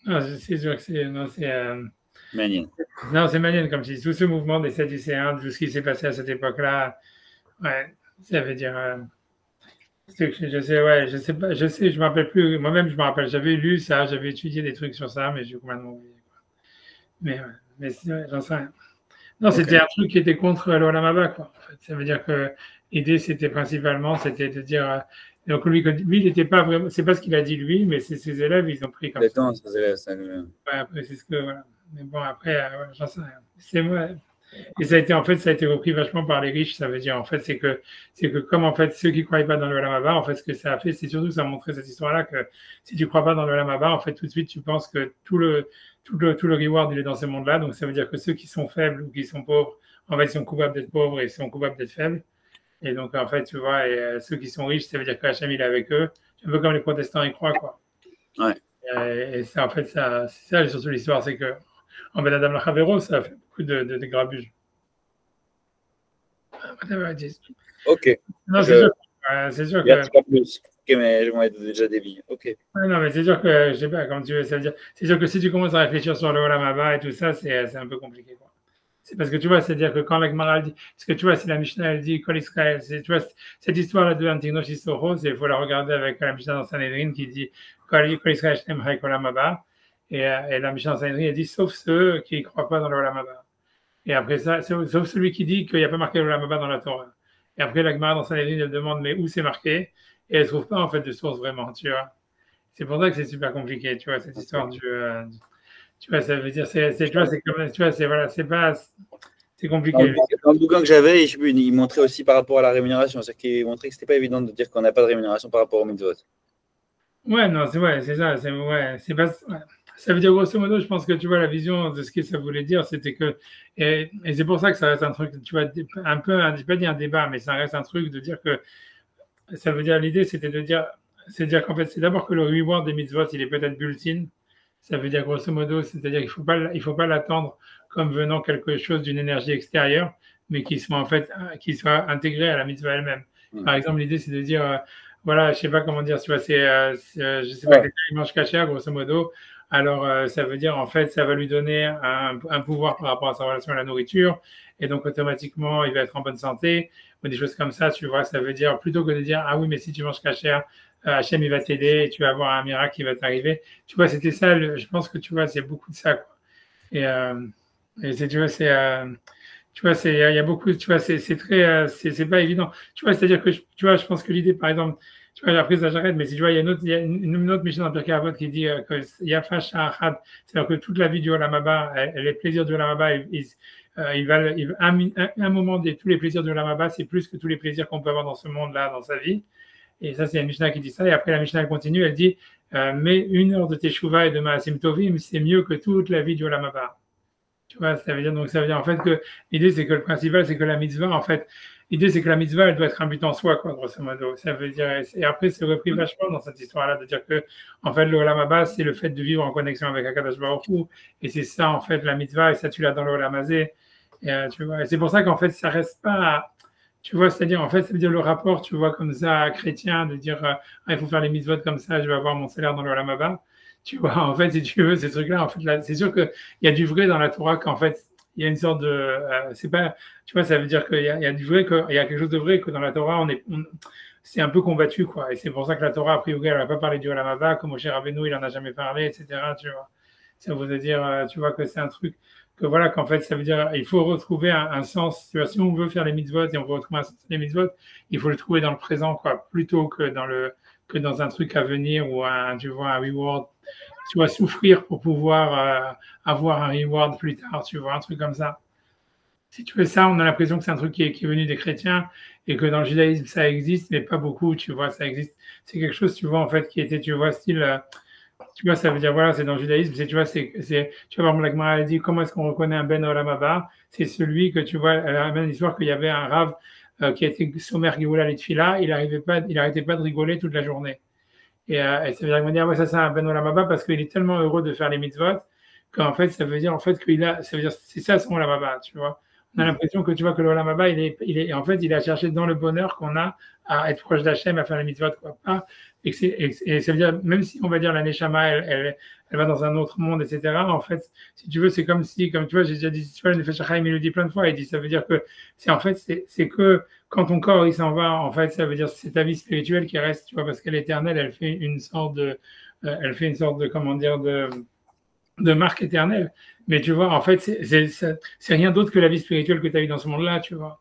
Non, c'est sûr que c'est. Non, c'est. מעניין. Non, c'est malin, comme je dis. Tout ce mouvement des Sadducéens, tout ce qui s'est passé à cette époque-là, ouais, ça veut dire. Je sais, ouais, je sais pas, je sais, je me rappelle plus. Moi-même, je me rappelle. J'avais lu ça, j'avais étudié des trucs sur ça, mais j'ai complètement oublié. Mais, ouais, mais ouais, j'en sais rien. Non, Ok. c'était un truc qui était contre l'Olam Abba, quoi. En fait. Ça veut dire que l'idée, c'était principalement, c'était de dire. Donc lui, il n'était pas vraiment. C'est pas ce qu'il a dit lui, mais c'est ses élèves, ils ont pris comme ça. Exactement, ça, Ouais, après, c'est ce que. Voilà. Mais bon, après, ouais, j'en sais rien. C'est moi. Et ça a été, en fait, ça a été repris vachement par les riches. Ça veut dire, en fait, c'est que comme, en fait, ceux qui ne croyaient pas dans le Lamaba, en fait, ce que ça a fait, c'est surtout, ça a montré cette histoire-là que si tu ne crois pas dans le Lamaba, en fait, tout de suite, tu penses que tout le reward, il est dans ce monde-là. Donc, ça veut dire que ceux qui sont faibles ou qui sont pauvres, en fait, ils sont coupables d'être pauvres et ils sont coupables d'être faibles. Et donc, en fait, tu vois, et ceux qui sont riches, ça veut dire que Hachem, il est avec eux. Un peu comme les protestants y croient, quoi. ouais. Et ça, en fait, ça, c'est ça, surtout l'histoire, c'est que, en Ben Adam Lachavero, ça a fait beaucoup de grabuge. Whatever it is. Ok. Non, c'est Je sûr, c'est sûr que, regarde pas plus. Ok, mais je vais déjà dévié. Ok. non, mais c'est sûr que, je sais pas, comme tu veux, ça veut dire, c'est sûr que si tu commences à réfléchir sur le Olam Abba et tout ça, c'est un peu compliqué, quoi. C'est parce que tu vois, c'est-à-dire que quand la Gemara dit, parce que tu vois, si la Mishnah elle dit Kol Israël, tu vois, cette histoire-là de Antignos Issoros, il faut la regarder avec la Mishnah dans Sanhedrin qui dit Kol Israël Shem Haïk Olam Abba, et la Mishnah dans Sanhedrin elle dit sauf ceux qui ne croient pas dans le Olam Abba. Et après ça, sauf celui qui dit qu'il n'y a pas marqué le Olam Abba dans la Torah. Et après, la Gemara dans Sanhedrin elle demande mais où c'est marqué, et elle ne trouve pas en fait de source vraiment, tu vois. C'est pour ça que c'est super compliqué, tu vois, cette histoire tu vois, ça veut dire, tu vois, c'est comme, tu vois, c'est, voilà, c'est pas, c'est compliqué. Dans le bouquin que j'avais, il montrait aussi par rapport à la rémunération. C'est-à-dire qu'il montrait que c'était pas évident de dire qu'on n'a pas de rémunération par rapport au mitzvot. Ouais, non, c'est ouais, c'est ça, ouais, c'est pas, ouais. Ça veut dire grosso modo, je pense que tu vois la vision de ce que ça voulait dire, c'était que, et c'est pour ça que ça reste un truc, tu vois, un peu, je vais pas dire un débat, mais ça reste un truc de dire que, ça veut dire, l'idée, c'était de dire, c'est dire qu'en fait, c'est d'abord que le reward des mitzvot, il est peut-être built-in. Ça veut dire grosso modo, c'est-à-dire qu'il faut pas l'attendre comme venant quelque chose d'une énergie extérieure, mais qui soit en fait, qui soit intégré à la mitzvah elle-même. Hmm. Par exemple, l'idée c'est de dire, voilà, je sais pas comment dire, tu vois, je sais pas, Ouais. quelqu'un qui mange kasher, grosso modo. Alors, ça veut dire en fait, ça va lui donner un pouvoir par rapport à sa relation à la nourriture, et donc automatiquement, il va être en bonne santé, ou des choses comme ça, tu vois. Ça veut dire plutôt que de dire, ah oui, mais si tu manges kasher, Hachem il va t'aider, et tu vas avoir un miracle qui va t'arriver. Tu vois, c'était ça, je pense que tu vois, c'est beaucoup de ça, quoi. Et, tu vois, il y a beaucoup, tu vois, c'est très, c'est pas évident. Tu vois, c'est-à-dire que, tu vois, je pense que l'idée, par exemple, tu vois, après ça j'arrête, mais si tu vois, il y a une autre Mishnah dans Pirkei Avot qui dit que Yafa Sha'achad, c'est-à-dire que toute la vie du Olam Haba, les plaisirs du Olam Haba, un moment de tous les plaisirs du Olam Haba, c'est plus que tous les plaisirs qu'on peut avoir dans ce monde-là, dans sa vie. Et ça, c'est la Mishnah qui dit ça. Et après, la Mishnah elle continue, elle dit mais 1 heure de Teshuvah et de Maasim Tovim, c'est mieux que toute la vie du Olam Haba. Tu vois, ça veut dire en fait que l'idée, c'est que le principal, c'est que la mitzvah, en fait, l'idée, c'est que la mitzvah, elle doit être un but en soi, quoi, grosso modo. Ça veut dire, et après, c'est repris vachement dans cette histoire-là, de dire que, en fait, le Olam Haba, c'est le fait de vivre en connexion avec Akadosh Baruch Hu, et c'est ça, en fait, la mitzvah, et ça, tu l'as dans le Olam Hazé. Et, tu vois, et c'est pour ça qu'en fait, ça reste pas, tu vois, c'est-à-dire, en fait, ça veut dire le rapport, tu vois, comme ça, chrétien, de dire, ah, il faut faire les mitzvot comme ça, je vais avoir mon salaire dans le Olam Haba. Tu vois, en fait, si tu veux, ces trucs-là, en fait, là, c'est sûr qu'il y a du vrai dans la Torah, qu'en fait, il y a une sorte de, c'est pas, tu vois, ça veut dire qu'il y a du vrai, qu'il y a quelque chose de vrai, que dans la Torah, c'est un peu combattu, quoi. Et c'est pour ça que la Torah, a priori, elle va pas parler du Olam Haba, comme Moshe Rabbeinu, il en a jamais parlé, etc., tu vois. Ça veut dire, tu vois, que c'est un truc, que voilà, qu'en fait, ça veut dire, il faut retrouver un sens, tu vois, si on veut faire les mitzvot et on veut retrouver un sens des mitzvot, il faut le trouver dans le présent, quoi, plutôt que dans un truc à venir ou tu vois, un reward, tu vois, souffrir pour pouvoir avoir un reward plus tard, tu vois, un truc comme ça. Si tu fais ça, on a l'impression que c'est un truc qui est venu des chrétiens et que dans le judaïsme, ça existe, mais pas beaucoup, tu vois, ça existe. C'est quelque chose, tu vois, en fait, qui était, tu vois, style, tu vois, ça veut dire, voilà, c'est dans le judaïsme, tu vois, tu vois, la Gemara a dit, comment est-ce qu'on reconnaît un Ben Olam Haba? C'est celui que, tu vois, elle a même l'histoire qu'il y avait un rave qui a été sommaire Géoula Litfila, il arrêtait pas de rigoler toute la journée. Et ça veut dire qu'on dit, ah ouais, ça c'est un Ben Olam Haba parce qu'il est tellement heureux de faire les mitzvot qu'en fait, ça veut dire en fait ça veut dire c'est ça son Olam Haba, tu vois. On a l'impression que tu vois que le Olam Haba, en fait, il a cherché dans le bonheur qu'on a à être proche d'Hachem, à faire les mitzvot, quoi. Pas, et ça veut dire, même si on va dire la Neshama, elle va dans un autre monde, etc. En fait, si tu veux, c'est comme si, comme tu vois, j'ai déjà dit, tu vois, le Nefesh HaChaim, il le dit plein de fois, il dit, ça veut dire que, en fait, c'est que quand ton corps, il s'en va, en fait, ça veut dire, c'est ta vie spirituelle qui reste, tu vois, parce qu'elle est éternelle, elle fait une sorte de, comment dire, de marque éternelle. Mais tu vois, en fait, c'est rien d'autre que la vie spirituelle que tu as eue dans ce monde-là, tu vois.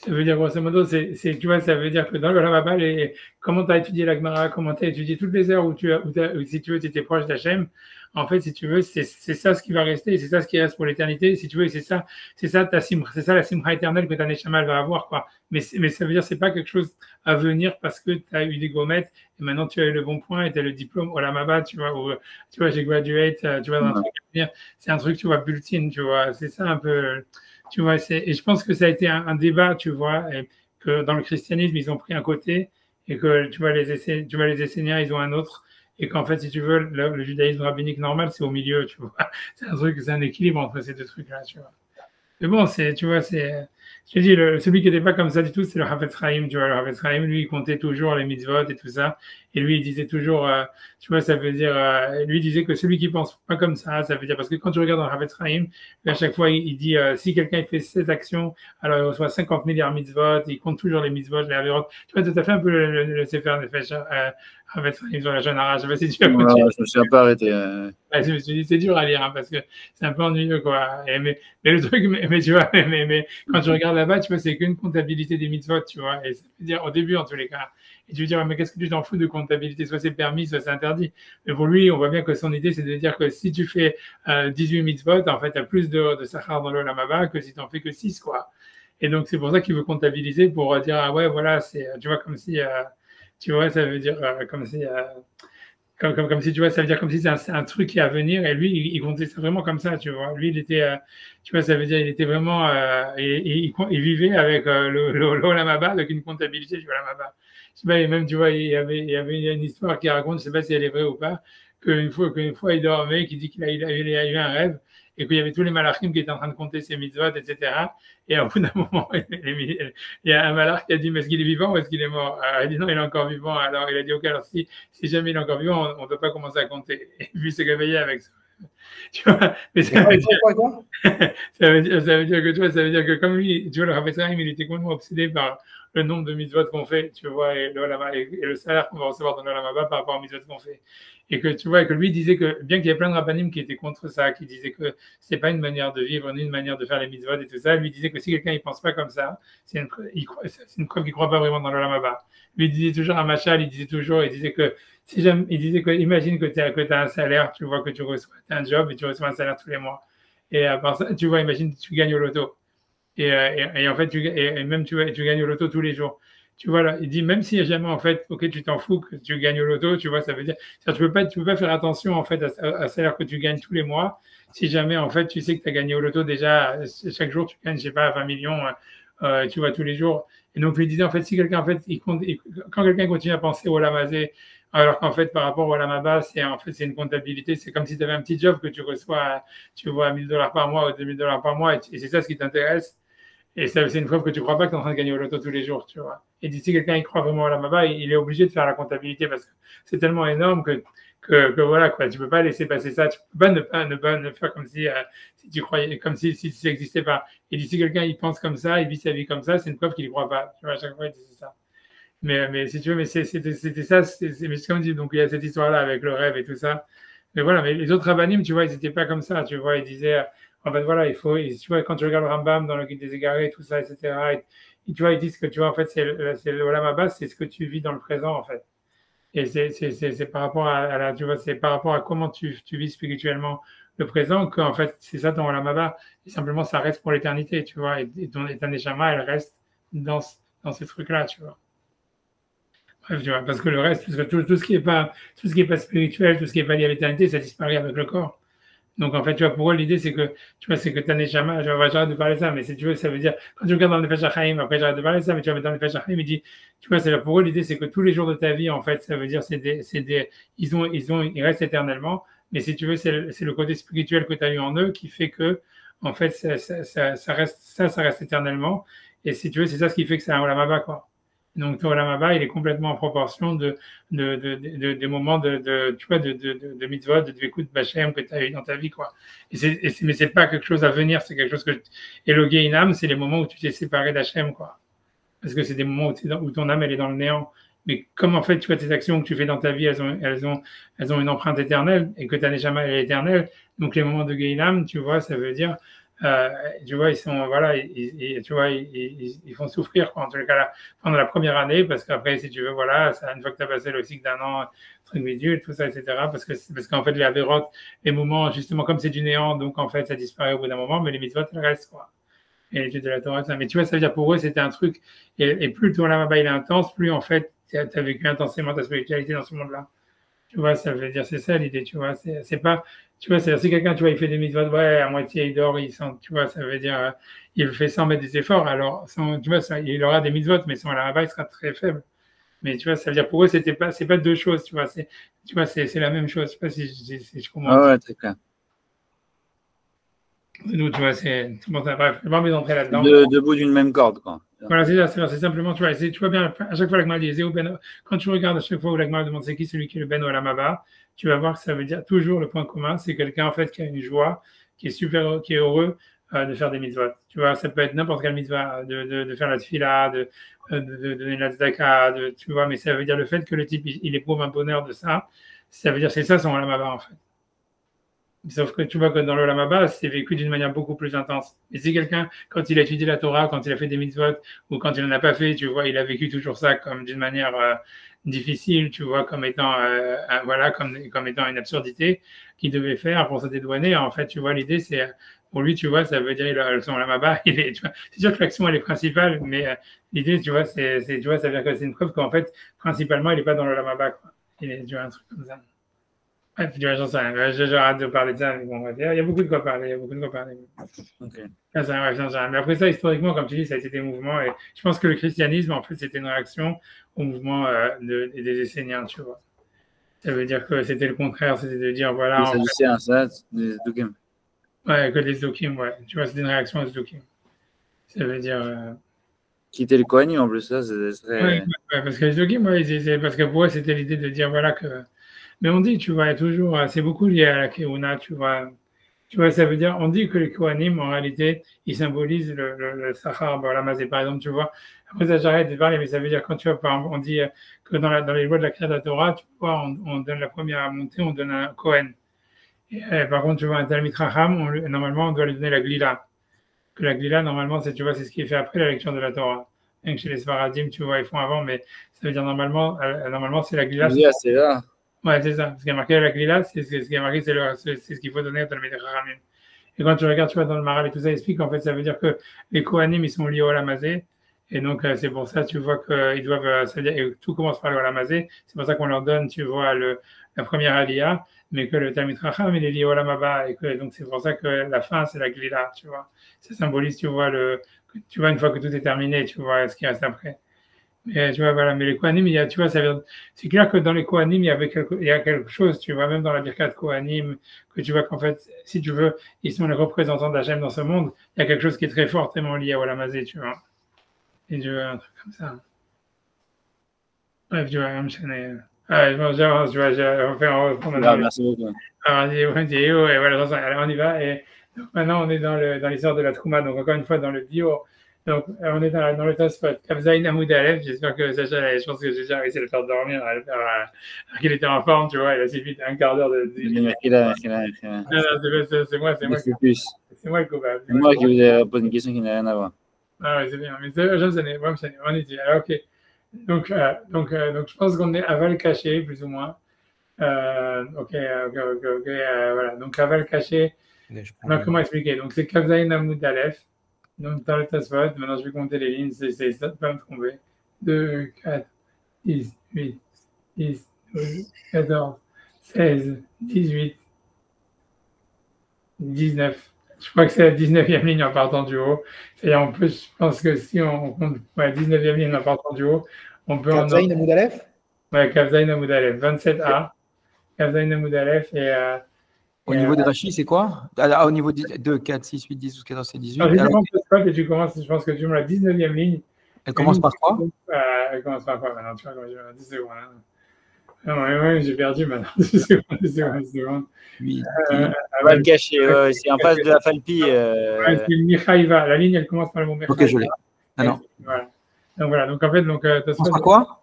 Ça veut dire, grosso modo, tu vois, ça veut dire que dans le Ramabal, comment tu as étudié la Gemara, comment tu as étudié toutes les heures où si tu veux, tu étais proche d'Hachem, en fait, si tu veux, c'est ça ce qui va rester, c'est ça ce qui reste pour l'éternité, si tu veux, c'est ça la simra éternelle que ta Neshama va avoir, quoi. Mais ça veut dire, c'est pas quelque chose à venir parce que tu as eu des gommettes et maintenant tu as eu le bon point et tu as le diplôme au Lamaba, tu vois, ou, tu vois, j'ai graduate, tu vois, dans un truc à venir. C'est un truc, tu vois, bulletin, tu vois, c'est ça un peu. Tu vois, et je pense que ça a été un débat, tu vois, et que dans le christianisme, ils ont pris un côté et que tu vois, les Esséniens, ils ont un autre. Et qu'en fait, si tu veux, le judaïsme rabbinique normal, c'est au milieu, tu vois. C'est un équilibre entre ces deux trucs-là, tu vois. Mais bon, tu vois, je te dis, celui qui n'était pas comme ça du tout, c'est le Hafetz Chaim, tu vois. Le Hafetz Chaim, lui, il comptait toujours les mitzvot et tout ça. Et lui, il disait toujours, tu vois, ça veut dire, lui, il disait que celui qui pense pas comme ça veut dire, parce que quand tu regardes dans le Hafetz Chaim, à chaque fois, il dit, si quelqu'un fait cette action, alors il reçoit 50 milliards mitzvot, il compte toujours les mitzvot, les avérotes. Tu vois, tu as fait un peu le Sefer Nefesh, Hafetz Chaim sur la Shonara. Je sais pas si tu as continué. Je me suis un peu arrêté. Ouais, je me suis dit, c'est dur à lire, hein, parce que c'est un peu ennuyeux, quoi. Mais le truc, mais tu vois, mais quand tu regardes là-bas, tu vois, c'est qu'une comptabilité des mitzvot, tu vois. Et ça veut dire, au début, en tous les cas. Et tu veux dire, mais qu'est-ce que tu t'en fous de comptabilité? Soit c'est permis, soit c'est interdit. Mais pour lui, on voit bien que son idée, c'est de dire que si tu fais 18 mitzvot, en fait, tu as plus de sachar dans le lamaba que si tu n'en fais que 6, quoi. Et donc, c'est pour ça qu'il veut comptabiliser pour dire, ah ouais, voilà, tu vois, comme si, tu vois, ça veut dire, comme si, comme si, tu vois, ça veut dire comme si c'est un truc qui est à venir. Et lui, il comptait ça vraiment comme ça, tu vois. Lui, il était, tu vois, ça veut dire, il était vraiment, il vivait avec l'Olamaba, avec une comptabilité du Olamaba. Je sais pas, et même, tu vois, il y avait une histoire qui raconte, je sais pas si elle est vraie ou pas, qu'une fois, il dormait, qu'il dit qu'il a eu un rêve, et qu'il y avait tous les malachim qui étaient en train de compter ses mitzvot, etc. Et au bout d'un moment, il y a un malach qui a dit, mais est-ce qu'il est vivant ou est-ce qu'il est mort? Alors, il a dit, non, il est encore vivant. Alors, il a dit, ok, alors si jamais il est encore vivant, on ne doit pas commencer à compter. Et puis, il s'est réveillé avec ça. Tu vois, mais ça veut dire, ça veut dire que, tu vois, ça veut dire que comme lui, tu vois, le Rav Chaim, il était complètement obsédé par le nombre de mitzvot qu'on fait, tu vois, et le salaire qu'on va recevoir dans le Lamaba par rapport aux mitzvot qu'on fait. Et que, tu vois, que lui disait que, bien qu'il y ait plein de rabbanim qui étaient contre ça, qui disaient que c'est pas une manière de vivre, ni une manière de faire les mitzvot et tout ça, lui disait que si quelqu'un il pense pas comme ça, c'est une preuve qu'il croit pas vraiment dans le Lamaba. Lui il disait toujours à Machal, il disait que si jamais, il disait que, imagine que tu as un salaire, tu vois, que tu reçois, tu as un job et tu reçois un salaire tous les mois. Et à part ça, tu vois, imagine, tu gagnes au loto. Et en fait, même tu gagnes au loto tous les jours. Tu vois, là, il dit, même si jamais, en fait, ok, tu t'en fous que tu gagnes au loto, tu vois, ça veut dire, tu peux pas faire attention, en fait, à salaire que tu gagnes tous les mois. Si jamais, en fait, tu sais que tu as gagné au loto déjà, chaque jour, tu gagnes, je sais pas, 20 millions, tu vois, tous les jours. Et donc, lui disait, en fait, si quelqu'un, en fait, quand quelqu'un continue à penser au lamazé, alors qu'en fait, par rapport au lamaba, c'est une comptabilité, c'est comme si tu avais un petit job que tu reçois, tu vois, 1 000 $ par mois ou 2 000 $ par mois, et c'est ça ce qui t'intéresse. Et ça, c'est une preuve que tu ne crois pas que tu es en train de gagner au loto tous les jours, tu vois. Et d'ici, quelqu'un y croit vraiment à la Maba, il est obligé de faire la comptabilité parce que c'est tellement énorme que voilà, quoi. Tu ne peux pas laisser passer ça. Tu ne peux pas ne faire comme si tu croyais, comme si ça n'existait pas. Et d'ici, quelqu'un il pense comme ça, il vit sa vie comme ça, c'est une preuve qu'il ne croit pas. Tu vois, à chaque fois, il disait ça. Mais si tu veux, mais c'était ça, mais c'est comme dit, donc il y a cette histoire-là avec le rêve et tout ça. Mais voilà, mais les autres rabbinim, tu vois, ils n'étaient pas comme ça, tu vois, ils disaient, en fait, voilà, tu vois, quand tu regardes le Rambam dans le Guide des Égarés, tout ça, etc., tu vois, ils disent que, tu vois, en fait, c'est le Olam Haba, c'est ce que tu vis dans le présent, en fait. Et c'est par rapport tu vois, c'est par rapport à comment tu vis spirituellement le présent qu'en fait, c'est ça ton Olam Haba. Et simplement, ça reste pour l'éternité, tu vois, et ta Neshama, elle reste dans ces trucs-là, tu vois. Bref, tu vois, parce que le reste, parce que tout ce qui est pas spirituel, tout ce qui est pas lié à l'éternité, ça disparaît avec le corps. Donc, en fait, tu vois, pour eux, l'idée, c'est que, tu vois, c'est que ta neshama, j'arrête de parler de ça, mais si tu veux, ça veut dire, quand tu regardes dans le Nefesh HaChaim, après, j'arrête de parler de ça, mais tu vas mettre dans le Nefesh HaChaim, il dit, tu vois, pour eux, l'idée, c'est que tous les jours de ta vie, en fait, ça veut dire, ils restent éternellement, mais si tu veux, c'est le côté spirituel que tu as eu en eux qui fait que, en fait, ça reste éternellement, et si tu veux, c'est ça ce qui fait que c'est un Olam Haba, quoi. Donc, ton Olam Haba, il est complètement en proportion des moments tu vois, de mitzvot, de dvekut b'Hashem que tu as eu dans ta vie, quoi. Mais c'est pas quelque chose à venir, c'est quelque chose que, Eloge Inam, c'est les moments où tu t'es séparé d'Hashem, quoi. Parce que c'est des moments où ton âme, elle est dans le néant. Mais comme en fait, tu vois, tes actions que tu fais dans ta vie, elles ont une empreinte éternelle et que ta neshama, elle est éternelle. Donc, les moments de Geilam, tu vois, ça veut dire, tu vois, ils sont, voilà, tu vois, ils font souffrir, quoi, en tout cas, là, pendant la première année, parce qu'après, si tu veux, voilà, ça, une fois que tu as passé le cycle d'un an, truc bidule, tout ça, etc., parce qu'en fait, les avérotes, les moments, justement, comme c'est du néant, donc en fait, ça disparaît au bout d'un moment, mais les mitzvot, elles restent, quoi. Et l'étude de la Torah, ça. Mais tu vois, ça veut dire pour eux, c'était un truc, et plus ton Olam Haba, il est intense, plus en fait, tu as vécu intensément ta spiritualité dans ce monde-là. Tu vois, ça veut dire, c'est ça l'idée, tu vois, c'est pas, tu vois, c'est si quelqu'un, tu vois, il fait des mitzvot, ouais, à moitié, il dort, tu vois, ça veut dire, il le fait sans mettre des efforts, alors, tu vois, il aura des mitzvot, mais son Olam Haba, il sera très faible. Mais tu vois, ça veut dire, pour eux, c'est pas deux choses, tu vois, c'est la même chose. Je sais pas si je comprends. Ah ouais, très clair. Nous, tu vois, bon, bref, je pas envie d'entrer là-dedans. Debout d'une même corde, quoi. Voilà, c'est simplement, tu vois bien, à chaque fois, l'Agma dit, quand tu regardes à chaque fois où l'Agma demande c'est qui celui qui est le Ben Olam Haba, tu vas voir que ça veut dire toujours le point commun, c'est quelqu'un, en fait, qui a une joie, qui est heureux de faire des mitzvot. Tu vois, ça peut être n'importe quelle mitzvah, de faire la tefila, de donner la tzedaka, tu vois, mais ça veut dire le fait que le type, il éprouve un bonheur de ça, ça veut dire c'est ça son Olam Haba, en fait. Sauf que tu vois que dans le Olam Haba, c'est vécu d'une manière beaucoup plus intense. Et si quelqu'un, quand il a étudié la Torah, quand il a fait des mitzvot, ou quand il n'en a pas fait, tu vois, il a vécu toujours ça comme d'une manière difficile, tu vois, comme étant, voilà, comme étant une absurdité qu'il devait faire pour se dédouaner. En fait, tu vois, l'idée, c'est, pour lui, tu vois, ça veut dire, son Olam Haba, c'est sûr que l'action, elle est principale, mais l'idée, tu vois, tu vois, ça veut dire que c'est une preuve qu'en fait, principalement, il n'est pas dans le Olam Haba, quoi. Tu vois, un truc comme ça. Bref, tu vois, j'en sais rien. J'arrête de parler de ça, mais bon, il y a beaucoup de quoi parler. Okay. Mais après ça, historiquement, comme tu dis, ça a été des mouvements. Et je pense que le christianisme, en fait, c'était une réaction au mouvement des Esséniens, tu vois. Ça veut dire que c'était le contraire, c'était de dire, voilà. Les Sadducéens, ça, des Zdokim. Ouais, que les Zdokim, ouais. Tu vois, c'était une réaction aux Zdokim. Ça veut dire. Quitter le Kohanim, en plus, ça, c'est très. Ouais, parce que les Zdokim, ouais, parce que pour eux, c'était l'idée de dire, voilà, que. Mais on dit, tu vois, toujours, c'est beaucoup lié à la Keuna, tu vois. Tu vois, ça veut dire, on dit que les Kohanim, en réalité, ils symbolisent le Sachar, la Mazé, par exemple, tu vois. Après ça, j'arrête de parler, mais ça veut dire, quand tu vois, par exemple, on dit que dans les lois de la Kriyat Torah, tu vois, on donne la première montée, on donne un Kohen. Et, par contre, tu vois, un Talmid Chacham, normalement, on doit lui donner la Glila. Que la Glila, normalement, tu vois, c'est ce qui est fait après la lecture de la Torah. Même chez les Sfaradim, tu vois, ils font avant, mais ça veut dire, normalement, c'est la Glila. C'est là. Ouais, c'est ça. Ce qui a marqué la Glila, c'est ce qui a marqué, c'est ce qu'il faut donner au Talmid Chachamim. Et quand tu regardes, tu vois, dans le Maral et tout ça, il explique qu'en fait, ça veut dire que les Kohanim, ils sont liés au Olamazé. Et donc, c'est pour ça, tu vois qu'ils doivent, c'est-à-dire, et tout commence par le Olamazé. C'est pour ça qu'on leur donne, tu vois, la première Aliyah, mais que le Talmid Chacham, il est lié au Olamaba. Et que, donc, c'est pour ça que la fin, c'est la Glila, tu vois. Ça symbolise, tu vois, une fois que tout est terminé, tu vois, ce qui reste après. Mais tu vois, voilà, mais les Kohanim, tu vois, c'est clair que dans les Kohanim, il y a quelque chose, tu vois, même dans la Birkat Kohanim, que tu vois qu'en fait, si tu veux, ils sont les représentants d'Hachem dans ce monde, il y a quelque chose qui est très fortement lié à Olamazé, tu vois. Et tu vois, un truc comme ça. Bref, tu vois, enchaîner. Ouais, bon, tu vois, on reprend maintenant. Merci beaucoup. Alors, et voilà, alors on y va. Et donc, maintenant, on est dans l'histoire de la Trouma, donc encore une fois, dans le bio. Donc, on est dans le Tosfot, Kavzaïn Hamoud Aleph. J'espère que Sacha, je pense que j'ai déjà réussi à le faire dormir, alors qu'il était en forme, tu vois. Il a suffi d'un quart d'heure de. Non, c'est moi. C'est moi le coupable. C'est moi qui vous ai posé une question qui n'a rien à voir. Ah oui, c'est bien. Mais on est dit. Alors, ok. Donc, je pense qu'on est aval caché, plus ou moins. Ok, voilà. Donc, aval caché. Comment expliquer? Donc, c'est Kavzaïn Hamoud Aleph. Donc, dans le Tosfot, maintenant je vais compter les lignes, ça peut me tromper. 2, 4, 10, 8, 10, 12, 14, 16, 18, 19. Je crois que c'est la 19e ligne en partant du haut. C'est-à-dire, je pense que si on compte 19e ligne en partant du haut, on peut Kavzaïn Hamoud Aleph? Ouais, Kavzaïn Hamoud Aleph, 27a. Kavzaïn Hamoud Aleph et. Au niveau de Rashi, c'est quoi? Au niveau de 2, 4, 6, 8, 10, 12, 14, 16, 18. Alors, je pense que tu commences, je pense que tu me la 19e ligne. Elle commence par quoi? Elle commence par quoi maintenant? Tu vois, 10 secondes. Hein. Non, ouais, j'ai perdu maintenant. 10 secondes, 10 secondes, 10 secondes. 8, va le cacher, c'est en face de la Falpi. Ouais, c'est Mikhaïva. La ligne, elle commence par le mot Mikhaïva. Ok, je l'ai. Non. Voilà. Donc voilà. Donc en fait, commence par quoi?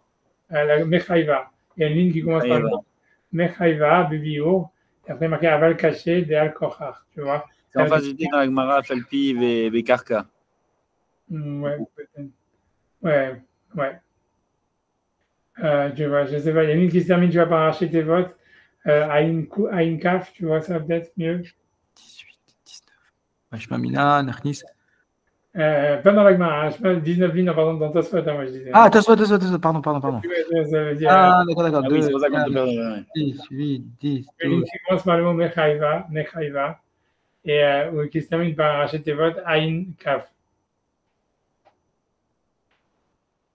La Mikhaïva. Il y a une ligne qui commence par le mot Mikhaïva, Bibio. Et après, marqué Aval caché, de Al Kochar. Tu vois? C'est en face du dans la Gemara, Falpi, Bekarka. Ouais, peut-être. Ouais. Tu vois, je sais pas. Il y a une ligne qui se termine, tu vas par arracher tes votes. Aïn Kaf, tu vois, ça peut-être mieux. 18, 19. Shmamina, Nerknis. Pas dans la Gemara, 19 lignes, pardon, dans Tosfot, moi je disais. Ah, Tosfot, pardon. Ça veut dire, ah, d'accord. Ah oui, c'est pour ça qu'on te perd. 10, 8, 10, une ligne qui commence par le mot Mechaïva, et qui se termine par arracher tes votes, Aïn Kaf.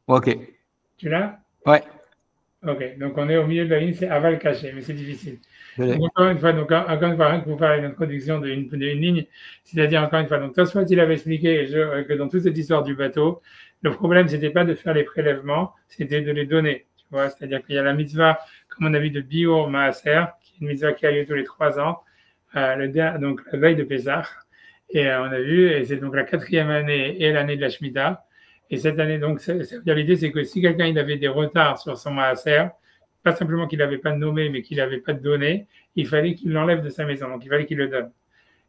Ok. Tu l'as? Ouais. Ok, donc on est au milieu de la ligne, c'est aval caché, mais c'est difficile. Donc, encore une fois, rien que pour faire une introduction d'une ligne, c'est-à-dire encore une fois, donc Tosfot, il avait expliqué que dans toute cette histoire du bateau, le problème, c'était pas de faire les prélèvements, c'était de les donner. Tu vois, c'est-à-dire qu'il y a la mitzvah, comme on a vu, de Biur Maaser, qui est une mitzvah qui a lieu tous les 3 ans, donc la veille de Pessah, et on a vu, et c'est donc la 4e année et l'année de la Shemitah. Et cette année, donc, l'idée, c'est que si quelqu'un il avait des retards sur son maaser, pas simplement qu'il n'avait pas de nommé, mais qu'il n'avait pas de donné, il fallait qu'il l'enlève de sa maison, donc il fallait qu'il le donne.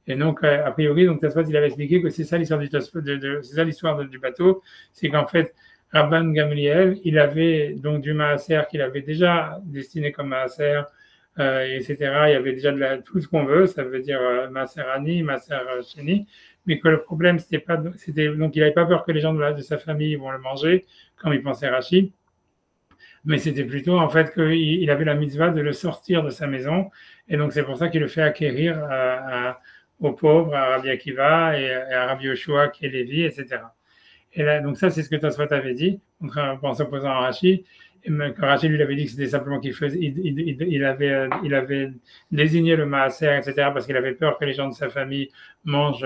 Et donc, a priori, donc Tosfot, il avait expliqué que c'est ça l'histoire c'est ça l'histoire du bateau, c'est qu'en fait, Rabban Gamliel, il avait donc du maaser qu'il avait déjà destiné comme maaser, etc. Il y avait déjà tout ce qu'on veut, ça veut dire maaser ani, maaser sheni, mais que le problème, donc il n'avait pas peur que les gens de sa famille vont le manger, comme il pensait Rashi, mais c'était plutôt en fait qu'il avait la mitzvah de le sortir de sa maison, et donc c'est pour ça qu'il le fait acquérir aux pauvres, à Rabbi Akiva et à Rabbi Yoshua qui est Lévi, etc. Et là, donc ça, c'est ce que Tosfot avait dit, en s'opposant à Rashi. Et quand Rachel lui avait dit que c'était simplement qu'il faisait, il avait désigné le maaser, etc., parce qu'il avait peur que les gens de sa famille mangent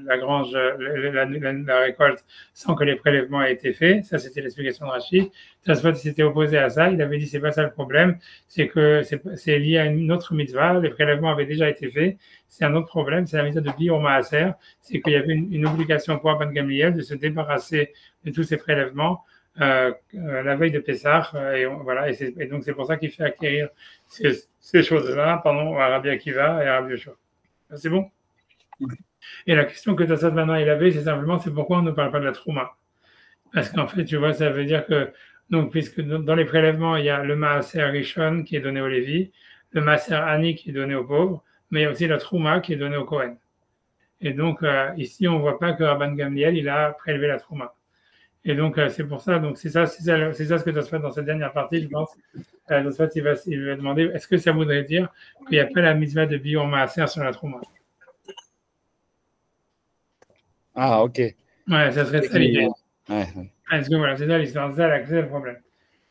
la grange, la récolte, sans que les prélèvements aient été faits. Ça, c'était l'explication de Rachid. Tosfot s'était opposé à ça. Il avait dit c'est pas ça le problème, c'est que c'est lié à une autre mitzvah. Les prélèvements avaient déjà été faits. C'est un autre problème, c'est la mitzvah de Biur Maaser. C'est qu'il y avait une obligation pour Rabban Gamliel de se débarrasser de tous ces prélèvements. La veille de Pessah, et donc c'est pour ça qu'il fait acquérir ces choses-là, à Rabbi Akiva et à Rabbi Yoshua. C'est bon? Et la question que Tosfot maintenant il avait, c'est pourquoi on ne parle pas de la Trouma? Parce qu'en fait, tu vois, ça veut dire que, donc, puisque dans les prélèvements, il y a le Maaser Rishon qui est donné aux Lévi, le Maaser Ani qui est donné aux pauvres, mais il y a aussi la Trouma qui est donnée au Kohen. Et donc, ici, on ne voit pas que Rabban Gamliel, il a prélevé la Trouma. Et donc, c'est pour ça, donc c'est ça ce que Tosfot dans cette dernière partie, je pense. Tosfot, il va demander, est-ce que ça voudrait dire qu'il n'y a pas la mitzvah de Biur Maaser sur la Trouma? Ah, ok. Ouais, ça serait ça l'idée. Ouais. Est-ce que voilà, c'est ça l'histoire, c'est le problème.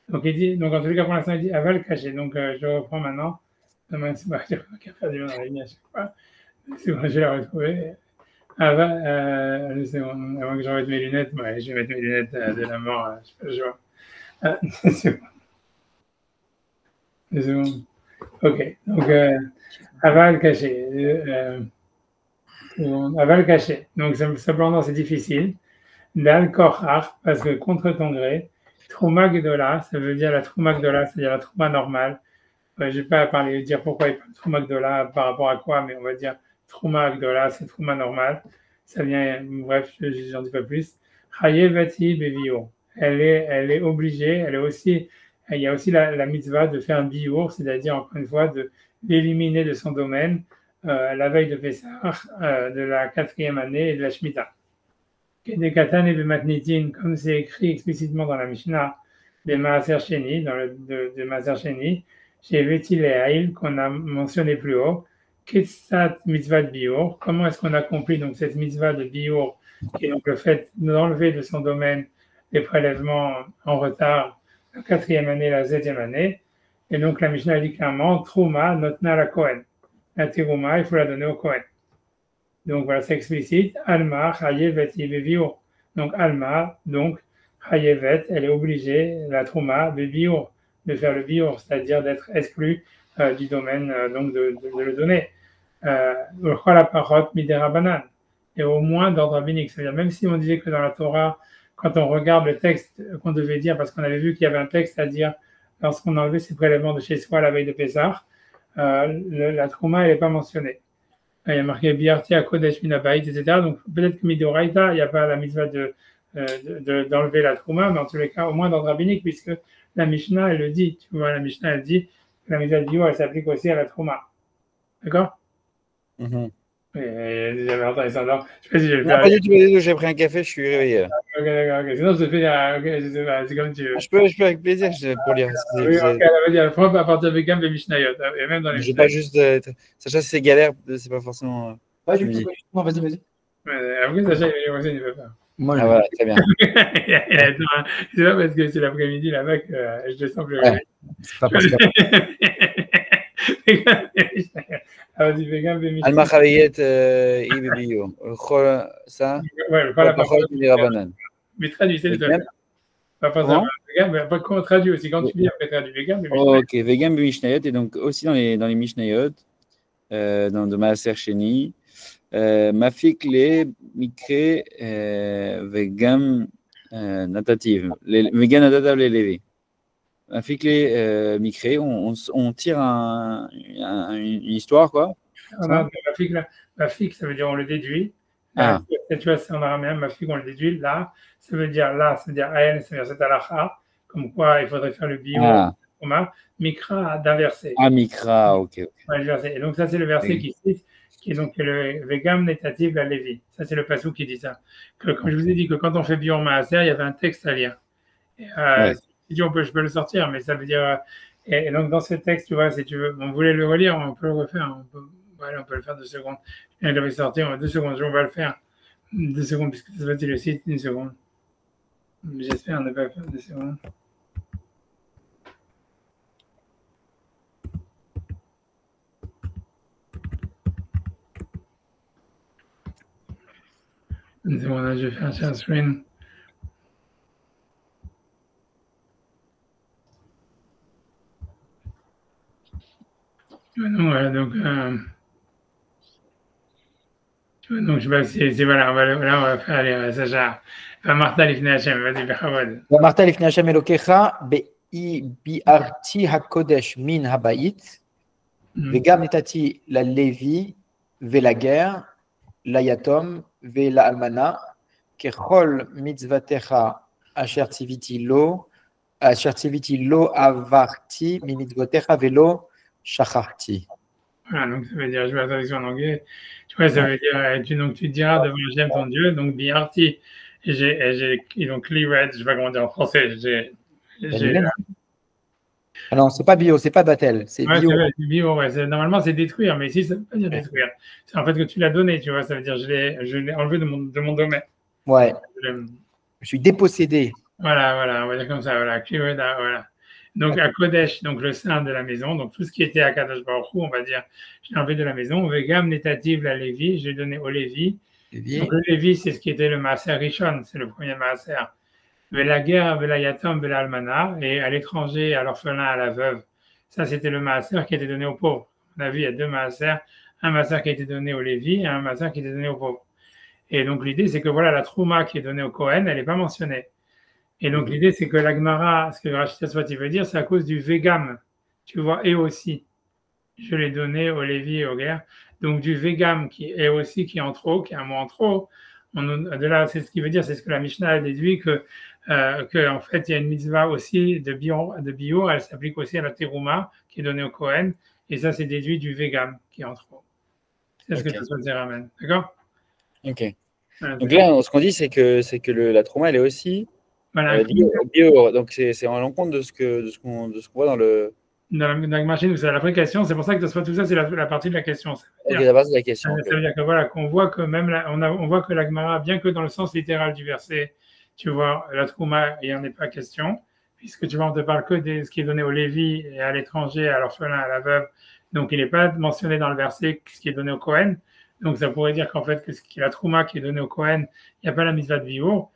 Donc, il dit, donc en tout cas, pour l'instant, il dit aval caché. Donc, je reprends maintenant. C'est pas qu'à faire du bien dans la ligne à chaque fois. C'est bon, je vais la retrouver. Avant que j'enlève mes lunettes, je vais mettre mes lunettes de la mort, je sais pas, je vois. C'est bon. 2 secondes. Ok, donc aval caché. Aval caché. Donc cependant c'est difficile. Dal kochar, parce que contre ton gré. Trouma gdola, ça veut dire la trouma gdola, c'est-à-dire la trouma normale. Je ne vais pas dire pourquoi il parle de trouma gdola par rapport à quoi, mais on va dire trouma gdola, c'est trouma normale. Ça vient, bref, j'en dis pas plus. Chayevati bevio. Elle est obligée, il y a aussi la mitzvah de faire un biour, c'est-à-dire encore une fois de l'éliminer de son domaine la veille de Pessah, de la 4e année et de la Shemitah. Kedekatan et Bematnitin, comme c'est écrit explicitement dans la Mishnah des Maaser Sheni, de Maaser Sheni, chez Veti Le'aïl, qu'on a mentionné plus haut. Ketsat mitzvah de Biur, comment est-ce qu'on accomplit donc cette mitzvah de Biur, qui est donc le fait d'enlever de son domaine les prélèvements en retard, la 4e année, la 7e année. Et donc la Mishnah dit clairement, Trouma, notna la Kohen. La Terouma, il faut la donner au Kohen. Donc voilà, c'est explicite. Alma, Chaye, Veti, Biur. Donc Alma, donc Hayevet, elle est obligée, la Trouma, de biur, de faire le biur, c'est-à-dire d'être exclue du domaine, donc de le donner. La parole midera banane. Et au moins d'ordre rabbinique. C'est-à-dire, même si on disait que dans la Torah, quand on regarde le texte qu'on devait dire, parce qu'on avait vu qu'il y avait un texte à dire lorsqu'on enlevait ses prélèvements de chez soi la veille de Pessah, la Trouma, elle n'est pas mentionnée. Il y a marqué Biarti à Kodesh Minabait, etc. Donc peut-être que Midoraita, il n'y a pas la mitzvah d'enlever la Trouma, mais en tous les cas, au moins dans le rabbinique, puisque la Mishnah, elle le dit. Tu vois, la Mishnah, elle dit que la mitzvah de Bio, elle s'applique aussi à la Trouma. D'accord? J'avais entendu ça. Non, je sais pas si je vais le faire. Pas du tout, j'ai pris un café, je suis réveillé. Ok, d'accord, ok. Sinon, je te fais, ok, je sais pas, c'est comme tu veux. Je peux avec plaisir pour lire. Oui, ok, on va dire, prends à partir de Gam et Mishnayot, et même dans les Je vais pas juste. Sacha, c'est galère, c'est pas forcément. Pas tu du me tout. dis. Non, vas-y, vas-y. Après, Sacha, il veut pas. Moi, Ah je... voilà, très bien. C'est pas parce que c'est l'après-midi là-bas que je descends plus. Ouais, c'est pas parce que... vas-y, Vegan, Bémichel. Alma Chavayet Ibibio. Ça Ouais, pas la parole. Rabanan. Mais traduis, c'est Vegan. pas ça. Vegan, mais pas comment traduit aussi. Quand tu lis, après traduis Vegan. Ok, Vegan Mishnayot, et donc aussi dans les Mishnayot, dans Maaser Sheni, Mafik le Mikre Vegan Natativ. Vegan Natativ le Levi. Mafik le Mikre, on tire une histoire, quoi. Mafik, ça veut dire on le déduit. Ah. Tu vois, c'est en araméen, Mafik, on le déduit. Là, ça veut dire Ael, ça veut dire c'est alacha, comme quoi il faudrait faire le bio. Mikra d'inverser. Ah, Mikra, ok. Et donc, ça, c'est le verset qui est donc le Vegam Netativ la Lévi. Ça, c'est le passou qui dit ça. Que, comme je vous ai dit, que quand on fait bio en Maaser, il y avait un texte à lire. Et, si je peux le sortir, mais ça veut dire. Et donc, dans ce texte, tu vois, si tu veux, on voulait le relire, on peut le refaire. On peut le faire 2 secondes. Je viens de le sortir, 2 secondes, on va le faire. 2 secondes, puisque ça va être le site, 1 seconde. J'espère ne pas faire 2 secondes. Une seconde, je vais faire un share screen. Voilà, donc, je sais pas si voilà, là, on va faire, allez, Sacha. Martha Lifnei Hashem, vas-y, Bechavod. Martha Lifnei Hashem Elokecha, bi'arti hakodesh min habayit, vegam netati la Lévi, ve la guerre, la yatom, ve la almana, kechol mitzvatecha asher tiviti lo avarti mi mitzvotecha velo shacharti. Voilà, donc ça veut dire, je vais la traduction en anglais. Tu vois, ça veut dire, donc tu diras devant Hachem ton Dieu, donc bi'arti. Et donc, Lired, je ne sais pas comment dire en français. Ah non, c'est pas bio, c'est pas Batel, c'est bio. Bio, normalement, c'est détruire, mais ici, ça ne veut pas dire détruire. C'est en fait que tu l'as donné, tu vois, ça veut dire je l'ai enlevé de mon domaine. Ouais. Je suis dépossédé. Voilà, on va dire comme ça, voilà. Voilà. Donc, à Kodesh, donc le sein de la maison, donc tout ce qui était à Kadosh Baruch Hu, on va dire, je l'ai enlevé de la maison. Vegam netativ la Lévi, je l'ai donné au Lévi. Donc, le Lévi, c'est ce qui était le Maaser Rishon, c'est le premier Maaser. La guerre, la yatom, la almana, et à l'étranger, à l'orphelin, à la veuve. Ça, c'était le Maaser qui était donné aux pauvres. On a vu, il y a 2 Maaser, un Maaser qui a été donné aux Lévi et un Maaser qui a été donné aux pauvres. Et donc, l'idée, c'est que voilà, la Trouma qui est donnée au Kohen, elle n'est pas mentionnée. Et donc, l'idée, c'est que la Gemara, ce que Rachid Swati veut dire, c'est à cause du Vegam. Tu vois, et aussi. Je l'ai donné aux Lévi et aux guerres. Donc, du Vegam qui est aussi, qui est en trop, qui est un mot en trop. De là, c'est ce qui veut dire, c'est ce que la Mishnah a déduit que en fait, il y a une mitzvah aussi de bio, elle s'applique aussi à la terouma qui est donnée au Kohen, et ça, c'est déduit du Vegam qui est en trop. C'est ce que tu souhaites ramène. D'accord? Ok. Donc là, ce qu'on dit, c'est que la trauma, elle est aussi bio. Donc, c'est en l'encontre de ce qu'on voit dans le. Dans la machine, c'est la vraie question. C'est pour ça que tout ça, c'est la partie de la question. Ok, la base de la question. Ça veut dire que voilà, qu'on voit que même on voit que la Gemara, bien que dans le sens littéral du verset, tu vois, la Trouma, il n'y en est pas question, puisque tu vois, on ne te parle que de ce qui est donné au Lévi et à l'étranger, à l'orphelin, à la veuve. Donc, il n'est pas mentionné dans le verset ce qui est donné au Kohen. Donc, ça pourrait dire qu'en fait, que la Trouma qui est donnée au Kohen, il n'y a pas la mitzvah de bio.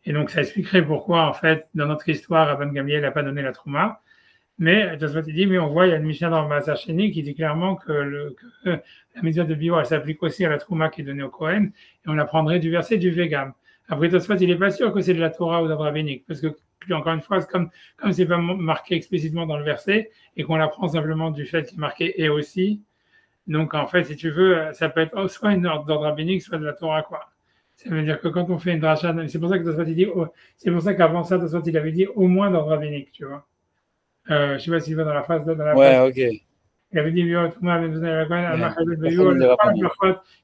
Et donc, ça expliquerait pourquoi, en fait, dans notre histoire, Rabban Gamliel n'a pas donné la Trouma. Mais, Tosfot, il dit, mais on voit, il y a une Mishnah dans le Maaser Sheni qui dit clairement que la mitzvah de Bior, elle s'applique aussi à la Trouma qui est donnée au Kohen, et on la prendrait du verset du Vegam. Après, Tosfot, il n'est pas sûr que c'est de la Torah ou d'Avra Bénik, parce que, encore une fois, comme c'est pas marqué explicitement dans le verset, et qu'on la prend simplement du fait qu'il est marqué et aussi, donc, en fait, si tu veux, ça peut être soit une ordre d'ordre rabbinique, soit de la Torah, quoi. Ça veut dire que quand on fait une dracha, c'est pour ça que Tosfot, il dit, c'est pour ça qu'avant ça, Tosfot, il avait dit au moins d'ordre rabbinique, tu vois. Je sais pas s'il va dans la phrase, Ouais, ok. il avait dit, il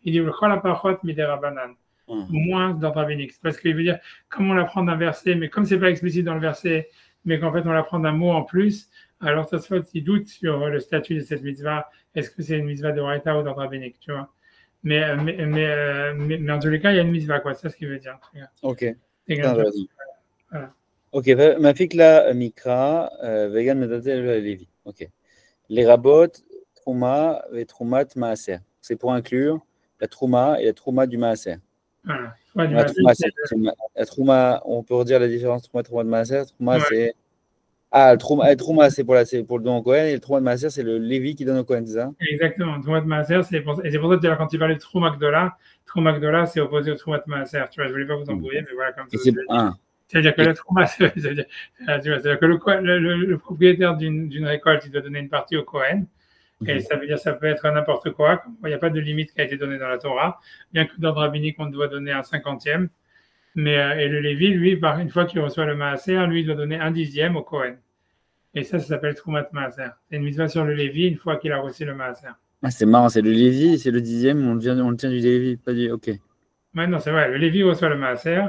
dit, le chol apachot midei rabbanan. Au moins d'ordre rabbinique. C'est parce qu'il veut dire, comme on l'apprend d'un verset, mais comme c'est pas explicite dans le verset, mais qu'en fait on l'apprend d'un mot en plus, alors Tosfot, il doute sur le statut de cette mitzvah. Est-ce que c'est une mitzvah de Horaïta ou d'ordre rabbinique, tu vois? Mais en tous les cas, il y a une mitzvah, quoi. C'est ça ce qu'il veut dire. Ok. Voilà. Ok, Mafikla Mikra, Vegan Medatel Levi. Ok. Les rabots, Trouma et Troumat Maaser. C'est pour inclure la Trouma et la Trouma du Maaser. Voilà. La Trouma, on peut redire la différence Trouma de Maaser. Trouma, c'est. Ah, le Trouma, c'est pour le don au Kohen, et le Trouma de Maaser, c'est le Lévi qui donne au Kohen, c'est ça? Exactement. Trouma de Maaser, et c'est pour ça que quand tu parlais de Trouma Gdola, c'est opposé au Trouma de Maaser. Tu vois, je ne voulais pas vous embrouiller, mais voilà, comme ça. C'est-à-dire que la Trouma, c'est-à-dire que le propriétaire d'une récolte, il doit donner une partie au Kohen. Et ça veut dire ça peut être n'importe quoi. Il n'y a pas de limite qui a été donnée dans la Torah, bien que dans le rabbinique, on doit donner un cinquantième. Et le Lévi, lui, une fois qu'il reçoit le Maaser, lui, il doit donner un dixième au Kohen. Et ça s'appelle Troumat Maaser. C'est une mitzvah sur le Lévi une fois qu'il a reçu le Maaser. Ah, c'est marrant, c'est le Lévi, c'est le dixième, on le tient du Lévi, pas du. Ok. Ouais, non, c'est vrai. Le Lévi reçoit le Maaser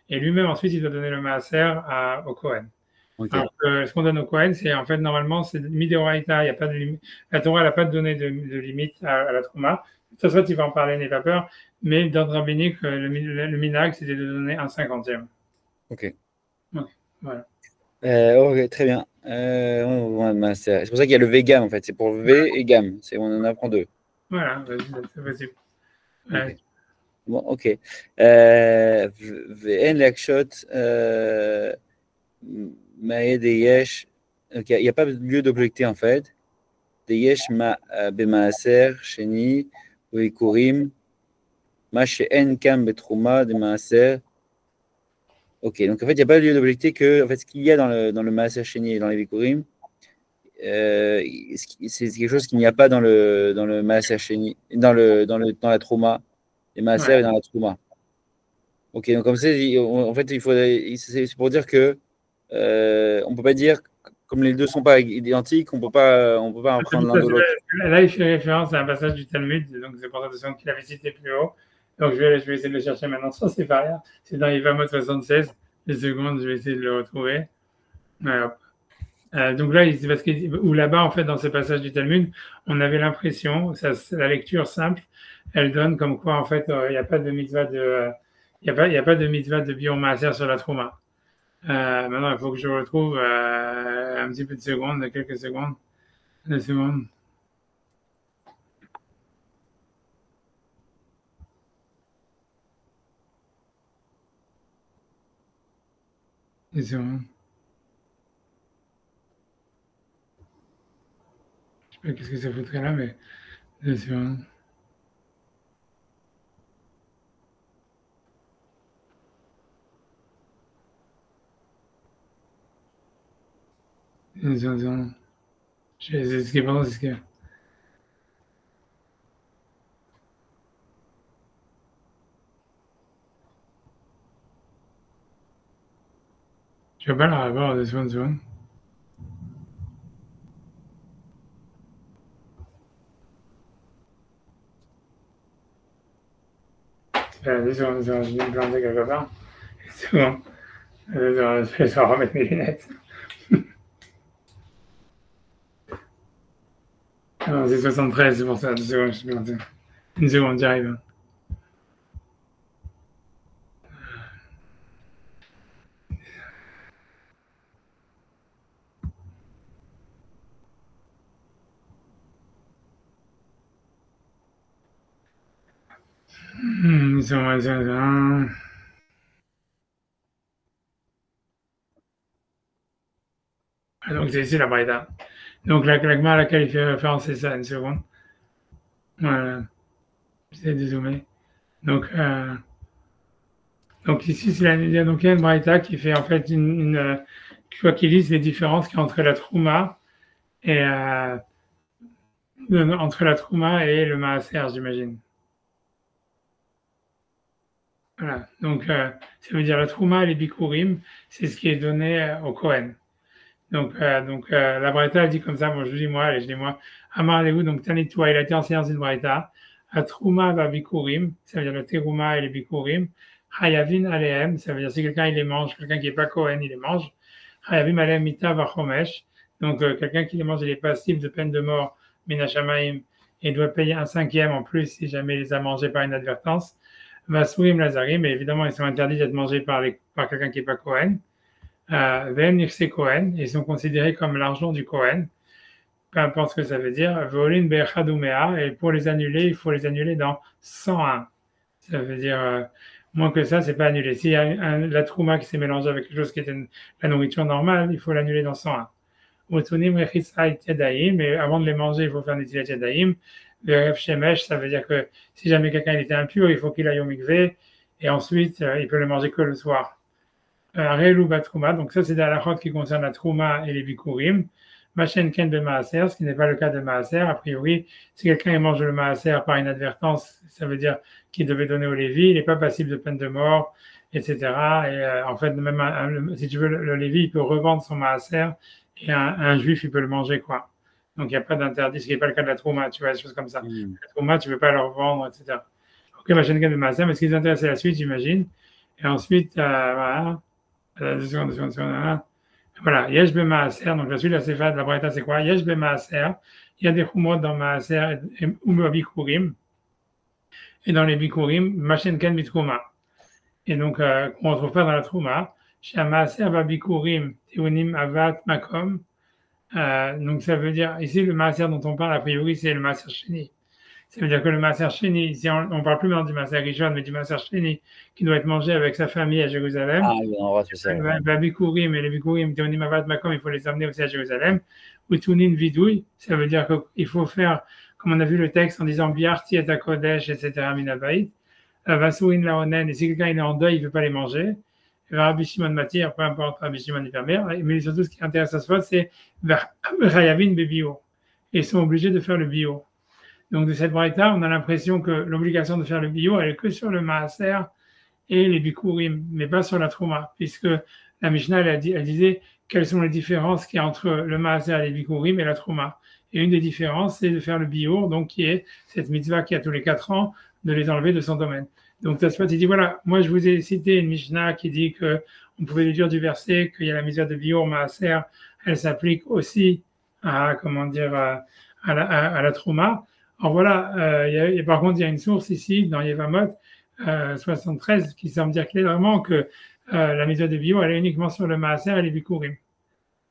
et lui-même ensuite il doit donner le Maaser au Kohen. Okay. Alors ce qu'on donne au Kohen, c'est en fait normalement c'est Mideoraita, il y a pas de limite. La Torah n'a pas donné de limite à la Trouma. De toute façon, tu vas en parler, n'aie pas peur. Mais dans le rabbinique, le minag, c'était de donner un cinquantième. Ok. Voilà. Ok, très bien. C'est pour ça qu'il y a le Vegam en fait. C'est pour V et Gam. On en apprend deux. Voilà, c'est possible. Ouais. Okay. Bon, ok. VN Lakshot Maed Yesh. Ok, il n'y a pas de lieu d'objecter en fait. Yesh Bemaaser Sheni Uikurim Ma She'en Kam Betrouma de Maaser. Ok, donc en fait, il n'y a pas de lieu d'objecter que en fait, ce qu'il y a dans le Maaser Sheni et dans les Vikurim, c'est quelque chose qu'il n'y a pas dans le Maaser Sheni, dans la Trouma, les Maaser et dans la Trouma. Ok, donc comme ça, en fait, c'est pour dire que on peut pas dire, comme les deux sont pas identiques, on peut pas en prendre l'un de l'autre. Là, il fait référence à un passage du Talmud, donc c'est pour ça qu'il avait cité plus haut. Donc je vais essayer de le chercher maintenant. Ça, c'est pas rien. C'est dans Yevamot 76. Les secondes, je vais essayer de le retrouver. Donc là, c'est parce que ou là-bas, en fait, dans ce passage du Talmud, on avait l'impression, la lecture simple, elle donne comme quoi, en fait, il n'y a pas de mitzvah de, il y a pas de mitzvah de biomasser sur la Trouma. Maintenant, il faut que je retrouve un petit peu de secondes, quelques secondes. 2 secondes. Je sais pas qu'est-ce que ça foutrait là, mais 2 secondes. C'est ce qui est pendant, c'est ce qui est. Je vais pas la revoir, 2 secondes. Je vais me planter quelque part. C'est bon. Je vais remettre mes lunettes. Non, c'est 73, c'est pour ça. 2 secondes, je suis planté. 1 seconde, j'y arrive. Donc c'est ici la Braïta. Donc la Gemara à laquelle il fait référence, c'est ça, une seconde. Voilà. J'essaie de zoomer. Donc, ici, il y a une Braïta qui fait en fait qui liste les différences qu'il y a entre la Trouma et le Maaser, j'imagine. Voilà. Donc, ça veut dire la Trouma et les Bikurim, c'est ce qui est donné au Kohen. Donc, la Braïta, elle dit comme ça, bon, je dis moi, Amar Lehu, donc Tanitoua, il a été enseigné dans une Braïta, à Trouma va Bikurim, ça veut dire le Terouma et les Bikurim, Hayavin Alehem, ça veut dire si quelqu'un il les mange, quelqu'un qui n'est pas Kohen, il les mange, Hayavim Alehem Mita va Chomesh, donc quelqu'un qui les mange, il est passible de peine de mort, Minashamaim, et doit payer un 5e en plus si jamais il les a mangés par inadvertance, Vasurim Lazarim, mais évidemment ils sont interdits d'être mangés par quelqu'un qui n'est pas Kohen, Ve'en Kohen, ils sont considérés comme l'argent du Kohen, peu importe ce que ça veut dire, Ve'olin Be'echadumea, et pour les annuler, il faut les annuler dans 101. Ça veut dire, moins que ça, c'est pas annulé. S'il y a la trouma qui s'est mélangée avec quelque chose qui était la nourriture normale, il faut l'annuler dans 101. Otunim Rechisait Yadaim, mais avant de les manger, il faut faire Netilat Yadaim. Le Ref Shemesh, ça veut dire que si jamais quelqu'un était impur, il faut qu'il aille au mikvé, et ensuite, il peut le manger que le soir. Rélu Batrouma, donc ça c'est de la qui concerne la Trouma et les Bikurim. Machen Ken de Maaser, ce qui n'est pas le cas de Maaser. A priori, si quelqu'un mange le Maaser par inadvertance, ça veut dire qu'il devait donner au Lévi, il n'est pas passible de peine de mort, etc. Et en fait, même si tu veux, le Lévi, il peut revendre son Maaser et un juif, il peut le manger, quoi. Donc il n'y a pas d'interdit, ce qui n'est pas le cas de la Trouma, tu vois, des choses comme ça. La Trouma, tu ne peux pas le revendre, etc. Ok, Machen Ken de Maaser, mais ce qui nous intéresse, c'est la suite, j'imagine. Et ensuite, voilà. Voilà, Yesh be Maaser, donc la suite de la Sefa de la Braïta, c'est quoi? Yesh be Maaser, il y a des chumot dans Maaser ou Bikurim, et dans les Bikurim, Machen Ken Bitrouma. Et donc, qu'on ne retrouve pas dans la Trouma, chez Maaser va Bikurim, Teunim Avat Makom. Donc, ça veut dire, ici, le Maaser dont on parle, a priori, c'est le Maaser Sheni. Ça veut dire que le Maaser Sheni, ici, on ne parle plus maintenant du Maaser Rishon, mais du Maaser Sheni, qui doit être mangé avec sa famille à Jérusalem. Ah, oui, on va faire ça. Bikurim et les Bikurim, Teunim Avat Makom, il faut les amener aussi à Jérusalem. Utunin Vidouille, ça veut dire qu'il faut faire, comme on a vu le texte en disant Biarti et Kodesh, etc., Minabaït. Vasuin Laonen, et si quelqu'un est en deuil, il ne peut pas les manger. Rabbi Shimon Matir, peu importe, Rabbi Shimon Ipermer, mais surtout ce qui intéresse à ce fois, c'est Rayavin Bebio. Ils sont obligés de faire le bio. Donc de cette braïta, on a l'impression que l'obligation de faire le bio, elle est que sur le maaser et les bikurim, mais pas sur la trouma, puisque la Mishnah, elle disait quelles sont les différences qu'il y a entre le maaser et les bikurim et la trouma. Et une des différences, c'est de faire le bio, donc qui est cette mitzvah qui a tous les 4 ans, de les enlever de son domaine. Donc Tosfot, il dit voilà, moi je vous ai cité une Mishnah qui dit que on pouvait déduire du verset qu'il y a la mitzvah de bio maaser, elle s'applique aussi à la trouma. Alors voilà, par contre, il y a une source ici, dans Yevamot 73, qui semble dire clairement que la mitzvah de bio, elle est uniquement sur le maaser et les bikurim.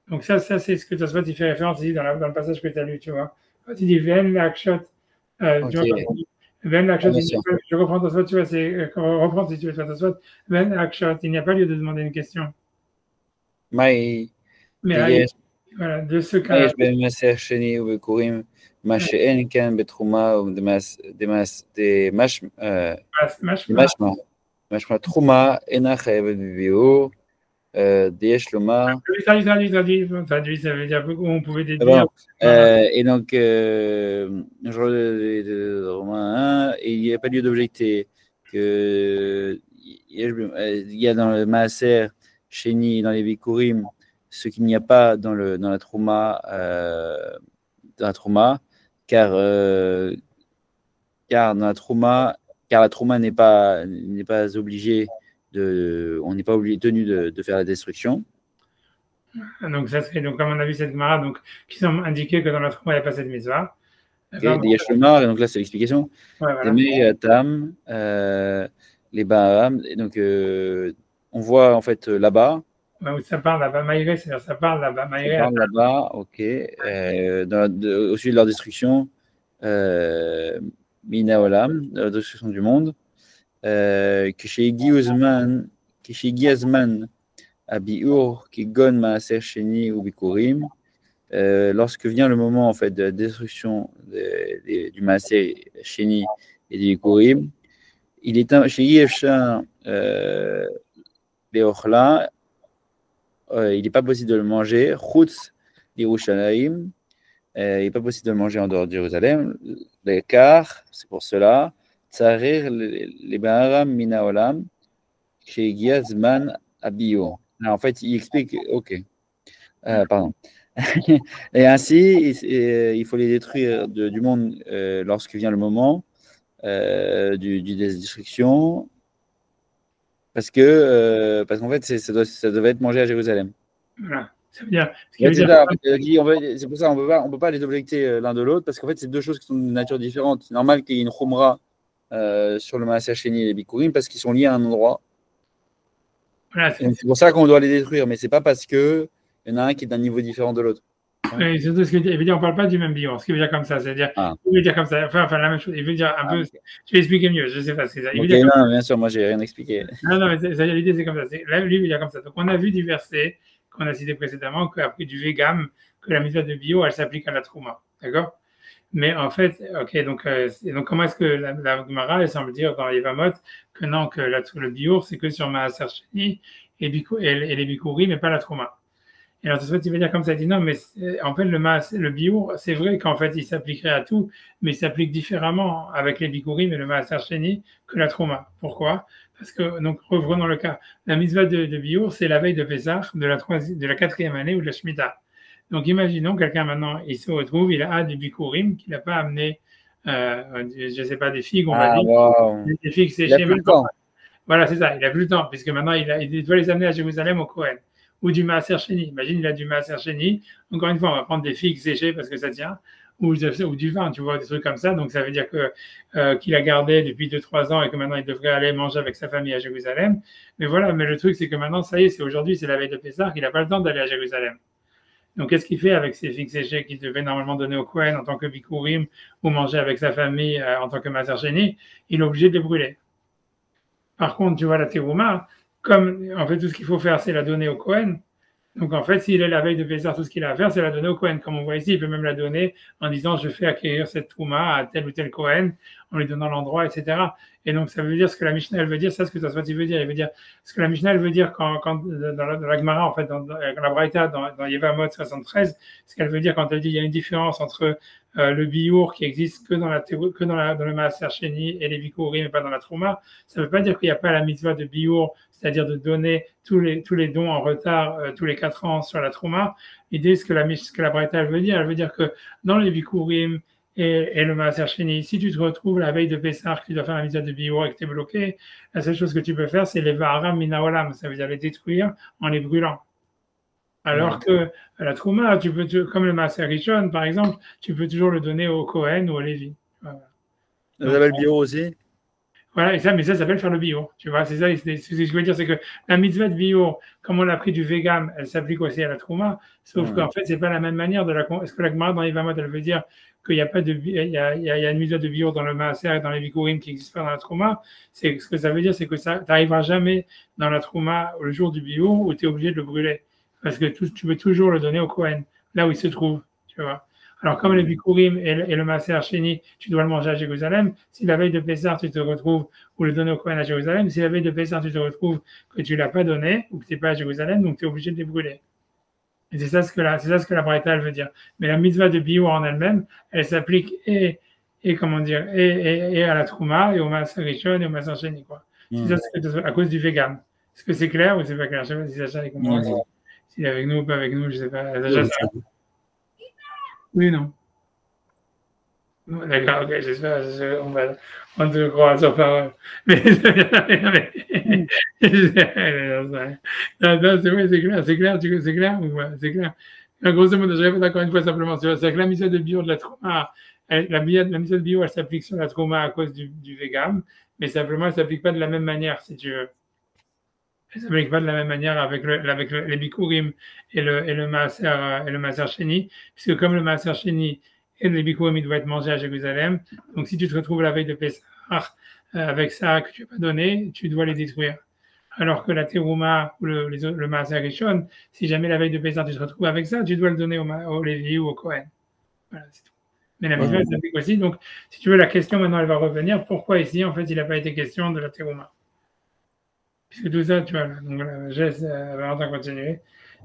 Donc ça c'est ce que Tosfot il fait référence ici dans le passage que tu as lu, tu vois. Quand il dit Ven l'akshot, Ven l'akshot, je reprends Tosfot, tu vois, reprends si tu veux faire Tosfot, Ven l'akshot, il n'y a pas lieu de demander une question. Mais voilà, de ce cas. מה שאין כן בתחומה משמע תחומה אינה חייבת בביאור, יש לומר... Traduit, ça veut dire qu'on pouvait déduire. Et donc, il n'y a pas lieu d'objecter qu'il y a dans le Maaser, Sheni, dans les Bikurim, ce qu'il n'y a pas dans la Trouma, car la Trouma n'est pas obligée on n'est pas tenu de faire la destruction. Donc ça serait, donc comme on a vu cette Gemara, donc qui semble indiquer que dans la Trouma il n'y a pas cette mitzvah. Donc là c'est l'explication. Ouais, voilà. Les Baharam, donc on voit en fait là-bas. Où ça parle là-bas, Maïré, c'est-à-dire ça parle là-bas, Maïré. Ça parle là-bas, ok. Au sujet de leur destruction, Mina Olam, la destruction du monde, que chez Giazman, à Biur, qui gon Maaser Sheni ou Bikurim, lorsque vient le moment en fait de la destruction du Maaseh Sheni et du Bikurim, il est chez Yefsha Leochla, il n'est pas possible de le manger. Chutz Yerushalayim, il n'est pas possible de le manger en dehors de Jérusalem. Car, c'est pour cela, Tsarir les Baharam Mina Olam, chez Giazman Abio. En fait, il explique, ok, pardon. Et ainsi, il faut les détruire du monde lorsque vient le moment du destruction, parce qu'en fait, ça devait être mangé à Jérusalem. Voilà. Ça veut dire. C'est pour ça qu'on ne peut pas les objecter l'un de l'autre, parce qu'en fait, c'est deux choses qui sont de nature différente. C'est normal qu'il y ait une chumra sur le Maaseh Sheni et les Bikurim, parce qu'ils sont liés à un endroit. Voilà, c'est pour ça qu'on doit les détruire, mais c'est pas parce qu'il y en a un qui est d'un niveau différent de l'autre. Oui, surtout ce que il veut dire, on ne parle pas du même bilan. Ce qu'il veut dire comme ça, c'est-à-dire, il veut dire comme ça, enfin la même chose. Il veut dire un peu. Okay. Je vais expliquer mieux. Je ne sais pas. C'est ça. Il veut dire non, bien sûr, moi j'ai rien expliqué. Non, mais l'idée c'est comme ça. Là, lui, il veut dire comme ça. Donc, on a vu du verset qu'on a cité précédemment, qu'après du végam, que la mitzvah de bio, elle s'applique à la trouma, d'accord? Mais en fait, ok, donc comment est-ce que la Gemara, elle semble dire dans les Vamot que non, que le bio, c'est que sur Maaser Sheni et les bikurim, mais pas la trouma. Et alors, il va dire comme ça, il dit non, mais en fait, le biour, c'est vrai qu'en fait, il s'appliquerait à tout, mais il s'applique différemment avec les bikurim et le maaser sheni que la trouma. Pourquoi? Parce que, donc, revenons le cas. La mitzvah de biour, c'est la veille de Pessah, de la 4e année ou de la Shemitah. Donc, imaginons, quelqu'un maintenant, il se retrouve, il a des bikurim qu'il n'a pas amené, je ne sais pas, des figues, on va dire. Wow. Des figues séchées. Voilà, c'est ça, il n'a plus le temps, puisque maintenant, il doit les amener à Jérusalem au Kohen. Ou du maaser sheni. Imagine, il a du maaser sheni. Encore une fois, on va prendre des figues séchées parce que ça tient, ou du vin, tu vois, des trucs comme ça. Donc, ça veut dire qu'il a gardé depuis 2-3 ans et que maintenant, il devrait aller manger avec sa famille à Jérusalem. Mais voilà, mais le truc, c'est que maintenant, ça y est, c'est aujourd'hui, c'est la veille de Pessah, qu'il n'a pas le temps d'aller à Jérusalem. Donc, qu'est-ce qu'il fait avec ces figues séchées qu'il devait normalement donner au Kohen en tant que bikurim ou manger avec sa famille en tant que maaser sheni? Il est obligé de les brûler. Par contre, tu vois, la terouma, comme en fait tout ce qu'il faut faire, c'est la donner au Kohen. Donc en fait, s'il est la veille de Pessah, tout ce qu'il a à faire, c'est la donner au Kohen. Comme on voit ici, il peut même la donner en disant je fais acquérir cette trouma à tel ou tel Kohen, en lui donnant l'endroit, etc. Et donc ça veut dire ce que la Mishnah elle veut dire, ça ce que ça soit veut dire. Il veut dire ce que la Mishnah elle veut dire quand dans la Gemara, en fait, dans la Braïta, dans Yevamot 73, ce qu'elle veut dire quand elle dit il y a une différence entre le biour qui existe que dans le maaser sheni et les bikurim, mais pas dans la trouma. Ça ne veut pas dire qu'il n'y a pas la mitzvah de biour, c'est-à-dire de donner tous les dons en retard tous les 4 ans sur la trouma. L'idée, ce que la Braïta elle veut dire que dans les bikurim et le maaser sheni, si tu te retrouves la veille de Pessah, que tu dois faire la mitzvah de biour et que tu es bloqué, la seule chose que tu peux faire, c'est les vaharam mina olam, ça veut dire les détruire en les brûlant. Alors que la trouma, comme le maaser rishon, par exemple, tu peux toujours le donner au Kohen ou au Lévi. Voilà. Ça s'appelle bio aussi. Voilà, mais ça s'appelle faire le bio. Tu vois, c'est ça. Ce que je veux dire, c'est que la mitzvah de bio, comme on l'a pris du végam, elle s'applique aussi à la trouma. Sauf qu'en fait, c'est pas la même manière de est-ce que la Gemara dans les Vamot, elle veut dire qu'il n'y a pas il y a une mitzvah de bio dans le maaser et dans les bikurim qui n'existe pas dans la trouma. Ce que ça veut dire, c'est que ça n'arrivera jamais dans la trouma le jour du bio où tu es obligé de le brûler. Parce que tu peux toujours le donner au Kohen, là où il se trouve, tu vois. Alors, comme les bikurim et le maaser sheni, tu dois le manger à Jérusalem. Si la veille de Pessah, tu te retrouves, ou le donner au Kohen à Jérusalem, si la veille de Pessah, tu te retrouves que tu ne l'as pas donné, ou que tu n'es pas à Jérusalem, donc tu es obligé de les brûler. Et c'est ça ce que la Braïta veut dire. Mais la mitzvah de bio en elle-même, elle s'applique et à la trouma, et au maaser rishon, et au maaser sheni, quoi. C'est ça, à cause du végam. Est-ce que c'est clair ou c'est pas clair? Je ne sais pas si Sacha est compris. S'il est avec nous ou pas avec nous, je ne sais pas. Oui, non. D'accord, ok, j'espère. On te croit sur parole. Mais non, c'est vrai, c'est clair, c'est clair ou pas? C'est clair. Grosso modo, je répète encore une fois simplement, c'est que la mitzvah de bio de la trouma, la mitzvah de bio, elle s'applique sur la trouma à cause du végam, mais simplement, elle ne s'applique pas de la même manière, si tu veux. Elle ne s'applique pas de la même manière avec les bikurim et le maaser sheni, puisque comme le maaser sheni et les bikurim, il doit être mangé à Jérusalem, donc si tu te retrouves la veille de Pessah avec ça que tu n'as pas donné, tu dois les détruire. alors que la terouma ou le maaser rishon, si jamais la veille de Pessah tu te retrouves avec ça, tu dois le donner au Lévi ou au Kohen. Voilà, c'est tout. Mais la mitzvah, c'est aussi. Donc, si tu veux, la question maintenant, elle va revenir. Pourquoi ici, en fait, il n'a pas été question de la terouma? Puisque tout ça, tu vois, donc voilà, je laisse Valentin continuer.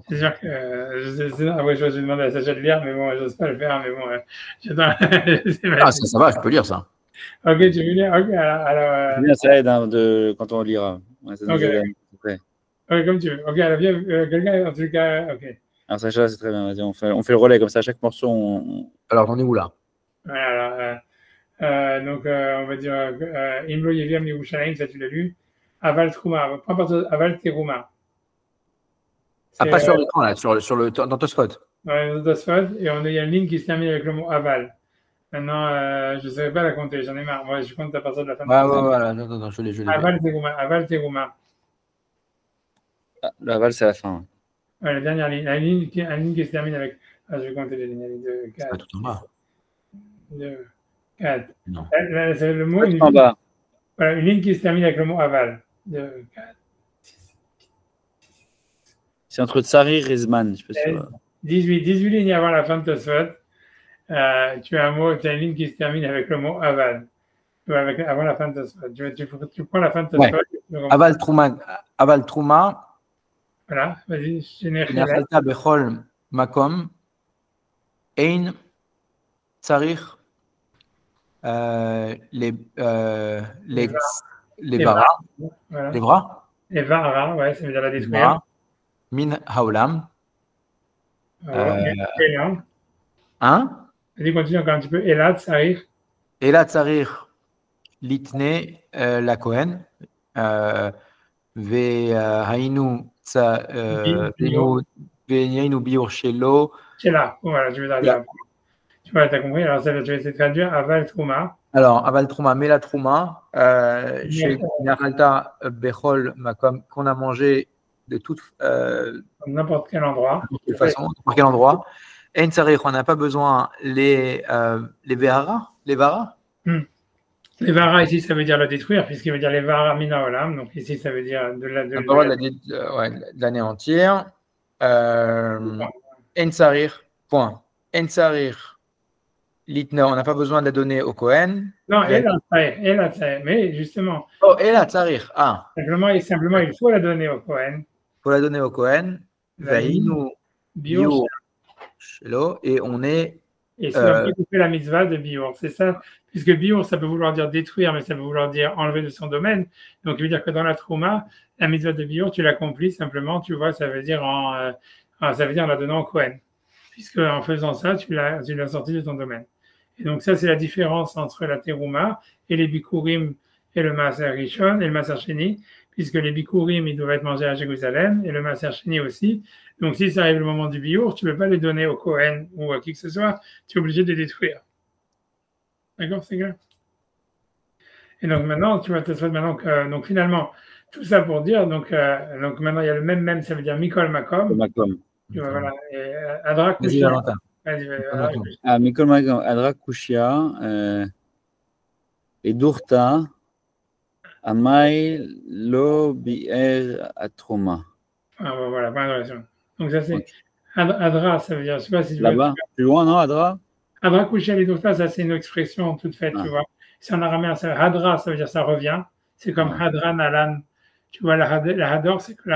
C'est sûr que je vais demander à Sacha de lire, mais bon, je n'ose pas le faire, mais bon, ça va, je peux lire ça. Ok, tu veux lire? Ok, alors bien, ça aide hein, quand on lira. Ouais, ça nous okay. aide après. Ok, comme tu veux. Ok, alors viens, quelqu'un, en tout cas, ok. Alors Sacha, c'est très bien. Vas-y, on fait le relais comme ça à chaque morceau. Alors, on est où là? Voilà, donc, on va dire Imlo Yeviam Yerushalayim, ça tu l'as lu. Aval Trouma, pas partir Aval Terouma. Pas sur l'écran, là, dans Tosfot. Dans Tosfot, et il y a une ligne qui se termine avec le mot Aval. Maintenant, je ne saurais pas la compter, j'en ai marre. Moi, je compte à partir de la fin de la voilà, non, je l'ai. Aval Terouma. L'aval, c'est à la fin. Ouais, la dernière ligne, la ligne qui se termine avec. Je vais compter les lignes. 2, 4. Pas tout en bas. 2, 4. Non. Là, c'est le mot. En bas. Voilà, une ligne qui se termine avec le mot aval. 2, 4, 6. C'est entre Tsarir et Zman. Je sais pas 18 lignes avant la fin de Tosfot. Tu as une ligne qui se termine avec le mot aval. Avant la fin de Tosfot. Tu prends la fin de Tosfot. Ouais. Aval Trouma. Voilà, vas-y. Nechalta bechol makom. Ein tsarich les bara. Voilà. Les bras. Les vara, ouais, ça veut dire la détruire. Min haolam. Hein? Vas-y, continue encore un petit peu. Elat, Sarir. Elat, Sarir, Litne, la Kohen. Hainu Biur Shelo. Shela, voilà, tu veux dire. Tu vois, tu as compris. Alors, ça, je vais essayer de traduire Aval Trouma. Alors, Aval Trouma, Mela Trouma, chez Naralta Bechol, qu'on a mangé de toute n'importe quel endroit. De toute façon, n'importe quel endroit. En Sarich, on n'a pas besoin les Vahara, les Vara. Les Vara, ici, ça veut dire le détruire, puisqu'il veut dire les Vara Mina Olam. Donc, ici, ça veut dire de l'anéantir. En Sarich, point. En Sarich, Litna, on n'a pas besoin de la donner au Kohen. Non, Elat Sarich, mais justement. Oh, Elat Sarich, ah. Simplement, il faut la donner au Kohen. Il faut la donner au Kohen. Vaïnu Biur Shelo, et on est. Et c'est après qu'on fait la mitzvah de Biur, c'est ça. Puisque Biur, ça peut vouloir dire détruire, mais ça peut vouloir dire enlever de son domaine. Donc, il veut dire que dans la Trouma, la mitzvah de Biur, tu l'accomplis simplement, tu vois, ça veut dire en la donnant au Kohen. Puisque en faisant ça, tu l'as sorti de ton domaine. Et donc, ça, c'est la différence entre la Terouma et les Bikurim et le Maaser Rishon et le Maaser Sheni, puisque les Bikurim, ils doivent être mangés à Jérusalem et le Maaser Sheni aussi. Donc, si ça arrive le moment du Biur, tu ne peux pas les donner au Kohen ou à qui que ce soit, tu es obligé de les détruire. D'accord, c'est clair? Et donc, maintenant, tu vas te souhaiter maintenant que, donc, finalement, tout ça pour dire, donc maintenant, il y a le même, ça veut dire Mikol Makom. Makom. Voilà. Et Adra Kushia. Vas-y, Mikol Makom, Adra Kushia, et Durta, Amai Lo Bi'er Atroma. Voilà, pas d'adression. Donc, ça, c'est Adra, ça veut dire, je sais pas si tu là-bas, plus loin, non, Adra? Adra Kushia et Durta, ça, c'est une expression toute faite, tu vois. C'est en araméen, Hadra, ça veut dire ça revient. C'est comme Hadran Alan. Tu vois, la Hador, c'est que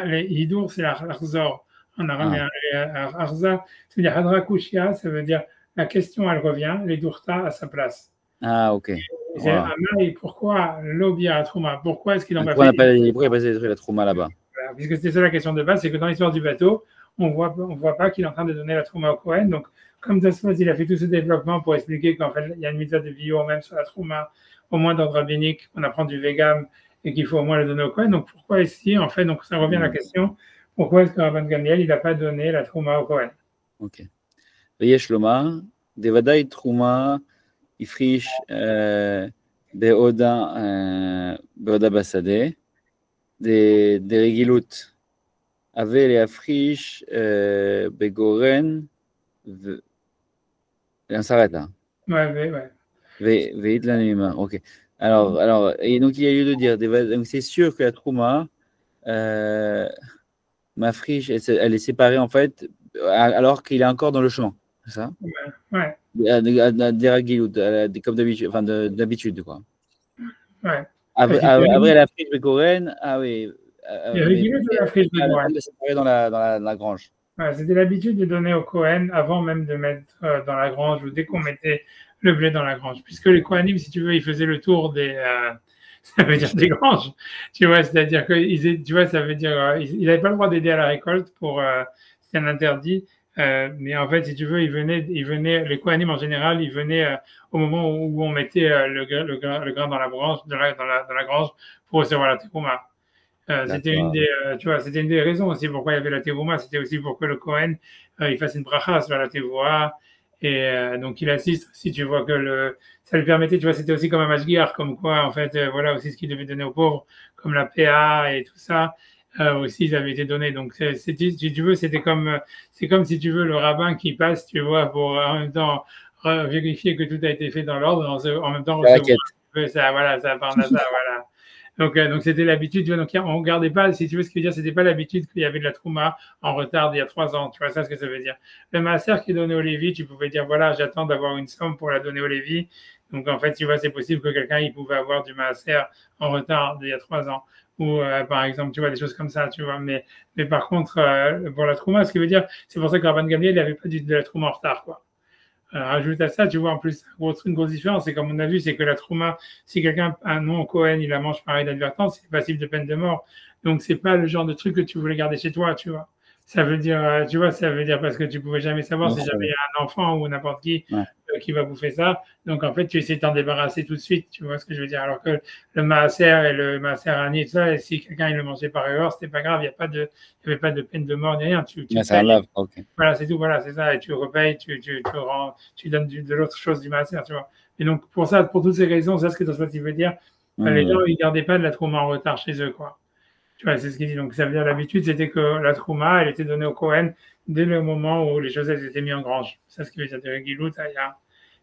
les Hidour, c'est l'Arzor. En araméen, Arza, ça veut dire Hadra Kushia, ça veut dire la question, elle revient, les Durta à sa place. Ah, ok. C'est Amai, pourquoi l'Obia à Trouma? Pourquoi est-ce qu'ils n'ont pas fait pourquoi il n'y a pas détruit la Trouma là-bas? Voilà, puisque c'était ça la question de base, c'est que dans l'histoire du bateau, on voit pas qu'il est en train de donner la Trouma au Kohen. Donc, comme Tosfot, il a fait tout ce développement pour expliquer qu'en fait, il y a une mitzvah de bio même sur la Trouma, au moins d'ordre rabbinique, qu'on apprend du Vegam et qu'il faut au moins le donner au Kohen. Donc, pourquoi ici, en fait, donc ça revient à la question, pourquoi est-ce que Rabban Gamliel, il n'a pas donné la Trouma au Kohen? Ok. Veyesh Lomar, Devadai Trouma, Ifrish, Beoda Basade, des Regilut, Ave les Afrish, Begoren, on s'arrête là. Ouais. Veid la Nima, ok. Alors, et donc il y a lieu de dire, donc c'est sûr que la Trouma, ma friche, elle est séparée en fait, alors qu'il est encore dans le champ, c'est ça? Ouais, Deragilut, comme d'habitude, enfin d'habitude, quoi. ouais. Parce Après la friche Bekoren, ah oui, il y avait Gilut de la friche de Goren. elle est séparée dans la grange. Ouais, c'était l'habitude de donner au Cohen avant même de mettre dans la grange ou dès qu'on mettait le blé dans la grange. Puisque les Kohanim, si tu veux, ils faisaient le tour ça veut dire des granges. Tu vois, c'est-à-dire que, tu vois, ça veut dire, ils n'avaient pas le droit d'aider à la récolte c'est un interdit. Mais en fait, si tu veux, les Kohanim en général, ils venaient au moment où on mettait le grain dans la branche, dans la grange pour recevoir la terouma. C'était une des raisons aussi pourquoi il y avait la terouma, c'était aussi pour que le Kohen il fasse une bracha sur la terouma et donc il assiste. Si tu vois que ça lui permettait, tu vois, c'était aussi comme un mashgiach, comme quoi en fait voilà aussi ce qu'il devait donner aux pauvres, comme la PA et tout ça. Aussi, ils avaient été donnés. Donc, si tu veux, c'est comme si tu veux le rabbin qui passe, tu vois, pour en même temps vérifier que tout a été fait dans l'ordre, en même temps recevoir ça, voilà, ça part à ça, voilà. Donc c'était l'habitude, tu vois, donc on regardait pas, si tu veux ce que je veux dire, c'était pas l'habitude qu'il y avait de la trouma en retard d'il y a 3 ans, tu vois, ça ce que ça veut dire. Le maaser qui est donné au Lévi, tu pouvais dire, voilà, j'attends d'avoir une somme pour la donner au Lévi. Donc en fait, tu vois, c'est possible que quelqu'un, il pouvait avoir du maaser en retard d'il y a 3 ans. Ou par exemple, tu vois, des choses comme ça, tu vois. Mais par contre, pour la trouma, ce qui veut dire, c'est pour ça que Rabban Gamliel, il n'avait pas de la trouma en retard, quoi. Rajoute à ça, tu vois, en plus, une grosse différence, c'est comme on a vu, c'est que la trouma, si quelqu'un a un nom au Cohen, il la mange par inadvertance, il est passible de peine de mort. Donc, c'est pas le genre de truc que tu voulais garder chez toi, tu vois. Ça veut dire, tu vois, ça veut dire parce que tu pouvais jamais savoir si jamais il y a un enfant ou n'importe qui va bouffer ça. Donc, en fait, tu essaies de t'en débarrasser tout de suite, tu vois ce que je veux dire. Alors que le maaser et le maaser ani, tout ça, et si quelqu'un il le mangeait par erreur, c'était pas grave, il n'y avait pas de peine de mort ni rien. Ça lave, ok. Voilà, c'est tout, voilà, c'est ça. Et tu repayes, tu donnes de l'autre chose du maaser, tu vois. Et donc, pour toutes ces raisons, c'est ce que Tosfot veut dire. Les gens, ils gardaient pas de la trouma en retard chez eux, quoi. Tu vois, c'est ce qu'il dit. Donc, ça veut dire l'habitude, c'était que la trouma, elle était donnée au Cohen dès le moment où les choses elles étaient mises en grange. C'est ce qui veut dire des Gilut,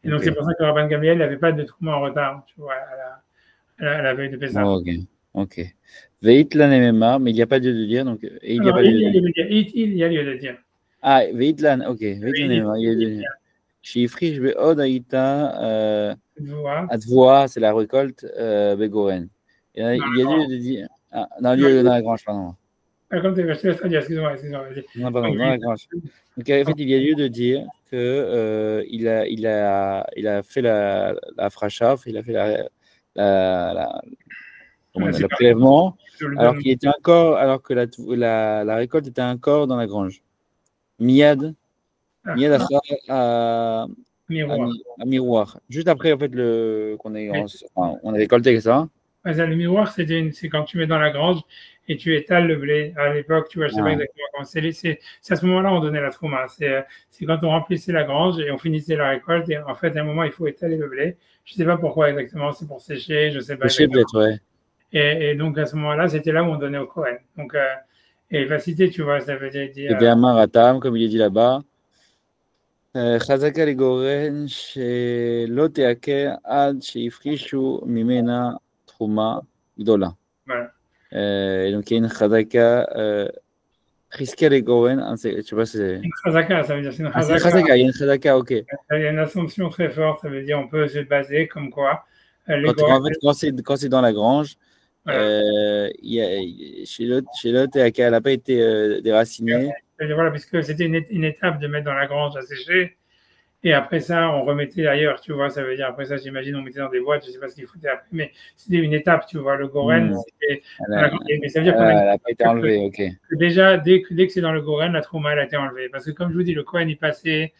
et donc, c'est pour ça que Rabban Gamliel n'avait pas de trouma en retard, tu vois, à la veille de Pessah. Ok. Veitlan MMA, mais il n'y a pas lieu de dire. Donc, il n'y a pas lieu de dire. Il y a lieu de dire. Ah, Veitlan, ok. Veitlan MMA, il y a lieu de dire. Shifrish Be'od Aïta Advoa, c'est la récolte Begoren. Il y a lieu de dire. Ah, dans la grange, pardon. Comme tu veux, je te laisse dire, excuse-moi. Non, pardon, dans la grange. Donc, en fait, il y a lieu de dire que il a fait la frachaf, il a fait le prélèvement, alors que la récolte était encore dans la grange. Miad à miroir. Juste après, en fait, on a récolté ça. Le miroir, c'est quand tu mets dans la grange et tu étales le blé. À l'époque, tu vois, je sais pas exactement comment c'est à ce moment-là on donnait la trouma. C'est quand on remplissait la grange et on finissait la récolte. Et en fait, à un moment, il faut étaler le blé. Je sais pas pourquoi exactement. C'est pour sécher, je sais pas. Sécher peut-être, ouais. Et donc, à ce moment-là, c'était là où on donnait au Cohen. Donc, et facilité, tu vois, ça veut dire. C'était Amar Atam, comme il est dit là-bas. Chazaka Legoren, שלא תעקר עד שהפרישו ממנה תרומה גדולה. Et donc, il y a une chazaka, Chizkia Legoren, je sais pas si c'est. Une chazaka, ça veut dire c'est une chazaka. Il y a une chazaka, ok. Il y a une assumption très forte, ça veut dire on peut se baser comme quoi. Quand c'est dans la grange, chez l'autre, elle n'a pas été déracinée. Voilà, puisque c'était une étape de mettre dans la grange à sécher. Et après ça, on remettait ailleurs, tu vois, ça veut dire, après ça, j'imagine, on mettait dans des boîtes, je sais pas ce qu'il foutait après, mais c'était une étape, tu vois, le goren, c'était. Mais ça veut dire elle n'a pas été enlevée, ok. Déjà, dès que c'est dans le goren, la trouma, elle a été enlevée. Parce que, comme je vous dis, le Kohen, il passait,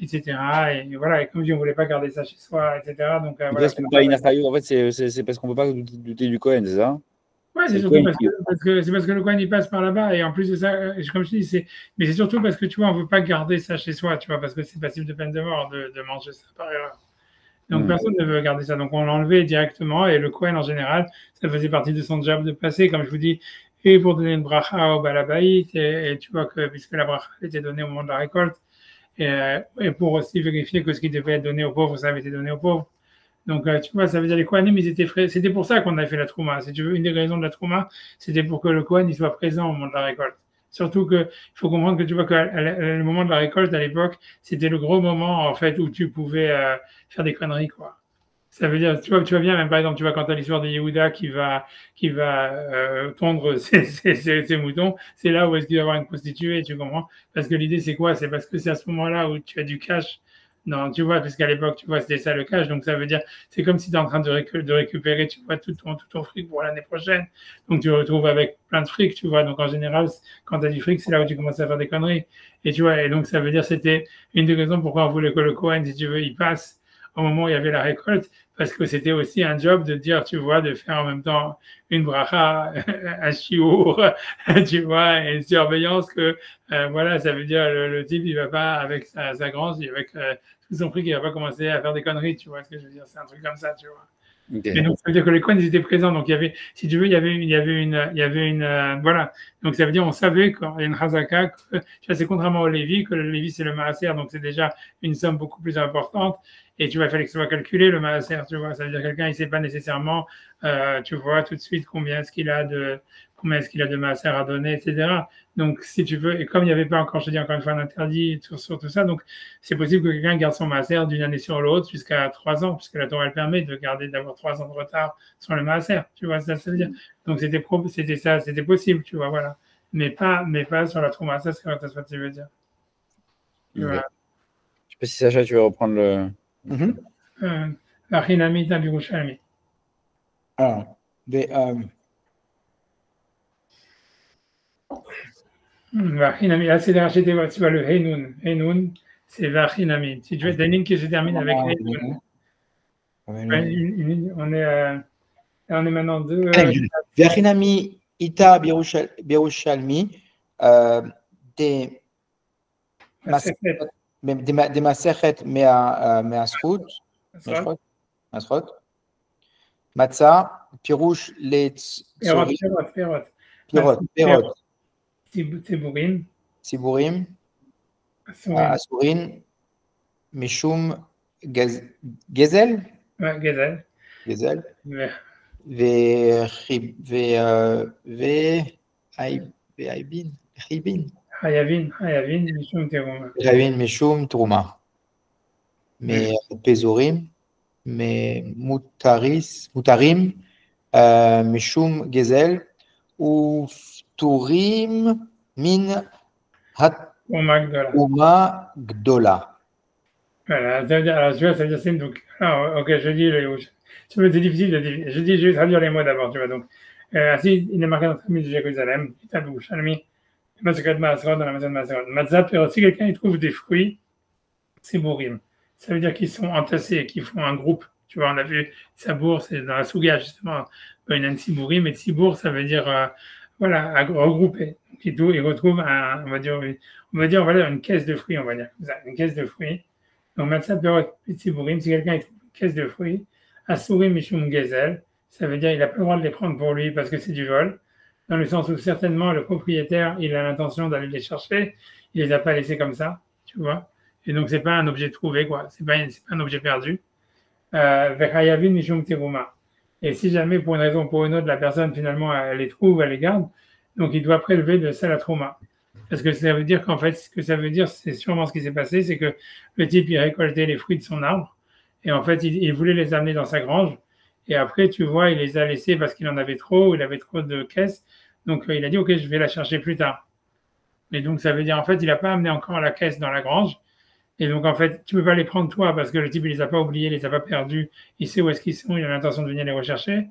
etc. Et voilà, et comme je dis, on voulait pas garder ça chez soi, etc. Donc, voilà. En fait, c'est parce qu'on ne peut pas douter du Kohen, c'est ça? Ouais, c'est surtout parce que le Kohen, il passe par là-bas. Et en plus de ça, comme je dis, mais c'est surtout parce que, tu vois, on ne veut pas garder ça chez soi, tu vois, parce que c'est passible de peine de mort de manger ça par erreur. Donc, personne ne veut garder ça. Donc, on l'enlevait directement. Et le Kohen, en général, ça faisait partie de son job de passer, comme je vous dis, et pour donner une bracha au balabaït. Et tu vois que, puisque la bracha était donnée au moment de la récolte, et pour aussi vérifier que ce qui devait être donné aux pauvres, ça avait été donné aux pauvres. Donc, tu vois, ça veut dire les Kohanim, ils étaient frais. C'était pour ça qu'on avait fait la Trouma. Si tu veux, une des raisons de la Trouma, c'était pour que le Kohen il soit présent au moment de la récolte. Surtout que, il faut comprendre que tu vois qu'à le moment de la récolte, à l'époque, c'était le gros moment, en fait, où tu pouvais faire des conneries, quoi. Ça veut dire, tu vois bien, même par exemple, tu vois, quand tu as l'histoire de Yehuda qui va tondre ses moutons, c'est là où est-ce qu'il va y avoir une prostituée, tu comprends? Parce que l'idée, c'est quoi? C'est parce que c'est à ce moment-là où tu as du cash. Non, tu vois, puisqu'à l'époque, tu vois, c'était ça le cash. Donc, ça veut dire, c'est comme si tu es en train de récupérer, tu vois, tout ton fric pour l'année prochaine. Donc, tu te retrouves avec plein de fric, tu vois. Donc, en général, quand tu as du fric, c'est là où tu commences à faire des conneries. Et tu vois, et donc, ça veut dire, c'était une des raisons pourquoi on voulait que le Cohen, si tu veux, il passe au moment où il y avait la récolte, parce que c'était aussi un job de dire, tu vois, de faire en même temps une bracha, un chiour, tu vois, et une surveillance que, voilà, ça veut dire le type, il va pas avec sa grange, avec tout son fric, il va pas commencer à faire des conneries, tu vois ce que je veux dire, c'est un truc comme ça, tu vois. Okay. Et donc, ça veut dire que les coins, ils étaient présents. Donc, il y avait, si tu veux, il y avait une, voilà. Donc, ça veut dire, on savait quand il y a une chazaka, tu vois, c'est contrairement au Lévi, que le Lévi, c'est le maaser, donc c'est déjà une somme beaucoup plus importante. Et tu vas faire que ce soit calculé, le maaser, tu vois. Ça veut dire, quelqu'un, il sait pas nécessairement, tu vois, tout de suite, combien est-ce qu'il a de maaser à donner, etc. Donc, si tu veux, et comme il n'y avait pas encore, je te dis encore une fois, un interdit sur tout ça, donc c'est possible que quelqu'un garde son maaser d'une année sur l'autre jusqu'à 3 ans, puisque la Torah elle permet d'avoir 3 ans de retard sur le maaser, tu vois, ça veut dire. Donc, c'était possible, tu vois, voilà. Mais pas sur la Trouma, ça, c'est ce que tu veux dire. Okay. Voilà. Je sais pas si Sacha, tu veux reprendre le. La Chinami Tabirushalmi. Alors, Vachinami, là c'est tu vois le Heinun. Heinun, c'est Vachinami. Si tu veux, des lignes qui se terminent avec Heinun. On est maintenant deux. Vachinami Ita Birushalmi, des Masechet Measrut, Matzah, Pirouche, Letz, Pirot. Tziburim, Asurin, Mishum, Gezel, Gezel, Hayavin, Mishum Teruma. Hayavin, Mishum Teruma. Mais Pezorim, mais Mutarim, Mishum Gezel, ou Turim Min Uma Gdola. Voilà, alors tu vois, ça veut dire c'est donc. Alors, ok, je dis, c'est difficile de dire. Je vais traduire les mots d'abord, tu vois. Donc, ainsi, il est marqué dans le de Jérusalem, Itabou, Shalmi, Masakad Maasrod, dans la maison de Maasrod. Matzah, si quelqu'un il trouve des fruits, c'est Bourim. Ça veut dire qu'ils sont entassés, qu'ils font un groupe. Tu vois, on a vu Sabour, c'est dans la Souga, justement, une Sibourim, et Sibour, ça veut dire, voilà, regrouper. Donc, ils retrouvent on va dire, voilà, une caisse de fruits, on va dire, comme ça, une caisse de fruits. Donc, Matzah Perot Tziburim, si quelqu'un trouve une caisse de fruits, Asurim Mishum Gezel, ça veut dire qu'il n'a pas le droit de les prendre pour lui parce que c'est du vol, dans le sens où certainement le propriétaire, il a l'intention d'aller les chercher, il les a pas laissés comme ça, tu vois. Et donc, c'est pas un objet trouvé, quoi. C'est pas un objet perdu. Vechayavin Mishum Teruma. Et si jamais, pour une raison ou pour une autre, la personne, finalement, elle les trouve, elle les garde, donc il doit prélever de ça la trauma. Parce que ça veut dire qu'en fait, ce que ça veut dire, c'est sûrement ce qui s'est passé, c'est que le type, il récoltait les fruits de son arbre, et en fait, il voulait les amener dans sa grange, et après, tu vois, il les a laissés parce qu'il en avait trop, il avait trop de caisses, donc il a dit, ok, je vais la chercher plus tard. Et donc, ça veut dire, en fait, il n'a pas amené encore la caisse dans la grange, et donc, en fait, tu ne peux pas les prendre toi, parce que le type, il les a pas oubliés, il les a pas perdus, il sait où est-ce qu'ils sont, il a l'intention de venir les rechercher,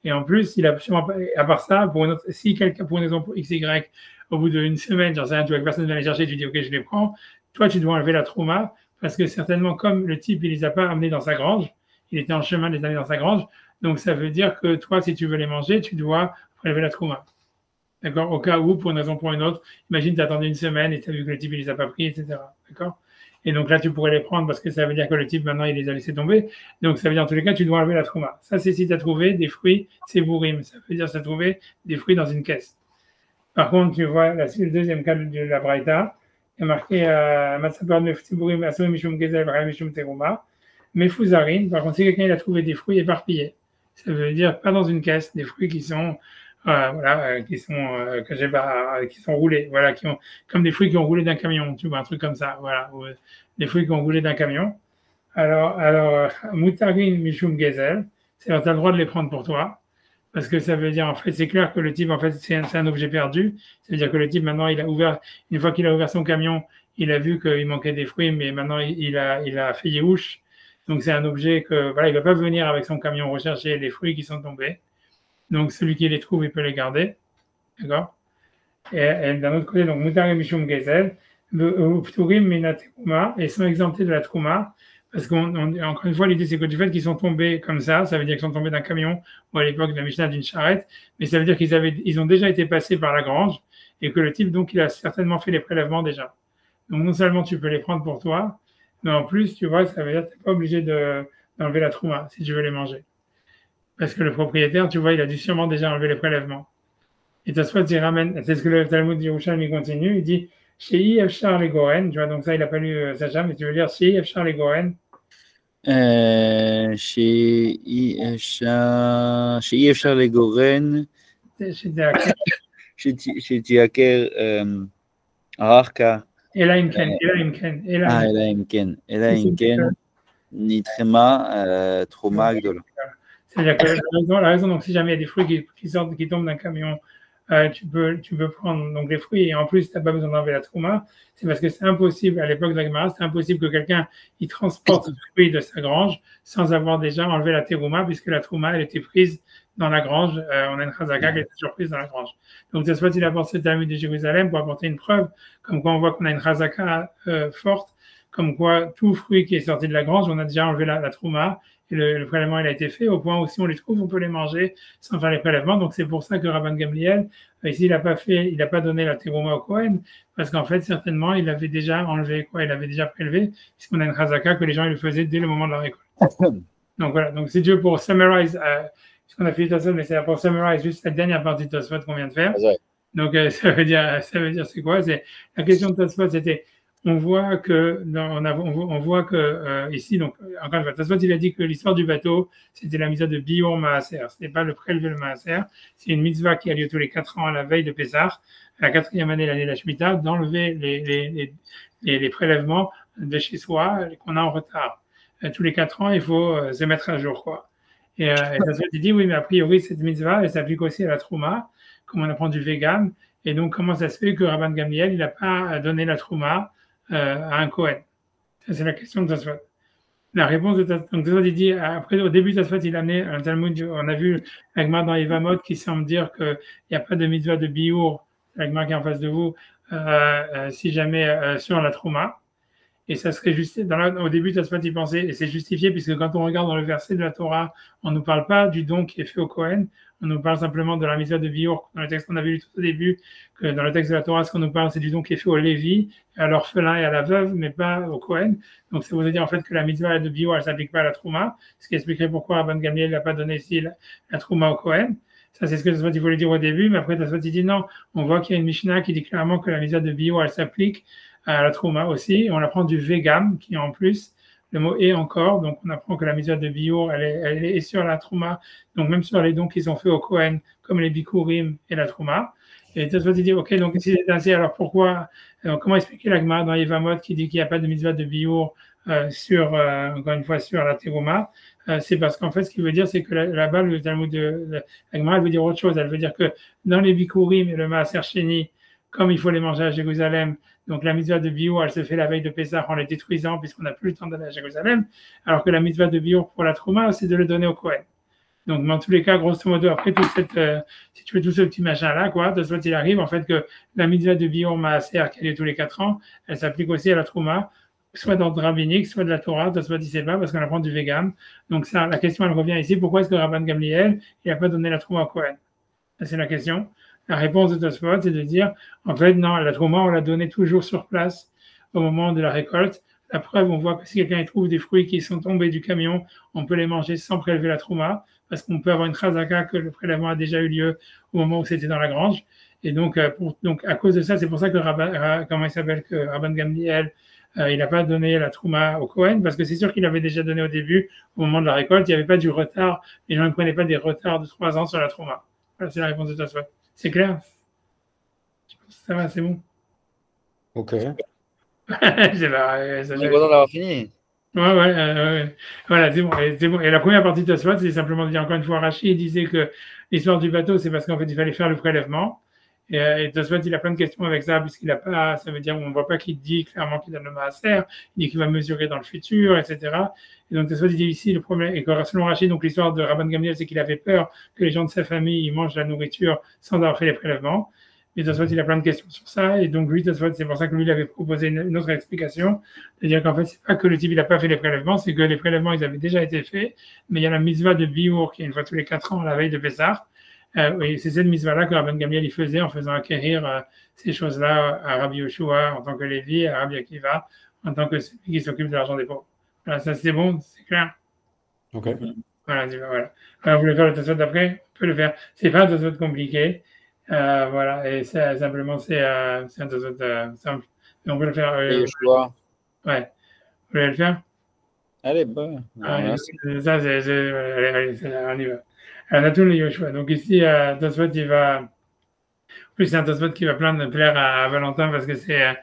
et en plus, il a sûrement pas, à part ça, si quelqu'un, pour une raison XY, au bout d'une semaine, j'en sais rien, tu vois que personne ne va les chercher, tu dis, ok, je les prends. Toi, tu dois enlever la trauma parce que certainement, comme le type, il les a pas amenés dans sa grange, il était en chemin de les amener dans sa grange. Donc, ça veut dire que toi, si tu veux les manger, tu dois prélever la trauma. D'accord? Au cas où, pour une raison ou pour une autre, imagine, tu attendais une semaine et tu as vu que le type, il les a pas pris, etc. D'accord? Et donc là, tu pourrais les prendre parce que ça veut dire que le type, maintenant, il les a laissés tomber. Donc, ça veut dire, en tous les cas, tu dois enlever la trauma. Ça, c'est si tu as trouvé des fruits, c'est bourrim. Ça veut dire que tu as trouvé des fruits dans une caisse. Par contre, tu vois, le deuxième cas de la Braïta, il y a marqué Mefuzarine, par contre, si quelqu'un il a trouvé des fruits éparpillés, ça veut dire pas dans une caisse, des fruits qui sont qui sont roulés, voilà, comme des fruits qui ont roulé d'un camion, tu vois, un truc comme ça, voilà, ou, des fruits qui ont roulé d'un camion. Alors, Mutarin Mishum Gezel, c'est-à-dire tu as le droit de les prendre pour toi, parce que ça veut dire, en fait, c'est clair que le type, en fait, c'est un objet perdu. Ça veut dire que le type, maintenant, une fois qu'il a ouvert son camion, il a vu qu'il manquait des fruits, mais maintenant, il a fait Yehush. Donc, c'est un objet que, voilà, il ne va pas venir avec son camion rechercher les fruits qui sont tombés. Donc, celui qui les trouve, il peut les garder. D'accord? Et d'un autre côté, donc, Mutar et Mishum Gezel, Pturim Minat Trouma, et sont exemptés de la Trouma, parce qu'encore une fois, l'idée, c'est que du fait qu'ils sont tombés comme ça veut dire qu'ils sont tombés d'un camion, ou à l'époque de la Mishnah d'une charrette, mais ça veut dire qu'ils ont déjà été passés par la grange, et que le type, donc, il a certainement fait les prélèvements déjà. Donc, non seulement tu peux les prendre pour toi, mais en plus, tu vois, ça veut dire que tu n'es pas obligé d'enlever la Trouma si tu veux les manger. Parce que le propriétaire, tu vois, il a dû sûrement déjà enlever les prélèvements. Et Tosfot, il ramène, c'est ce que le Talmud Yerushalmi continue, il dit Shei Efshar le Goren, tu vois, donc ça, il n'a pas lu Sacha, mais tu veux lire Shei Efshar le Goren. שאי אפשר לגורן, שתייקר ערכה. אלא אם כן, נתחמה תחומה גדולה. C'est-à-dire que la raison, donc si jamais il y a des fruits qui tombent d'un camion, tu peux prendre donc les fruits et en plus tu n'as pas besoin d'enlever la trouma, c'est parce que c'est impossible, à l'époque de la Gemara, c'est impossible que quelqu'un il transporte le fruit de sa grange sans avoir déjà enlevé la terouma, puisque la trouma elle était prise dans la grange, on a une chazaka qui était toujours prise dans la grange. Donc c'est soit il a apporté le Talmud de Jérusalem pour apporter une preuve, comme quoi on voit qu'on a une chazaka forte, comme quoi tout fruit qui est sorti de la grange, on a déjà enlevé la trouma. Et le prélèvement il a été fait au point où si on les trouve, on peut les manger sans faire les prélèvements. Donc c'est pour ça que Rabban Gamliel, ici, il n'a pas donné la terouma au Kohen, parce qu'en fait, certainement, il avait déjà enlevé, il avait déjà prélevé, puisqu'on a une chazaka que les gens ils le faisaient dès le moment de la récolte. Donc voilà, donc si tu veux pour summarize, puisqu'on a fait Tosfot, mais c'est pour summarize juste la dernière partie de Tosfot qu'on vient de faire. Donc ça veut dire c'est quoi? C'est la question de Tosfot, c'était on voit que ici, donc encore une fois, Tosfot il a dit que l'histoire du bateau, c'était la mitzvah de Biur Maaser. Ce n'est pas le prélever le Maaser, c'est une mitzvah qui a lieu tous les 4 ans à la veille de Pessah, à la 4e année, l'année de la Shemitah, d'enlever les prélèvements de chez soi qu'on a en retard. Tous les 4 ans, il faut se mettre à jour, quoi. Et Tosfot il dit oui, mais a priori cette mitzvah, elle s'applique aussi à la trouma, comme on apprend du vegan. Et donc comment ça se fait que Rabban Gamliel il n'a pas donné la trouma à un Kohen? Ça, c'est la question de Tosfot. La réponse de Tosfot, donc Tosfot, il dit, après, au début, Tosfot, il a amené un Talmud, on a vu l'Agma dans Yevamot qui semble dire qu'il n'y a pas de mitzvah de Biour, l'Agma qui est en face de vous, si jamais sur la Trouma. Et ça serait juste, au début, Tosfot, il pensait, et c'est justifié, puisque quand on regarde dans le verset de la Torah, on ne nous parle pas du don qui est fait au Kohen, on nous parle simplement de la mitzvah de Biour. Dans le texte qu'on avait lu tout au début, que dans le texte de la Torah, ce qu'on nous parle, c'est du don qui est fait au Lévi, à l'orphelin et à la veuve, mais pas au Kohen. Donc, ça veut dire en fait que la mitzvah de Biour, elle ne s'applique pas à la Trouma, ce qui expliquerait pourquoi Rabban Gamliel n'a pas donné ici la Trouma au Kohen. Ça, c'est ce que Tosfot voulait dire au début, mais après, Tosfot dit non, on voit qu'il y a une Mishnah qui dit clairement que la mitzvah de Biour, elle s'applique à la Trouma aussi. On apprend du Vegam, qui est en plus, le mot est encore, donc on apprend que la mitzvah de Biour, elle est sur la Trouma, donc même sur les dons qui sont faits au Kohen, comme les Bikurim et la Trouma. Et Tosfot dit, ok, donc si c'est ainsi, alors pourquoi, comment expliquer la Gemara dans Yevamot qui dit qu'il n'y a pas de mitzvah de Biour encore une fois, sur la Terouma? C'est parce qu'en fait, ce qu'il veut dire, c'est que là-bas, le Talmud la Gemara, elle veut dire autre chose. Elle veut dire que dans les Bikurim et le Maaser Sheni, comme il faut les manger à Jérusalem, donc la mitzvah de Biour, elle se fait la veille de Pessah en les détruisant puisqu'on n'a plus le temps d'aller à Jérusalem, alors que la mitzvah de Biour pour la Trouma, c'est de le donner au Kohen. Donc dans tous les cas, grosso modo, après toute cette, si tu fais tout ce petit machin-là, quoi, de soit il arrive en fait que la mitzvah de Biour Maaser qui a lieu tous les 4 ans, elle s'applique aussi à la Trouma, soit d'ordre rabbinique, soit de la Torah, soit il ne sait pas parce qu'on apprend du Vegam. Donc ça, la question elle revient ici, pourquoi est-ce que Rabban Gamliel il n'a pas donné la Trouma au Kohen? Ça c'est la question. La réponse de Tosfot, c'est de dire, en fait, non, la trouma, on l'a donnée toujours sur place au moment de la récolte. La preuve, on voit que si quelqu'un trouve des fruits qui sont tombés du camion, on peut les manger sans prélever la trouma, parce qu'on peut avoir une chazaka que le prélèvement a déjà eu lieu au moment où c'était dans la grange. Et donc, à cause de ça, c'est pour ça que Rabban Gamliel il n'a pas donné la trouma au Cohen parce que c'est sûr qu'il avait déjà donné au début, au moment de la récolte, il n'y avait pas du retard, les gens ne prenaient pas des retards de 3 ans sur la trouma. Voilà, c'est la réponse de Tosfot. C'est clair? Ça va, c'est bon. Ok. C'est pas, ça, On est content d'avoir fini. ouais. Voilà, c'est bon. C'est bon. Et la première partie de Tosfot, c'est simplement de dire encore une fois, Rachid disait que l'histoire du bateau, c'est parce qu'en fait, il fallait faire le prélèvement. Et Tosfot, il a plein de questions avec ça, puisqu'il a pas, ça veut dire, on ne voit pas qu'il dit clairement qu'il donne le maaser, il dit qu'il va mesurer dans le futur, etc. Et donc Tosfot, il dit ici, le problème, et que selon Rachid, donc l'histoire de Rabban Gamliel, c'est qu'il avait peur que les gens de sa famille, ils mangent la nourriture sans avoir fait les prélèvements. Et Tosfot, il a plein de questions sur ça, et donc lui, Tosfot, c'est pour ça que lui, il avait proposé une autre explication, c'est-à-dire qu'en fait, c'est pas que le type, il n'a pas fait les prélèvements, c'est que les prélèvements, ils avaient déjà été faits, mais il y a la mitzvah de Biour, qui est une fois tous les 4 ans, la veille de Pessah. Oui, c'est cette mitzvah-là que Rabban Gamliel il faisait en faisant acquérir ces choses-là à Rabbi Yoshua en tant que Lévi, à Rabbi Akiva en tant que celui qui s'occupe de l'argent des pauvres. Voilà, ça c'est bon, c'est clair. Ok. Voilà, voilà. Vous voulez faire le Tosfot d'après? On peut le faire. C'est pas un Tosfot compliqué. Voilà, et simplement c'est un Tosfot simple. Mais on peut le faire. Yoshua. Ouais. Vous voulez le faire? Allez, bon. Ça, allez, on y va. Natoun le Yoshua. Donc ici, Tosfot, il va. En plus, c'est un Tosfot qui va plaire à Valentin parce que c'est un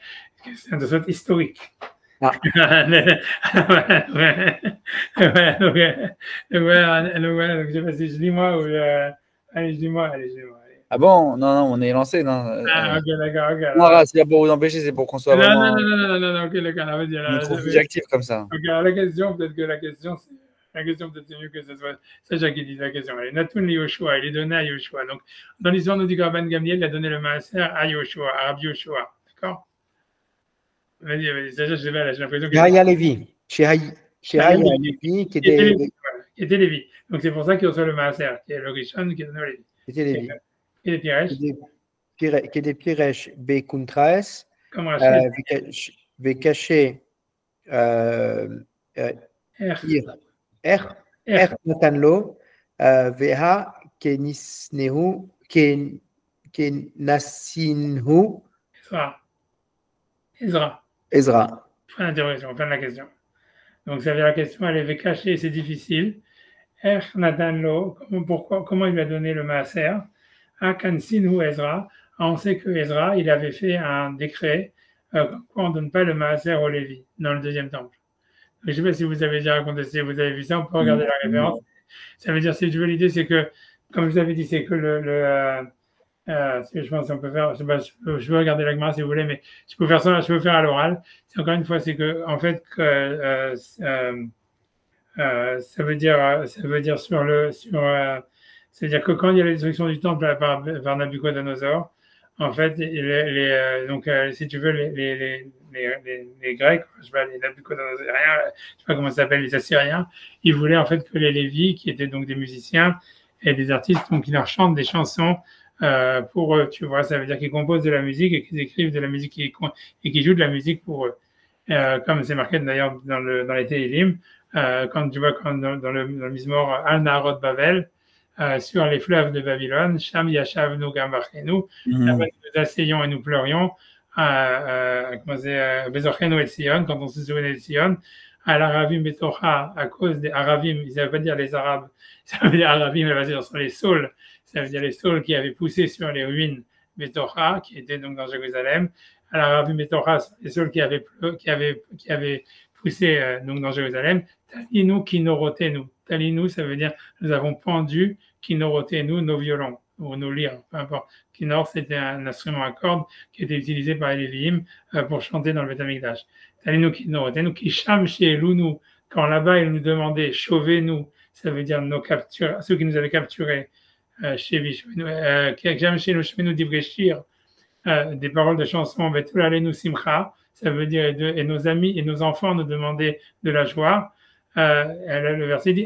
Tosfot historique. Ah. Donc, je sais pas si je lis moi ou. Allez, je lis moi. Ah bon? Non, on est lancé. Non, Ah, ok, d'accord. non, c'est pas pour vous empêcher, c'est pour qu'on soit vraiment. Non, ok, d'accord. On me trouve plus actif comme ça. Ok, alors la question, peut-être c'est mieux que ce soit Sacha qui dit la question. Allez, Natoun Yoshua, il est donné à Yoshua. Donc, dans l'histoire, nous dit que Rabban Gamliel il a donné le maaser à Yoshua, à Rabbi Yoshua. D'accord? Vas-y, Sacha, je sais pas, là, j'ai l'impression que. Shehaya Levi. Shehaya Levi qui était Lévi. Donc, c'est pour ça qu'il reçoit le maaser, qui est le Rishon qui est donné au Lévi. était Levi. Et les Piresh. Qui est Piresh Bekuntraes. Comme Rachid. Vekaché Natanlo. Veha Kenisnehu Kenasinhu. Ezra. Fin d'interrogation, fin de la question. Donc, ça veut dire la question, elle est cachée, c'est difficile. Natanlo, comment il lui a donné le maaser? Kansinhu Ezra. On sait que Ezra, il avait fait un décret quoi on ne donne pas le maaser au Lévi dans le deuxième temple. Je ne sais pas si vous avez déjà raconté, si vous avez vu ça, on peut regarder la référence. Ça veut dire, si je veux l'idée, c'est que, comme je vous avais dit, c'est que je pense qu'on peut faire, je peux regarder la Gemara si vous voulez, mais je peux faire ça, je peux faire à l'oral. C'est encore une fois, c'est que, en fait, ça veut dire c'est-à-dire que quand il y a la destruction du temple par Nabucodonosor, en fait, donc si tu veux, les Grecs, je sais pas, les Nabucodonosoriens, je sais pas comment ça s'appelle, les Assyriens, ils voulaient en fait que les Lévis, qui étaient donc des musiciens et des artistes, donc ils leur chantent des chansons pour eux, tu vois, ça veut dire qu'ils composent de la musique et qu'ils écrivent de la musique et qu'ils jouent de la musique pour eux. Comme c'est marqué d'ailleurs dans les Tehillim, quand tu vois dans le Mizmor Al Naharot Bavel, sur les fleuves de Babylone, Sham Yashavnu Gambachenu, là-bas nous asseyons et nous pleurions, Bezochenu et Sion, quand on se souvenait de Sion, à l'Aravim Betocha, à cause des Aravim, ça veut pas dire les Arabes, ça veut dire Aravim, ça veut dire sur les saules, ça veut dire les saules qui avaient poussé sur les ruines Betocha, qui étaient donc dans Jérusalem, à l'Aravim Betocha, les saules qui avaient poussé donc dans Jérusalem, Talinu Kinorotenu. Talinu, ça veut dire nous avons pendu Kinorotenu, nos violons, ou nos lyres, peu importe. Kinor, c'était un instrument à cordes qui était utilisé par les Lévi'im pour chanter dans le Beth Amikdash. Talinu Kinorotenu, Kisham Sheelunu, quand là-bas ils nous demandaient chauvez-nous, ça veut dire nos captures, ceux qui nous avaient capturés, Kisham Sheelunu Divreshir, des paroles de chansons, Betulalenu Simcha, ça veut dire et nos amis et nos enfants nous demandaient de la joie. Le verset dit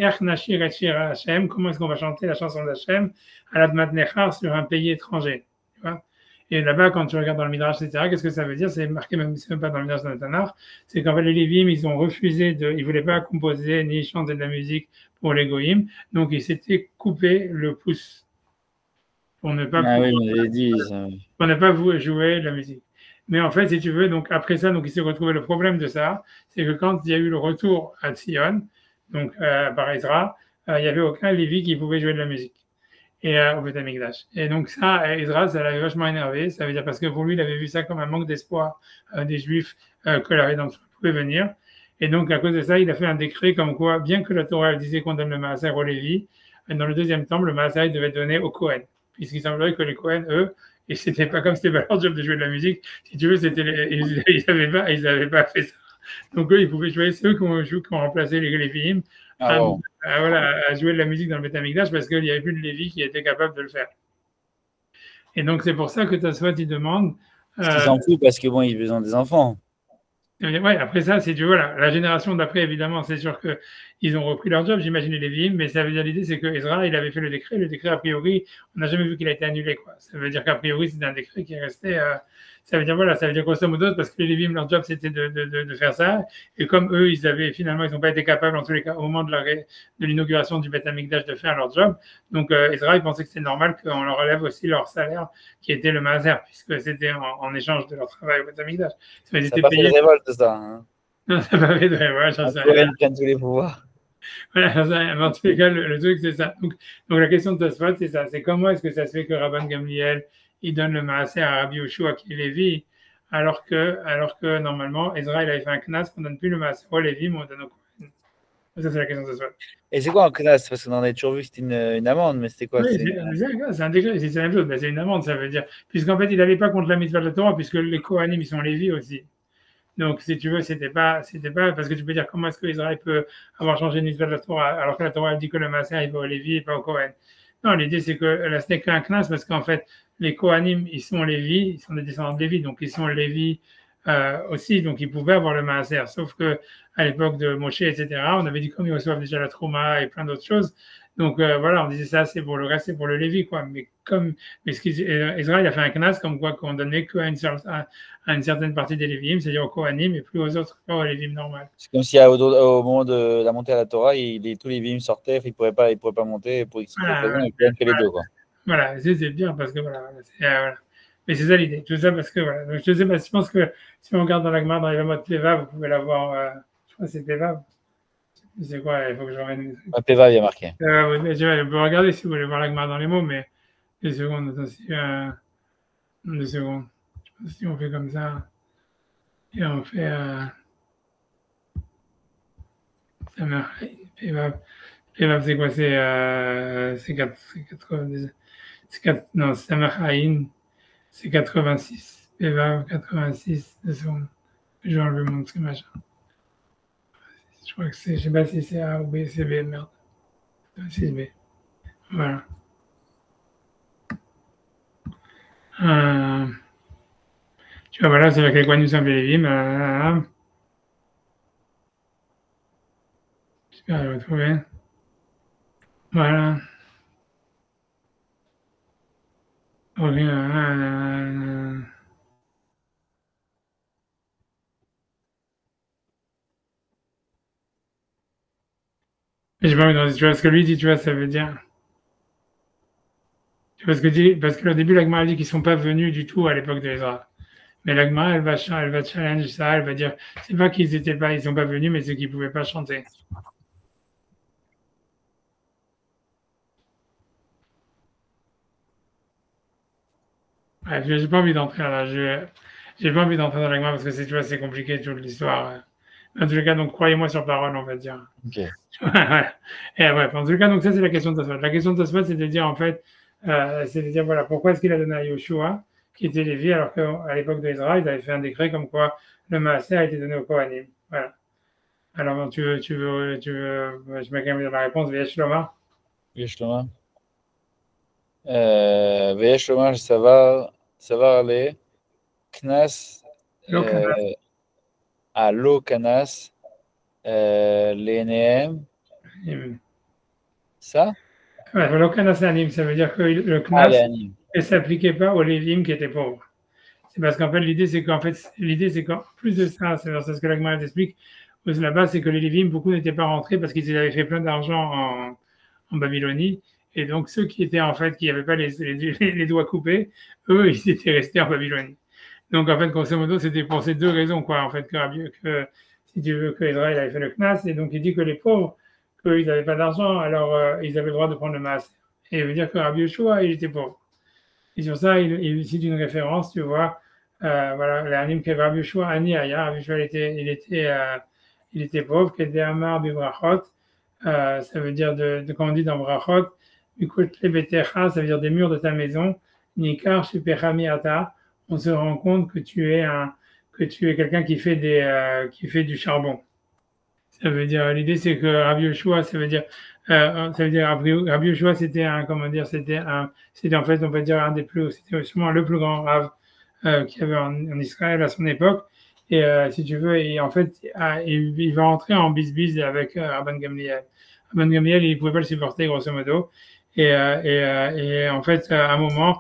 comment est-ce qu'on va chanter la chanson d'Hachem à l'Admat Nechar sur un pays étranger, tu vois. Et là-bas, quand tu regardes dans le Midrash, etc., qu'est-ce que ça veut dire? C'est marqué même pas dans le Midrash, dans le Tanakh. C'est qu'en fait, les Lévi'im, ils ont refusé ils voulaient pas composer ni chanter de la musique pour les Goïm, donc ils s'étaient coupé le pouce pour ne pas, pour ne pas jouer de la musique. Mais en fait, si tu veux, donc après ça, donc il s'est retrouvé le problème de ça, c'est que quand il y a eu le retour à Sion, donc par Ezra, il n'y avait aucun Lévi qui pouvait jouer de la musique et au Beth Amikdash. Et donc ça, Ezra, ça l'avait vachement énervé. Ça veut dire parce que pour lui, il avait vu ça comme un manque d'espoir des Juifs que la rédemption pouvait venir. Et donc à cause de ça, il a fait un décret comme quoi, bien que la Torah elle disait qu'on donne le Maaser aux Lévi, dans le deuxième temple, le Maaser il devait donner aux Kohen, puisqu'il semblerait que les Kohen, eux, et c'était pas comme c'était pas leur job de jouer de la musique. Si tu veux, ils avaient pas fait ça. Donc eux, ils pouvaient jouer, c'est eux qui ont remplacé les Lévi'im à jouer de la musique dans le Beth Amikdash parce qu'il n'y avait plus de Lévi qui était capable de le faire. Et donc c'est pour ça que Tosfot il demande. Parce qu'ils s'en foutent parce que bon, ils ont besoin des enfants. Ouais, après ça, c'est voilà, la génération d'après, évidemment, c'est sûr qu'ils ont repris leur job, j'imagine les Lévi'im, mais ça veut dire l'idée, c'est que Ezra, il avait fait le décret, a priori, on n'a jamais vu qu'il a été annulé, quoi. Ça veut dire qu'a priori, c'est un décret qui est resté, ça veut dire, voilà, ça veut dire grosso modo, parce que les Lévi'im, leur job, c'était de faire ça, et comme eux, ils n'ont pas été capables, en tous les cas, au moment de l'inauguration du Beth Amikdash, de faire leur job, donc Ezra, il pensait que c'était normal qu'on leur relève aussi leur salaire, qui était le Maaser, puisque c'était en échange de leur travail au Beth Amikdash. Ça n'a pas fait de révolte, ça. Hein. Non, ça n'a pas fait de révolte, j'en sais rien. Prennent tous les pouvoirs. Voilà, j'en sais rien. Mais en tous les cas, le truc, c'est ça. Donc la question de Tosfot, c'est ça. C'est comment est-ce que ça se fait que Rabban Gamliel, il donne le Maaser à Rabbi Yoshua qui est Lévi, alors que normalement, Ezra, il avait fait un knas qu'on ne donne plus le Maaser au Lévi, mais on donne au Kohen. Ça, c'est la question de Tosfot. Et c'est quoi un knas? Parce qu'on en a toujours vu que c'était une amende, mais c'était quoi? Oui, c'est un décret, c'est la même chose. Ben, c'est une amende, ça veut dire. Puisqu'en fait, il n'allait pas contre la mitzvah de la Torah, puisque les Kohanim, ils sont Lévi aussi. Donc, si tu veux, c'était pas, parce que tu peux dire comment est-ce que Israël peut avoir changé une mitzvah de la Torah, alors que la Torah elle dit que le Maaser il va au Lévi et pas au Kohen. Non, l'idée c'est que là, ce n'est qu'un knas parce qu'en fait, les Kohanim, ils sont Lévi, ils sont des descendants de Lévi, donc ils sont Lévi aussi, donc ils pouvaient avoir le Maaser. Sauf que à l'époque de Moshe, etc., on avait dit comme ils reçoivent déjà la Trouma et plein d'autres choses. Donc voilà, on disait ça, c'est pour le reste, c'est pour le Lévi, quoi. Mais Israël a fait un knas comme quoi qu'on donnait qu'à une certaine partie des Lévi'im, c'est-à-dire aux Kohanim, et plus aux autres, pas aux Lévi'im normales. C'est comme si au moment de la montée à la Torah, tous les Lévi'im sortaient, ils ne pourraient pas monter pour X raisons, ils pouvaient faire les deux, quoi. Voilà, c'est bien parce que voilà. Mais c'est ça l'idée. Tout ça parce que voilà. Donc, je sais pas, je pense que si on regarde dans la Gemara, dans les mots de Peva, vous pouvez l'avoir. Je crois que c'est Peva. C'est quoi? Il faut que je revienne. Peva, il y a marqué. Oui, on peut regarder si vous voulez voir la Gemara dans les mots, mais 2 secondes. Aussi, 2 secondes. Je pense que si on fait comme ça et on fait. Ça marche. Peva, c'est quoi? C'est 90. Non, Samachaïn, c'est 86. Peva, 86. 2 secondes. Je vais enlever mon truc machin. Je crois que c'est, je sais pas si c'est A ou B, c'est B, merde. 6B. Voilà. Tu vois, voilà, c'est avec les quoi nous sommes les Lévi'im. J'espère que je vais retrouver. Voilà. Mais j'ai pas envie de, tu vois ce que lui dit, tu vois, ça veut dire. Tu vois ce que dit, parce qu'au début, l'Agma dit qu'ils sont pas venus du tout à l'époque de Ezra. Mais l'Agma, elle va challenge ça, elle va dire, c'est pas qu'ils étaient pas, ils sont pas venus, mais c'est qu'ils pouvaient pas chanter. Ouais, j'ai pas envie d'entrer là, j'ai pas envie d'entrer dans l'Agma parce que tu vois, c'est compliqué toute l'histoire. En tout cas, donc croyez-moi sur parole, on va dire. Ok. Et bref, en tout cas, donc ça c'est la question de Tosfot. La question de Tosfot, c'est de dire en fait, c'est de dire voilà, pourquoi est-ce qu'il a donné à Yoshua, qui était Lévi, alors qu'à l'époque d'Ezra, ils avaient fait un décret comme quoi le Maaser a été donné au Kohanim. Voilà. Alors, tu veux, je mets quand même dans la réponse, Veyesh Lomar. Veyesh Lomar. Veyesh Lomar, ça va aller. Knas. À l'eau Kanas. L'ENM. Ça? Ouais, le Kanas Anim, ça veut dire que le Knas ne s'appliquait pas aux Lévim qui étaient pauvres. C'est parce qu'en fait, l'idée, c'est qu'en plus de ça, c'est ce que la Gemara explique, là-bas, c'est que les Lévim, beaucoup n'étaient pas rentrés parce qu'ils avaient fait plein d'argent en Babylonie. Et donc, ceux qui étaient, en fait, qui n'avaient pas les doigts coupés, eux, ils étaient restés en Babylonie. Donc, en fait, grosso modo, c'était pour ces deux raisons, quoi, en fait, si tu veux, que Israël avait fait le Knas. Et donc, il dit que les pauvres, qu'ils n'avaient pas d'argent, alors ils avaient le droit de prendre le Maaser. Et il veut dire que Rabbi Yoshua, il était pauvre. Et sur ça, il cite une référence, tu vois, voilà, l'anime que Rabbi Yoshua Ani Aya. Rabbi Yoshua, il était pauvre, qui était Amar Bivrachot. Ça veut dire, quand on dit dans Brachot, ça veut dire des murs de ta maison. Nikar Shipechami Ata. On se rend compte que tu es quelqu'un qui fait du charbon. Ça veut dire, l'idée c'est que Rabbi Yoshua, ça veut dire Rabbi Yoshua, c'était en fait, on peut dire c'était sûrement le plus grand Rav qu'il y avait en Israël à son époque. Et si tu veux, et en fait, il va entrer en bisbise avec Rabban Gamliel. Rabban Gamliel, il pouvait pas le supporter grosso modo. Et en fait, à un moment,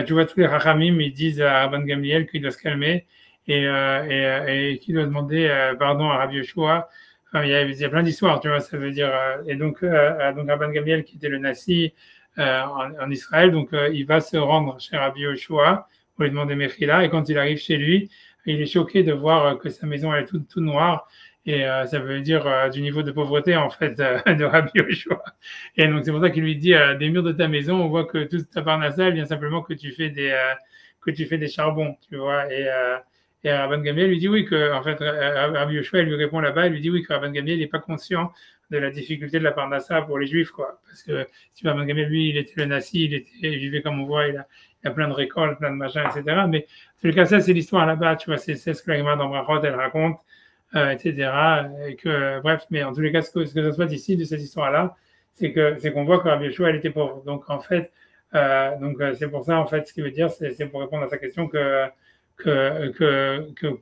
tu vois, tous les Rachamim, ils disent à Rabban Gamliel qu'il doit se calmer et qu'il doit demander pardon à Rabbi Yoshua. Enfin, il y a plein d'histoires, tu vois, ça veut dire. Et donc Rabban Gamliel, qui était le Nassi en Israël, donc il va se rendre chez Rabbi Yoshua pour lui demander Mechila. Et quand il arrive chez lui, il est choqué de voir que sa maison elle est toute noire. Et ça veut dire du niveau de pauvreté, en fait, de Rabbi Yoshua. Et donc, c'est pour ça qu'il lui dit, des murs de ta maison, on voit que toute ta parnassa vient simplement que tu fais des charbons, tu vois. Et Rabban Gamliel lui dit oui, que, en fait, Rabbi Yoshua, il lui répond là-bas, il lui dit oui, que Rabban Gamliel n'est pas conscient de la difficulté de la parnassa pour les Juifs, quoi. Parce que si Rabban Gamliel, lui, il était le Nassi, il vivait comme on voit, il a plein de récoltes, plein de machins, etc. Mais, en tout cas, ça, c'est l'histoire là-bas, tu vois, c'est ce que la Gemara dans Brachot, elle raconte. Etc. Et que, bref, mais en tous les cas, ce que ça se passe ici de cette histoire-là, c'est qu'on voit que Rabbi Yoshua, elle était pauvre. Donc, en fait, c'est pour ça, en fait, ce qui veut dire, c'est pour répondre à sa question que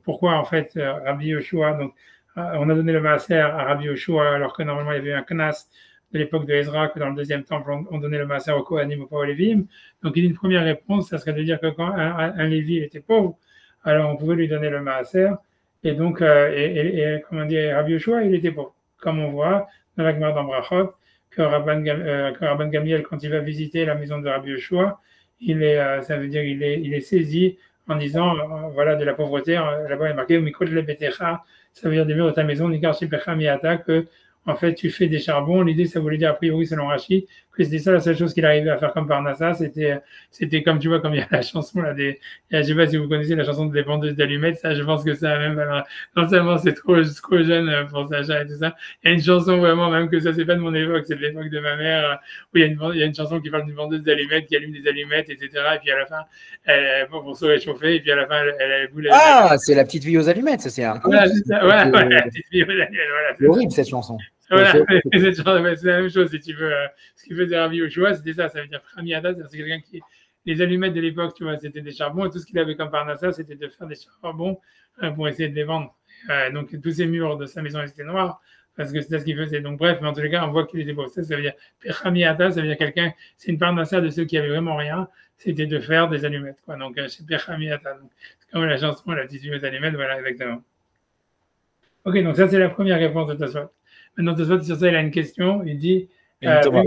pourquoi, en fait, Rabbi Yoshua, donc, on a donné le maaser à Rabbi Yoshua, alors que normalement, il y avait eu un knas de l'époque de Ezra, que dans le deuxième temple, on donnait le maaser au Kohanim, au Lévim. Donc, il y a une première réponse, ça serait de dire que quand un Lévi était pauvre, alors on pouvait lui donner le maaser. Et donc, comment dire, Rabbi Yoshua, il était pauvre. Comme on voit dans la Gemara d'Ambrachot, que Rabban Gamliel, quand il va visiter la maison de Rabbi Yoshua, ça veut dire il est saisi en disant, voilà, de la pauvreté. Là-bas, il est marqué, Mikot le Betecha, ça veut dire des murs de ta maison, Nikar Shipecha Miata, que, en fait, tu fais des charbons. L'idée, ça voulait dire, a priori, selon Rashi, que c'était ça la seule chose qu'il arrivait à faire comme Parnassa. C'était comme, tu vois, comme il y a la chanson, là, je sais pas si vous connaissez la chanson des vendeuses d'allumettes, ça, je pense que ça, même, alors, non seulement c'est trop jeune pour Sacha et tout ça, il y a une chanson vraiment, même que ça, c'est pas de mon époque, c'est de l'époque de ma mère, où il y a une chanson qui parle d'une vendeuse d'allumettes, qui allume des allumettes, etc. Et puis à la fin, pour se réchauffer, et puis à la fin, elle boule. Ah, c'est la petite fille aux allumettes, ça, c'est un conte. Voilà, la petite fille aux allumettes, voilà. C'est horrible, cette chanson. Voilà, c'est la même chose, si tu veux. Ce qui faisait Rabbi Yoshua, c'était ça veut dire Framiada, c'est quelqu'un qui. Les allumettes de l'époque, tu vois, c'était des charbons, et tout ce qu'il avait comme parnassa, c'était de faire des charbons pour essayer de les vendre. Donc, tous ces murs de sa maison étaient noirs, parce que c'était ce qu'il faisait. Donc, bref, mais en tous les cas, on voit qu'il était beau. Ça veut dire Pechamiata, ça veut dire quelqu'un, c'est une parnassa de ceux qui avaient vraiment rien, c'était de faire des allumettes, quoi. Donc, c'est Pechamiata. C'est comme la chanson, la petite fille aux allumettes, voilà, exactement. Ok, donc ça, c'est la première réponse de Tosfot. Maintenant, Tosfot, sur ça, il a une question. Il dit Thomas,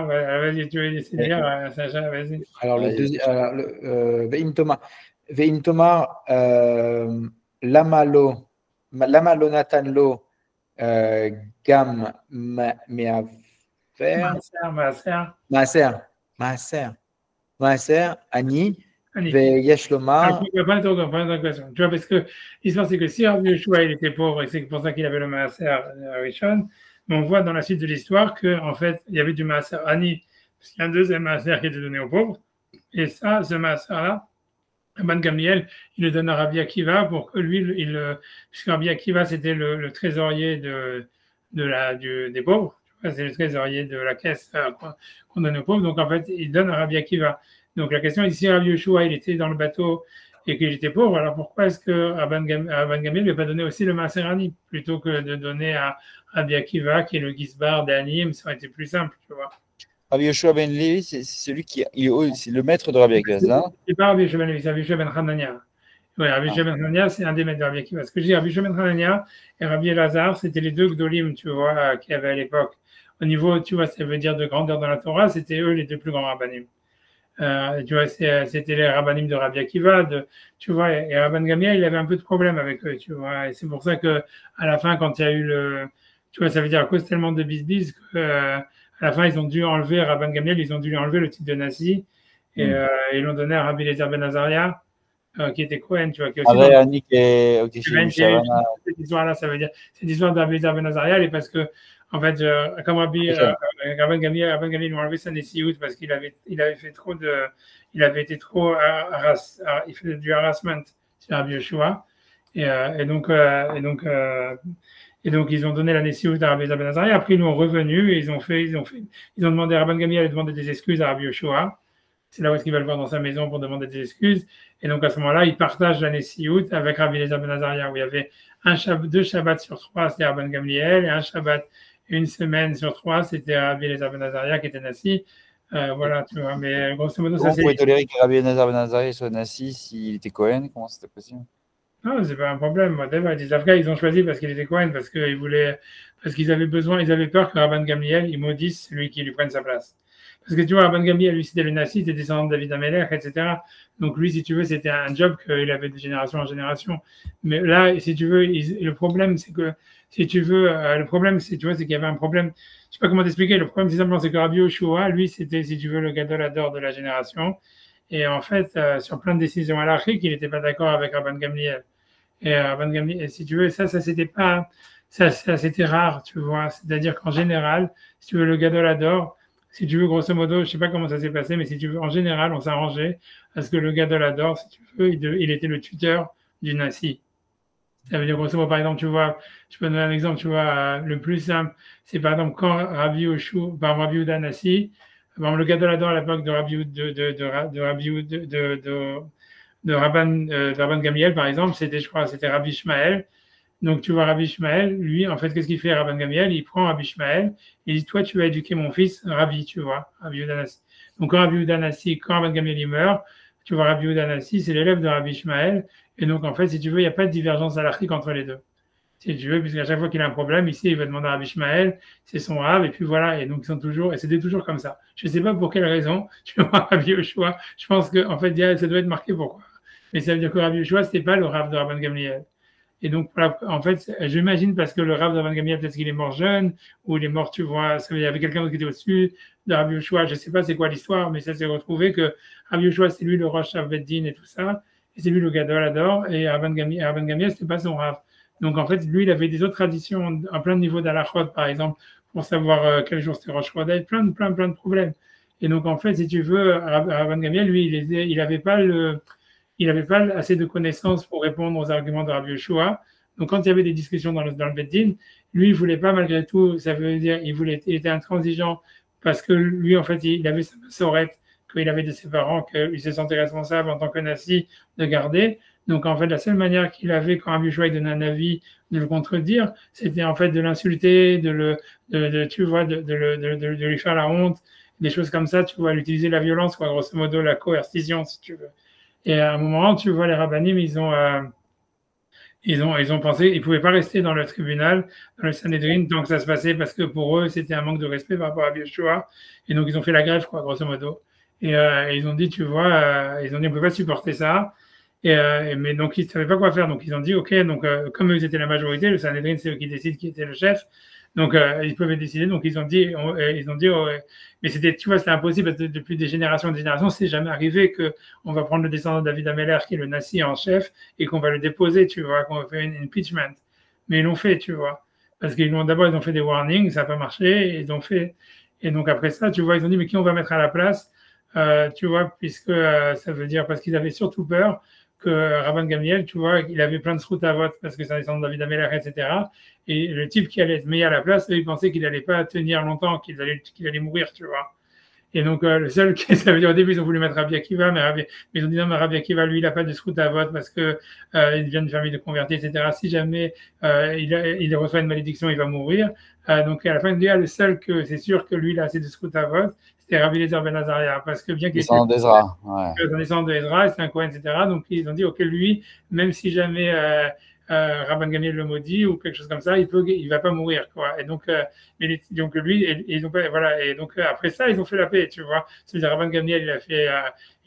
vas-y, tu veux laisser dire, Sacha, vas-y. Alors, le deuxième, Ve'im Thomas, Lamalo Natanlo, Gam Meaver, Maaser, Ani, Ve'yesh Lomar. Tu vois, parce que l'histoire, c'est que si Rabbi Yoshua, il était pauvre, et c'est pour ça qu'il avait le Maaser Rishon, mais on voit dans la suite de l'histoire qu'en fait, il y avait du Maaser Ani, parce qu'il y a un deuxième Maaser qui était donné aux pauvres. Et ça, ce Maaser-là, Rabban Gamliel, il le donne à Rabbi Akiva pour que lui, puisque Rabbi Akiva, c'était le trésorier des pauvres. C'est le trésorier de la caisse qu'on donne aux pauvres. Donc, en fait, il donne à Rabbi Akiva. Donc, la question est si Rabbi Yoshua, il était dans le bateau et qu'il était pauvre, alors pourquoi est-ce que Rabban Gamliel ne lui a pas donné aussi le Maaser Ani plutôt que de donner à Rabbi Akiva, qui est le Gisbar d'Anim, ça aurait été plus simple, tu vois. Rabbi Yoshua ben Levi, c'est celui c'est le maître de Rabbi Akiva. C'est pas Rabbi Yoshua ben Levi, c'est Rabbi Yoshua ben Hanania. Oui, Rabbi Yoshua ben Hanania, c'est un des maîtres de Rabbi Akiva. Ce que je dis, Rabbi Yoshua ben Hanania et Rabbi Elazar, c'était les deux Gdolim, tu vois, qu'il y avait à l'époque. Au niveau, tu vois, ça veut dire de grandeur dans la Torah, c'était eux les deux plus grands rabbanim. Tu vois, c'était les rabbinim de Rabbi Akiva, tu vois, et Rabban Gamliel, il avait un peu de problème avec eux, tu vois, et c'est pour ça que à la fin, quand il y a eu tu vois, ça veut dire à cause tellement de bisbis que à la fin, ils ont dû enlever Rabban Gamliel, ils ont dû lui enlever le titre de Nasi, et ils l'ont donné à Rabbi Eliezer ben Azaria, qui était Cohen, tu vois, qui est aussi Avec dans Annick et Shavana. cette histoire-là, ça veut dire, cette histoire de Rabbi Eliezer ben Azaria, et parce que, en fait, comme Rabban Gamliel lui a enlevé sa Nessiout parce qu'il avait fait trop il avait été trop il faisait du harassment sur Rabbi Yoshua, et donc ils ont donné la Nessiout à Rabbi Eliezer ben Azaria. Après, ils l'ont revenu et ils ont demandé à Rabban Gamliel de demander des excuses à Rabbi Yoshua. C'est là où est-ce qu'il va le voir dans sa maison pour demander des excuses. Et donc, à ce moment-là, il partage la Nessiout avec Rabbi Eliezer ben Azaria, où il y avait 2 Shabbats sur 3, c'était Rabban Gamliel, et un Shabbat, une semaine sur 3, c'était Rabbi Eliezer ben Azaria qui était Nassi. Voilà, tu vois. Mais grosso modo, Comment ça vous pouvez tolérer que Rabbi Eliezer ben Azaria soit Nassi s'il était Cohen? Comment c'était possible? Non, c'est pas un problème. Les Afghans, ils ont choisi parce qu'il était Cohen, parce qu'ils avaient besoin, ils avaient peur que Rabban Gamliel, il maudisse celui qui lui prenne sa place. Parce que tu vois, Rabban Gamliel, lui, c'était le Nassi, c'était descendant de David Amelech, etc. Donc lui, si tu veux, c'était un job qu'il avait de génération en génération. Mais là, si tu veux, le problème, c'est que, si tu veux, c'est qu'il y avait un problème. Je sais pas comment t'expliquer. Le problème, c'est simplement, c'est que Rabbi Yoshua, lui, c'était, si tu veux, le gadol hador de la génération. Et en fait, sur plein de décisions halachiques, il n'était pas d'accord avec Rabban Gamliel. Et Rabban Gamliel, si tu veux, c'était pas, c'était rare, tu vois. C'est-à-dire qu'en général, si tu veux, le gadol hador, si tu veux, grosso modo, je sais pas comment ça s'est passé, mais si tu veux, en général, on s'arrangeait parce que le gadol hador, si tu veux, il était le tuteur du Nassi. Ça veut dire, grosso modo, par exemple, tu vois, je peux donner un exemple, tu vois, le plus simple, c'est par exemple quand Rabbi Yehuda Nassi, par exemple, le gadol hador à l'époque de Rabban Gamliel, par exemple, je crois, c'était Rabbi Ishmael. Donc, tu vois, Rabbi Ishmael, lui, en fait, qu'est-ce qu'il fait, Rabban Gamliel? Il prend Rabbi Ishmael et il dit, toi, tu vas éduquer mon fils, Rabbi, tu vois, Rabbi Yehuda Nassi. Donc, quand Rabbi Yehuda Nassi, quand Rabban Gamliel il meurt, tu vois, Rabbi Yehuda Nassi, c'est l'élève de Rabbi Ishmael. Et donc, en fait, si tu veux, il n'y a pas de divergence halachique entre les deux. Si tu veux, puisqu'à chaque fois qu'il a un problème, ici, il va demander à Rabbi Ishmael, c'est son rab, et puis voilà. Et donc, c'était toujours comme ça. Je ne sais pas pour quelle raison, tu vois, Rabbi Yoshua, je pense qu'en fait, ça doit être marqué pourquoi. Mais ça veut dire que Rabbi Yoshua, ce n'était pas le rab de Rabban Gamliel. Et donc, en fait, j'imagine parce que le Rav de Rabban Gamliel, peut-être qu'il est mort jeune, ou il est mort, tu vois, il y avait quelqu'un d'autre qui était au-dessus de Rabbi Yoshua, je ne sais pas c'est quoi l'histoire, mais ça s'est retrouvé que Rabbi Yoshua, c'est lui le Rosh Beddin et tout ça, et c'est lui le Gadol Hador, et Rabban Gamliel, c'était pas son Rav. Donc, en fait, lui, il avait des autres traditions à plein de niveaux d'Alachot, par exemple, pour savoir quel jour c'était Rosh Chodesh, plein de problèmes. Et donc, en fait, si tu veux, Rabban Gamliel, lui, il n'avait pas assez de connaissances pour répondre aux arguments de Rabbi Yoshua. Donc, quand il y avait des discussions dans le Beddin, lui, il voulait pas, malgré tout, ça veut dire, il était intransigeant parce que lui, en fait, il avait sa massorette qu'il avait de ses parents, qu'il se sentait responsable en tant que Nassi de garder. Donc, en fait, la seule manière qu'il avait, quand Rabbi Yoshua donnait un avis, de le contredire, c'était en fait de l'insulter, tu vois, de lui faire la honte, des choses comme ça, tu vois, d'utiliser la violence, quoi, grosso modo, la coercition, si tu veux. Et à un moment, tu vois, les rabbinim, ils ont pensé, ils pouvaient pas rester dans le tribunal, dans le Sanhedrin, tant que ça se passait, parce que pour eux, c'était un manque de respect par rapport à Yeshua. Et donc, ils ont fait la grève, quoi, grosso modo. Et ils ont dit, tu vois, on ne peut pas supporter ça. Mais donc, ils ne savaient pas quoi faire. Donc, ils ont dit, OK, donc, comme eux, ils étaient la majorité, le Sanhedrin, c'est eux qui décident qui était le chef. Donc, ils pouvaient décider. Donc, ils ont dit, mais tu vois, c'était impossible parce que depuis des générations et des générations, c'est jamais arrivé qu'on va prendre le descendant de David Amelech, qui est le Nassi en chef, et qu'on va le déposer, tu vois, qu'on va faire une impeachment. Mais ils l'ont fait, tu vois. Parce d'abord, ils ont fait des warnings, ça n'a pas marché, et ils ont fait. Et donc, après ça, tu vois, ils ont dit, mais qui on va mettre à la place, tu vois, puisque ça veut dire, parce qu'ils avaient surtout peur que Rabban Gamliel, tu vois, il avait plein de routes à vote parce que ça descend de David Amelech, etc. Et le type qui allait être mis à la place, il pensait qu'il n'allait pas tenir longtemps, qu'il allait mourir, tu vois. Et donc, le seul qui, ça veut dire, au début, ils ont voulu mettre Rabbi Akiva, mais ils ont dit non, mais Rabbi Akiva, lui, il n'a pas de route à vote parce que il vient de famille de convertis, etc. Si jamais il reçoit une malédiction, il va mourir. Donc, à la fin, le seul que c'est sûr que lui, il a assez de route à vote, c'était Rabbi Eliezer ben Azaria, parce que bien qu'il était d'Ezra, ouais. descendant d'Ezra, c'est un Cohen, etc. Donc ils ont dit, ok, lui, même si jamais Rabban Gamliel le maudit ou quelque chose comme ça, il va pas mourir, quoi. Et donc, donc lui, et donc, voilà, et donc après ça, ils ont fait la paix, tu vois. C'est-à-dire Rabban Gamliel,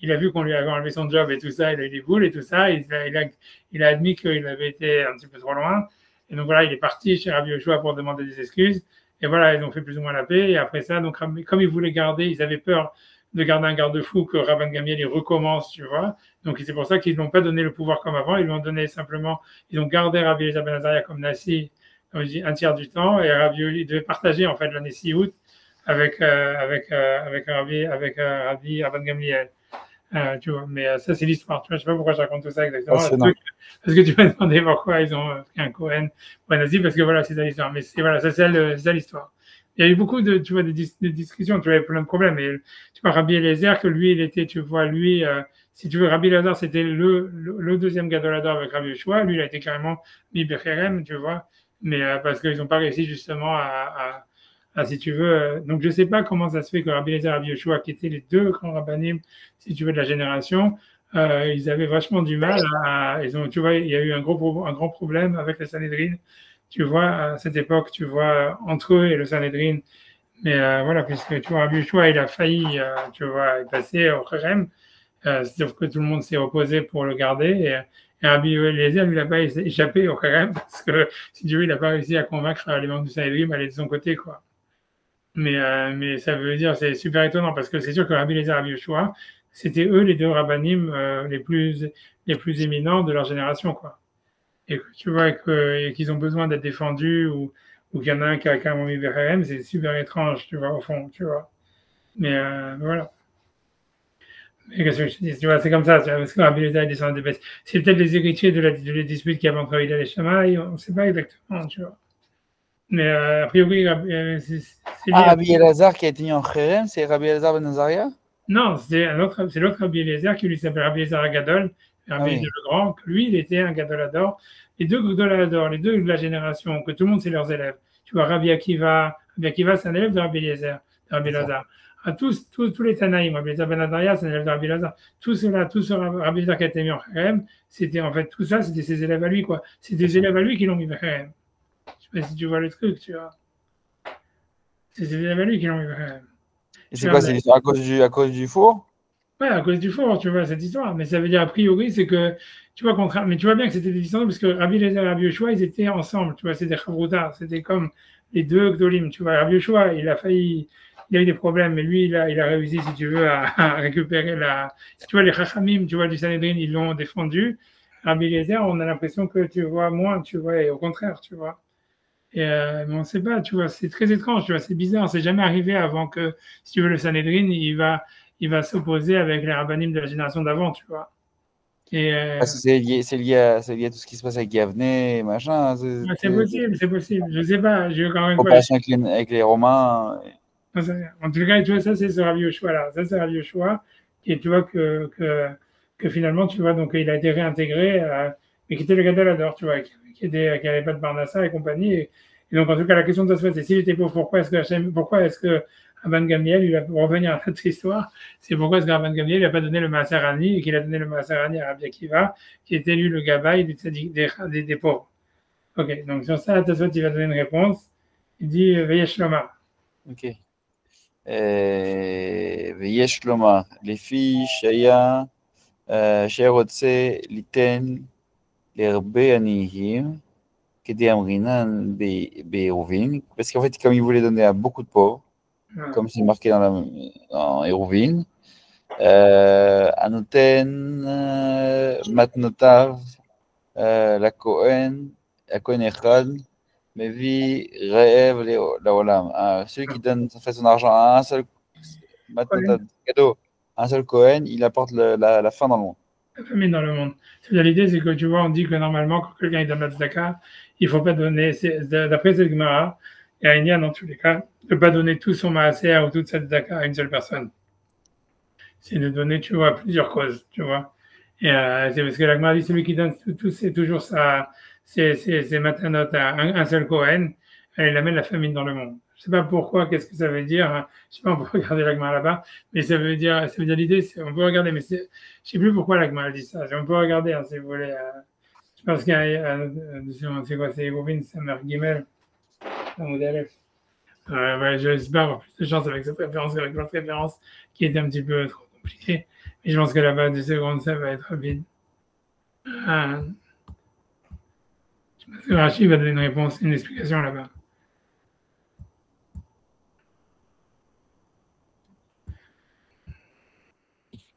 il a vu qu'on lui avait enlevé son job et tout ça, il a eu des boules et tout ça, il a admis qu'il avait été un petit peu trop loin. Et donc voilà, il est parti chez Rabbi Yoshua pour demander des excuses. Et voilà, ils ont fait plus ou moins la paix. Et après ça, donc comme ils voulaient garder, ils avaient peur de garder un garde-fou que Rabban Gamliel il recommence, tu vois. Donc c'est pour ça qu'ils n'ont pas donné le pouvoir comme avant. Ils lui ont donné simplement, ils ont gardé Rabbi Eliezer ben Azaria comme Nassi, comme je dis, un tiers du temps. Et Rabbi il devait partager en fait l'année Siout avec Rabban Gamliel. Tu vois, mais ça c'est l'histoire. Tu vois, je sais pas pourquoi je raconte tout ça exactement. Parce que tu m'as demandé pourquoi ils ont pris un Cohen ou un Nazi, parce que voilà, c'est ça l'histoire. Mais c'est voilà, ça c'est ça l'histoire. Il y a eu beaucoup de, tu vois, de discussions, tu vois, plein de problèmes. Et tu vois, Rabbi Eliezer, que lui, il était, tu vois, lui, si tu veux, Rabbi Eliezer, c'était le deuxième Gadolador avec Rabbi Yoshua. Lui, il a été carrément mis Becherem, tu vois, mais parce qu'ils n'ont pas réussi justement si tu veux. Donc, je sais pas comment ça se fait que Rabbi Eliezer et Rabbi Yoshua, qui étaient les deux grands rabbanim, si tu veux, de la génération, ils avaient vachement du mal tu vois, il y a eu un grand problème avec le Sanhedrin, tu vois, à cette époque, tu vois, entre eux et le Sanhedrin. Mais voilà, puisque tu vois, Rabbi Yoshua, il a failli, tu vois, passer au Kherem, sauf que tout le monde s'est opposé pour le garder. Et Rabbi Eliezer, lui, il n'a pas échappé au Kherem, parce que, si tu veux, il n'a pas réussi à convaincre les membres du Sanhedrin d'aller de son côté, quoi. Mais ça veut dire, c'est super étonnant, parce que c'est sûr que Rabbi Eliezer et Rabbi Yoshua, c'était eux les deux rabbanim les plus éminents de leur génération, quoi. Et tu vois qu'ils ont besoin d'être défendus ou qu'il y en a un qui a carrément mis VRM, c'est super étrange, tu vois, au fond, tu vois. Mais voilà. Mais qu'est-ce que je te dis, tu vois, c'est comme ça, tu vois, parce que Rabbi Eliezer descend des bêtes. C'est peut-être les héritiers de la dispute qu'il y avait entre Hillel et Shammai, on ne sait pas exactement, tu vois. Mais a priori, c'est Rabbi Elazar qui a été mis en Kherem, c'est Rabbi Elazar ben Azaria? Non, c'est l'autre Rabbi Eliezer qui lui s'appelle Rabbi Eliezer Agadol, Rabbi Eliezer le Grand, que lui, il était un Gadolador. Les deux Gadolador, les deux de la génération, que tout le monde c'est leurs élèves. Tu vois, Rabbi Akiva, c'est un élève de Rabbi Eliezer, de Rabbi Elazar. À tous les Tanaïm, Rabbi Eliezer ben Azaria, c'est un élève de Rabbi Elazar. Tout ce Rabbi Eliezer qui a été mis en Kherem, c'était en fait tout ça, c'était ses élèves à lui, quoi. C'est des élèves à lui qui l'ont mis en Kherem. Je sais pas si tu vois le truc, tu vois. C'est ses élèves à lui qui l'ont mis en Kherem. Et c'est quoi, c'est à cause du four? Ouais, à cause du four, tu vois, cette histoire. Mais ça veut dire, a priori, c'est que, tu vois, mais tu vois bien que c'était des histoires, parce que Rabbi Eliezer et Rabbi Yoshua, ils étaient ensemble, tu vois, c'était Chavruta, c'était comme les deux Gdolim, tu vois. Rabbi Yoshua, il a eu des problèmes, mais lui, il a réussi, si tu veux, à récupérer tu vois, les Chachamim, tu vois, du Sanhedrin, ils l'ont défendu. Rabbi Eliezer, on a l'impression que tu vois moins, tu vois, et au contraire, tu vois. Et, mais on ne sait pas, tu vois, c'est très étrange, tu vois, c'est bizarre, c'est jamais arrivé avant que, si tu veux, le Sanhedrin, il va s'opposer avec les rabbinim de la génération d'avant, tu vois. Et, c'est lié à tout ce qui se passe avec Yavne, machin. c'est possible, je sais pas, j'ai encore une fois. Comparaison avec les Romains. En tout cas, tu vois, ça, c'est ce Rabbi Yoshua là. Ça, c'est Rabbi Yoshua, et tu vois que finalement, tu vois, donc il a été réintégré, mais qui était le Gadolador, tu vois, qui n'avait pas de Barnassa et compagnie. Et donc, en tout cas, la question de ça, c'est s'il était pauvre, pourquoi est-ce que Rabban Gamliel, pour revenir à notre histoire, c'est pourquoi est-ce que Rabban Gamliel n'a pas donné le Maaser Ani et qu'il a donné le Maaser Ani à Rabbi Akiva, qui était lui le Gabaï des pauvres. Ok, donc sur ça, Tassot, il va donner une réponse. Il dit Veyesh Lomar. Ok. ויש לומר, לפי שהיה שרוצה ליתן להרבה עניים כדי אמרינן בעירובין, parce qu'en fait, comme il voulait donner à beaucoup de pauvres, comme c'est marqué dans Hérouvine, הנותן מתנותיו לכהן אחד, Mevi rêve l'olam. Celui qui donne son argent à un seul cadeau, un seul Cohen, il apporte la fin dans le monde. La famine dans le monde. L'idée, c'est que tu vois, on dit que normalement, quand quelqu'un donne la tzedaka, il ne faut pas donner, d'après cette Gemara, il y a un lien dans tous les cas, de ne pas donner tout son maaser ou toute sa tzedaka à une seule personne. C'est de donner, tu vois, plusieurs causes, tu vois. Et c'est parce que la Gemara dit celui qui donne tout c'est toujours ses matanotes à un seul Cohen, il amène la famine dans le monde. Je ne sais pas pourquoi, qu'est-ce que ça veut dire. Hein. Je ne sais pas, on peut regarder la Gemara là-bas, mais ça veut dire l'idée, on peut regarder, mais je ne sais plus pourquoi la Gemara dit ça. On peut regarder, hein, si vous voulez. Je pense qu'il y a, c'est quoi, c'est Egovin, c'est Mère Gimel, dans modèle. Ouais, j'espère avoir plus de chance avec cette référence qu'avec l'autre référence qui était un petit peu trop compliquée. Mais je pense que là-bas, 2 secondes, ça va être rapide. Je pense que Rachid va donner une réponse, une explication là-bas.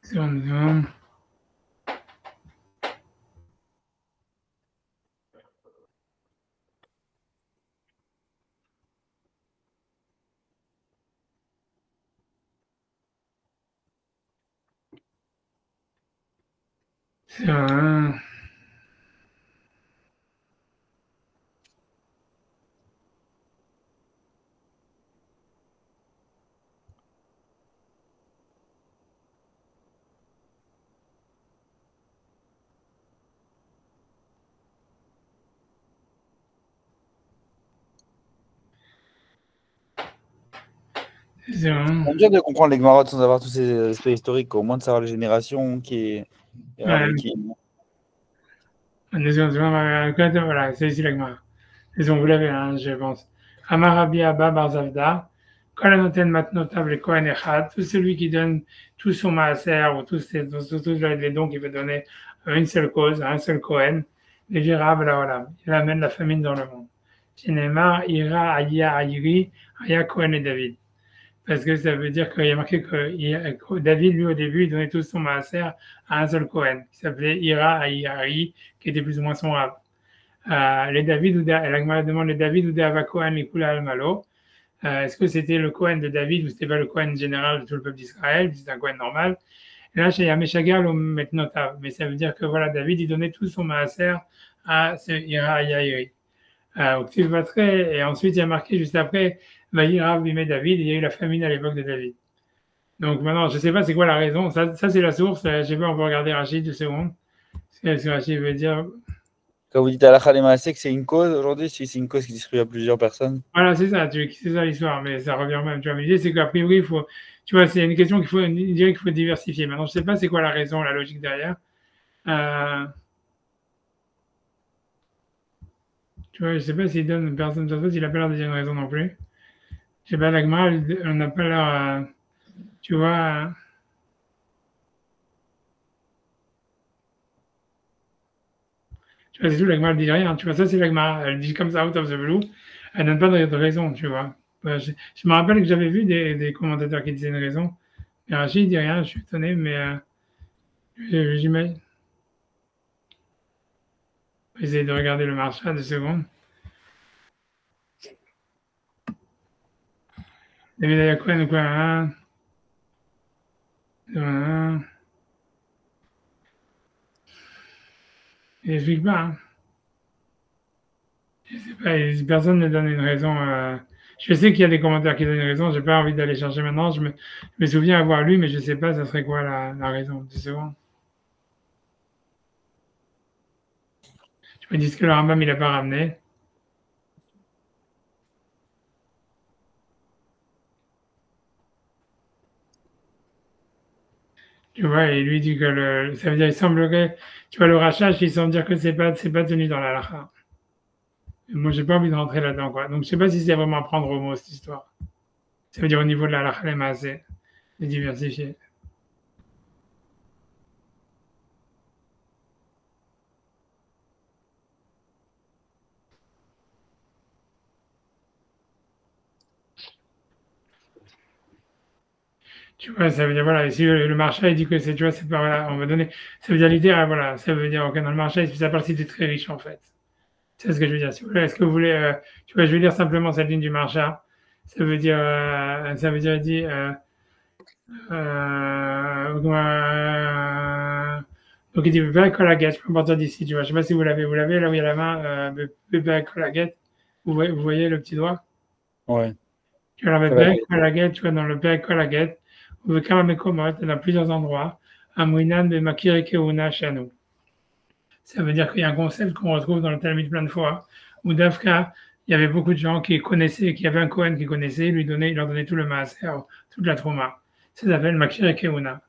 Seconde. C'est dur de comprendre les Gemara sans avoir tous ces aspects historiques, au moins de savoir les générations qui est Ouais. qui. Voilà, c'est ici la Gemara. Disons, vous l'avez, hein, je pense. Amar Rabbi Abba Bar Zavda, Kol Anoten Matnotav le Kohen Echad, tout celui qui donne tout son maaser ou tous les dons qu'il veut donner à une seule cause, à un seul Kohen, les virables, voilà, il amène la famine dans le monde. Shinemar Ira Aya Ayri Aya Kohen et David. Parce que ça veut dire qu'il y a marqué que David, lui, au début, il donnait tout son maaser à un seul Kohen, qui s'appelait Ira Ayari, qui était plus ou moins son rab. Les David ou la Gemara demande les David ou des Ava Kohen les Kula al-Malo. Est-ce que c'était le Kohen de David ou c'était pas le Kohen général de tout le peuple d'Israël? C'est un Kohen normal. Et là, il y a Meshagal ou Metnotav. Mais ça veut dire que voilà, David, il donnait tout son maaser à ce Ira Ayari. Au Ktuvatre, et ensuite il y a marqué juste après, Vayira Bimé David, il y a eu la famine à l'époque de David. Donc maintenant, je ne sais pas c'est quoi la raison. Ça c'est la source. Je sais pas, on peut regarder Rachid 2 secondes. Ce que Rachid veut dire. Quand vous dites Halakha Lemaaseh que c'est une cause aujourd'hui, si c'est une cause qui distribue à plusieurs personnes. Voilà, c'est ça l'histoire, mais ça revient même. Tu vois, mais l'idée, c'est qu'a priori, il faut, tu vois, c'est une question qu'il faut diversifier. Maintenant, je ne sais pas c'est quoi la raison, la logique derrière. Tu vois, je ne sais pas s'il donne personne de il n'a pas l'air de dire une raison non plus. Je sais pas, l'agma, on n'a pas l'air, tu vois. Tu vois, c'est tout, l'agma, elle dit rien. Tu vois, ça, c'est l'agma. Elle dit comme ça, out of the blue. Elle donne pas de raison, tu vois. Je me rappelle que j'avais vu des commentateurs qui disaient une raison. Mais Rachid dit rien, je suis étonné, mais j'imagine. Je vais essayer de regarder le marché à 2 secondes. David Ayakouen ou quoi, hein? Il n'explique pas, hein. Je sais pas, personne ne donne une raison. Je sais qu'il y a des commentaires qui donnent une raison, j'ai pas envie d'aller chercher maintenant. Je me souviens avoir lu, mais je sais pas, ça serait quoi la raison. 2 secondes. Je me dis que le Rambam, il n'a pas ramené. Tu vois, et lui dit que ça veut dire, il semblerait, tu vois, le rachage, il semble dire que c'est pas tenu dans la lacha. Moi, j'ai pas envie de rentrer là-dedans, quoi. Donc, je sais pas si c'est vraiment à prendre au mot, cette histoire. Ça veut dire au niveau de la lacha, les masses, c'est diversifié. Tu vois, ça veut dire, voilà, si le marché il dit que c'est, tu vois, c'est pas, voilà, on va donner, ça veut dire l'idée, voilà, ça veut dire, ok, dans le marché, ça partie c'est très riche, en fait. C'est ce que je veux dire. Si vous voulez, est-ce que vous voulez, tu vois, je vais lire simplement cette ligne du marché. Ça veut dire, il dit, donc il dit, bébé collaguette, je peux partir d'ici, tu vois, je sais pas si vous l'avez, là où il y a la main, bébé collaguette, vous voyez le petit doigt? Ouais. Tu vois, bébé collaguette, tu vois, dans le bébé collaguette, ou dans plusieurs endroits, à Mouinan, Bemakir Keuna, chez nous. Ça veut dire qu'il y a un concept qu'on retrouve dans le Talmud plein de fois, où d'Afka, il y avait beaucoup de gens qui connaissaient, qui avaient un Kohen qui connaissait, il leur donnait tout le maaser, toute la trauma. Ça s'appelle Makir et Keuna.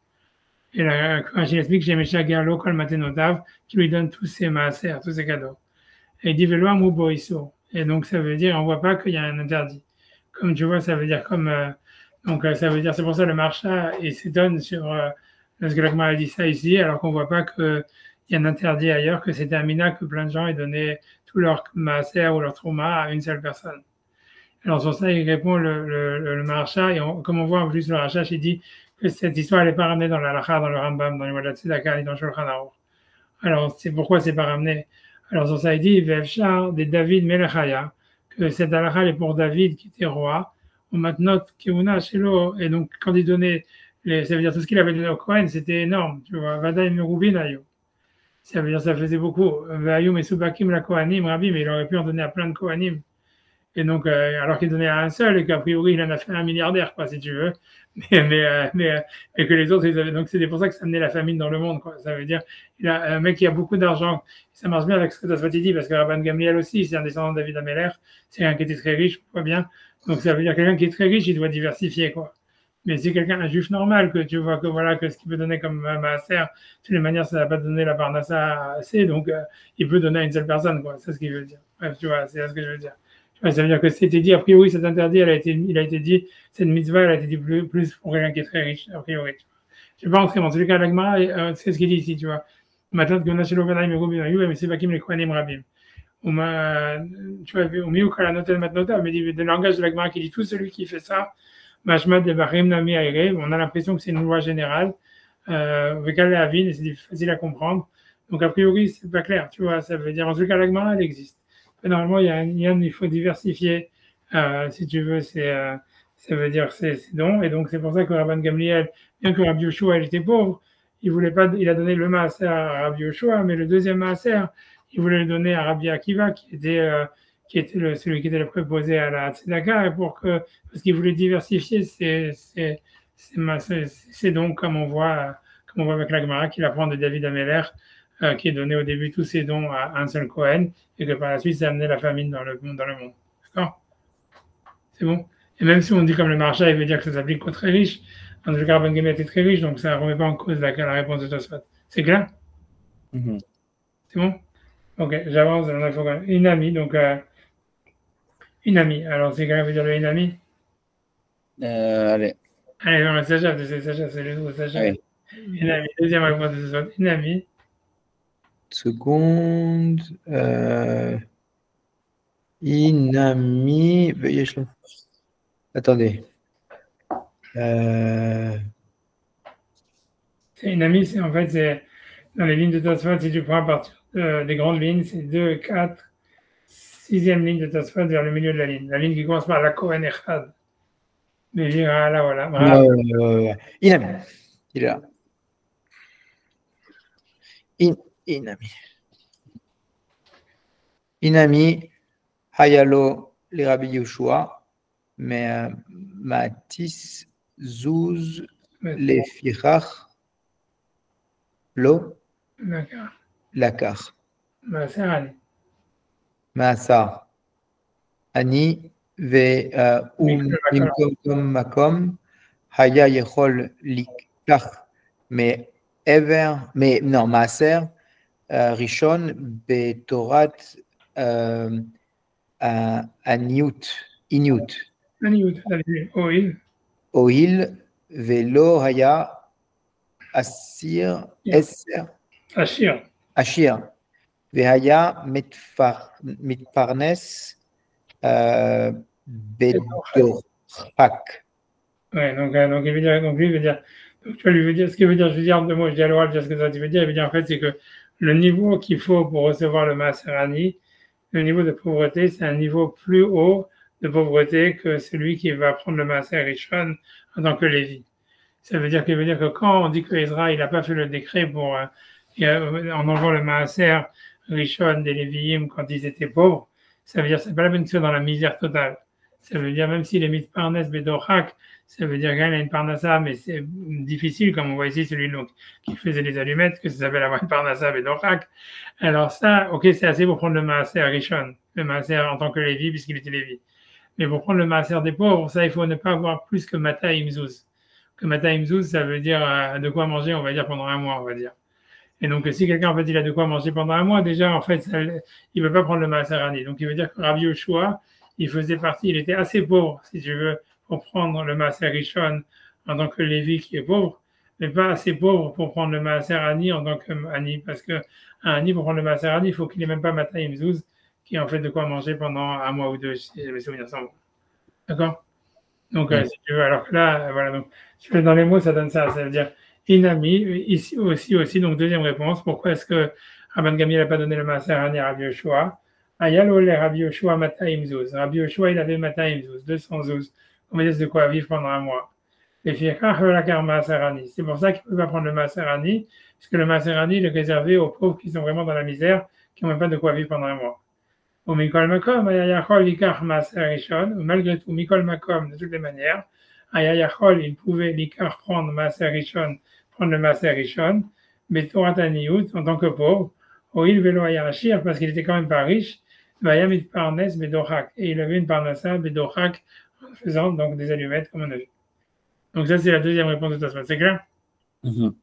Et là, quand il explique, j'ai Mesha Gerlo, Kol Matenotav, qui lui donne tous ses maaser, tous ses cadeaux. Et il dit, Veloa Muboiso. Et donc, ça veut dire, on voit pas qu'il y a un interdit. Comme tu vois, ça veut dire comme, donc, ça veut dire, c'est pour ça le marcha, il s'étonne sur, parce que l'Agma a dit ça ici, alors qu'on voit pas qu'il y a un interdit ailleurs, que c'était un mina que plein de gens aient donné tout leur maaser ou leur trauma à une seule personne. Alors, sur ça, il répond le marcha, et comme on voit en plus le rachat, il dit que cette histoire n'est pas ramenée dans la Lacha, dans le Rambam, dans les Wadat Tzedaka, ni dans le Shulchan Aruch. Alors, c'est pourquoi c'est pas ramené. Alors, sur ça, il dit, Vefchar de David Melechaya, que cette halakha est pour David qui était roi, ou maintenant Keuna Shelo, et donc quand il donnait, ça veut dire tout ce qu'il avait donné au Kohen, c'était énorme, tu vois, Vadaï Merubin Ayo. Ça veut dire ça faisait beaucoup. Vayu Mesubakim la Kohanim, Rabbi, mais il aurait pu en donner à plein de Kohanim. Et donc, alors qu'il donnait à un seul, et qu'a priori, il en a fait un milliardaire, quoi, si tu veux. Et que les autres, ils avaient, donc c'est pour ça que ça amenait la famine dans le monde, quoi. Ça veut dire, il a un mec qui a beaucoup d'argent, ça marche bien avec ce que Tosfot dit, parce que Rabban Gamliel aussi, c'est un descendant de David Ameller, c'est quelqu'un qui était très riche, on voit bien. Donc, ça veut dire quelqu'un qui est très riche, il doit diversifier, quoi. Mais c'est quelqu'un, un juif normal, que tu vois que voilà, que ce qu'il peut donner comme maaser, de toutes les manières, ça n'a pas donné la parnassa assez, donc, il peut donner à une seule personne, quoi. C'est ce qu'il veut dire. Bref, tu vois, c'est ce que je veux dire. Ça veut dire que c'était dit, a priori, cet interdit, il a été dit, cette mitzvah, elle a été dit plus pour quelqu'un qui est très riche, a priori. Je ne vais pas entrer, mais en tout cas, l'Agmara, c'est ce qu'il dit ici, tu vois. Maintenant, que Nashelo Vanaim et Gobi Ayou, mais c'est Bakim les Kohanim Rabim. Tu vois, au milieu, quand la note de Matnota, mais le langage de l'Agmara qui dit tout celui qui fait ça, Mashmat de Barim Nami Aire, on a l'impression que c'est une loi générale, Vekal Avin, et c'est facile à comprendre. Donc, a priori, c'est pas clair, tu vois, ça veut dire, en tout cas, l'Agmara, elle existe. Normalement, il faut diversifier, si tu veux, ça veut dire c'est dons. Et donc, c'est pour ça que Rabban Gamliel, bien que Rabbi Yoshua, il était pauvre, il a donné le maaser à Rabbi Yoshua, mais le deuxième maaser, il voulait le donner à Rabbi Akiva, qui était celui qui était le préposé à la Tzedaka, parce qu'il voulait diversifier ses dons, comme on voit avec la Gemara, qu'il apprend de David Ameller, qui est donné au début tous ses dons à un seul Kohen, et que par la suite, ça a amené la famine dans le monde. D'accord? C'est bon? Et même si on dit comme le marcha, il veut dire que ça s'applique qu'aux très riches, en tout cas, Ben Gamliel était très riche, donc ça ne remet pas en cause la réponse de Tosfot. C'est clair? C'est bon? Ok, j'avance. Une amie, donc une amie. Alors, c'est quand veut dire le une amie? Allez. Allez, dans le Sajaf, c'est le nouveau Sajaf. Une amie. Deuxième réponse de Tosfot. Une amie. Seconde. Inami. Attendez. C'est une amie, c'est en fait, c'est dans les lignes de Tosfot, si tu prends à partir des grandes lignes, c'est 2, 4, 6e ligne de Tosfot vers le milieu de la ligne. La ligne qui commence par la Kohen Echad. Mais là, voilà. Inami. Il est là. Inami. Inami, Hayalo, les Rabbi Yoshua, mais Matis, Zouz, les Firach, Lo, Lakar. Maasar. Ani, Ve, Mimkom Makom, Haya Yechol, Likach, mais Ever, mais non, Maaser, Rishon, Betorat, Aniut, Oil, Velo, Haya, Ashir, Vehaya, Mitparnes, Bedorak. Ouais, donc il veut dire, lui veut dire, donc tu vas lui dire, ce qu'il veut dire, je veux dire en deux mots, je dis à l'oral, je dis ce que ça veut dire, il veut dire en fait, c'est que le niveau qu'il faut pour recevoir le Maaserani, le niveau de pauvreté, c'est un niveau plus haut de pauvreté que celui qui va prendre le Maaser Rishon en tant que Lévi. Ça veut dire qu'il veut dire que quand on dit que Ezra, il n'a pas fait le décret pour, en enlevant le Maaser Rishon des Lévi'im quand ils étaient pauvres, ça veut dire que c'est pas la même chose dans la misère totale. Ça veut dire, même s'il est mis de Parnes Bedorak, ça veut dire qu'il a une Parnassa, mais c'est difficile, comme on voit ici, celui qui faisait les allumettes, que ça s'appelle avoir une Parnassa Bedorak. Alors ça, ok, c'est assez pour prendre le Maaser Rishon, le Maaser en tant que Lévi, puisqu'il était Lévi. Mais pour prendre le Maaser des pauvres, ça, il faut ne pas avoir plus que Mata Imzouz. que Matayim Zouz, ça veut dire de quoi manger, on va dire, pendant un mois, on va dire. Et donc, si quelqu'un, en fait, il a de quoi manger pendant un mois, déjà, en fait, il ne peut pas prendre le Maaser Ani. Donc, il veut dire que Rabbi Yoshua, il faisait partie, il était assez pauvre, si tu veux, pour prendre le Maaser Rishon en tant que Lévi qui est pauvre, mais pas assez pauvre pour prendre le Maaser Ani en tant que Ani, parce que un Ani, pour prendre le Maaser Ani, il faut qu'il ait même pas Matayim Zouz, qui a en fait de quoi manger pendant un mois ou deux, si mes souvenirs sont bons. D'accord? Donc, si tu veux, alors que là, voilà, donc, si tu veux, dans les mots, ça donne ça veut dire Inami, ici aussi, donc deuxième réponse, pourquoi est-ce que Rabban Gamliel n'a pas donné le Maaser Ani à Rabbi Yoshua? Ayalo le Rabbi Yoshua Matayim Zouz. Rabbi Yoshua, il avait Matayim Zouz, 200 Zouz. On me dit de quoi vivre pendant un mois. C'est pour ça qu'il ne peut pas prendre le Maaser Ani, puisque le Maaser Ani il est réservé aux pauvres qui sont vraiment dans la misère, qui n'ont même pas de quoi vivre pendant un mois. Ou Mikol Makom, Ayayachol Likar Maaser Rishon, malgré tout, Mikol Makom, de toutes les manières, Ayayachol, il pouvait Likar prendre Maaser Rishon, prendre le Maaser Rishon, mais Torah Taniyut, en tant que pauvre, ou il velo Ayachir, parce qu'il était quand même pas riche, Vayamit Parnes Bedochak, et il avait une Parnassa Bedochak, en faisant donc des allumettes, comme on a vu. Donc ça, c'est la deuxième réponse de Tosfot. C'est clair? Donc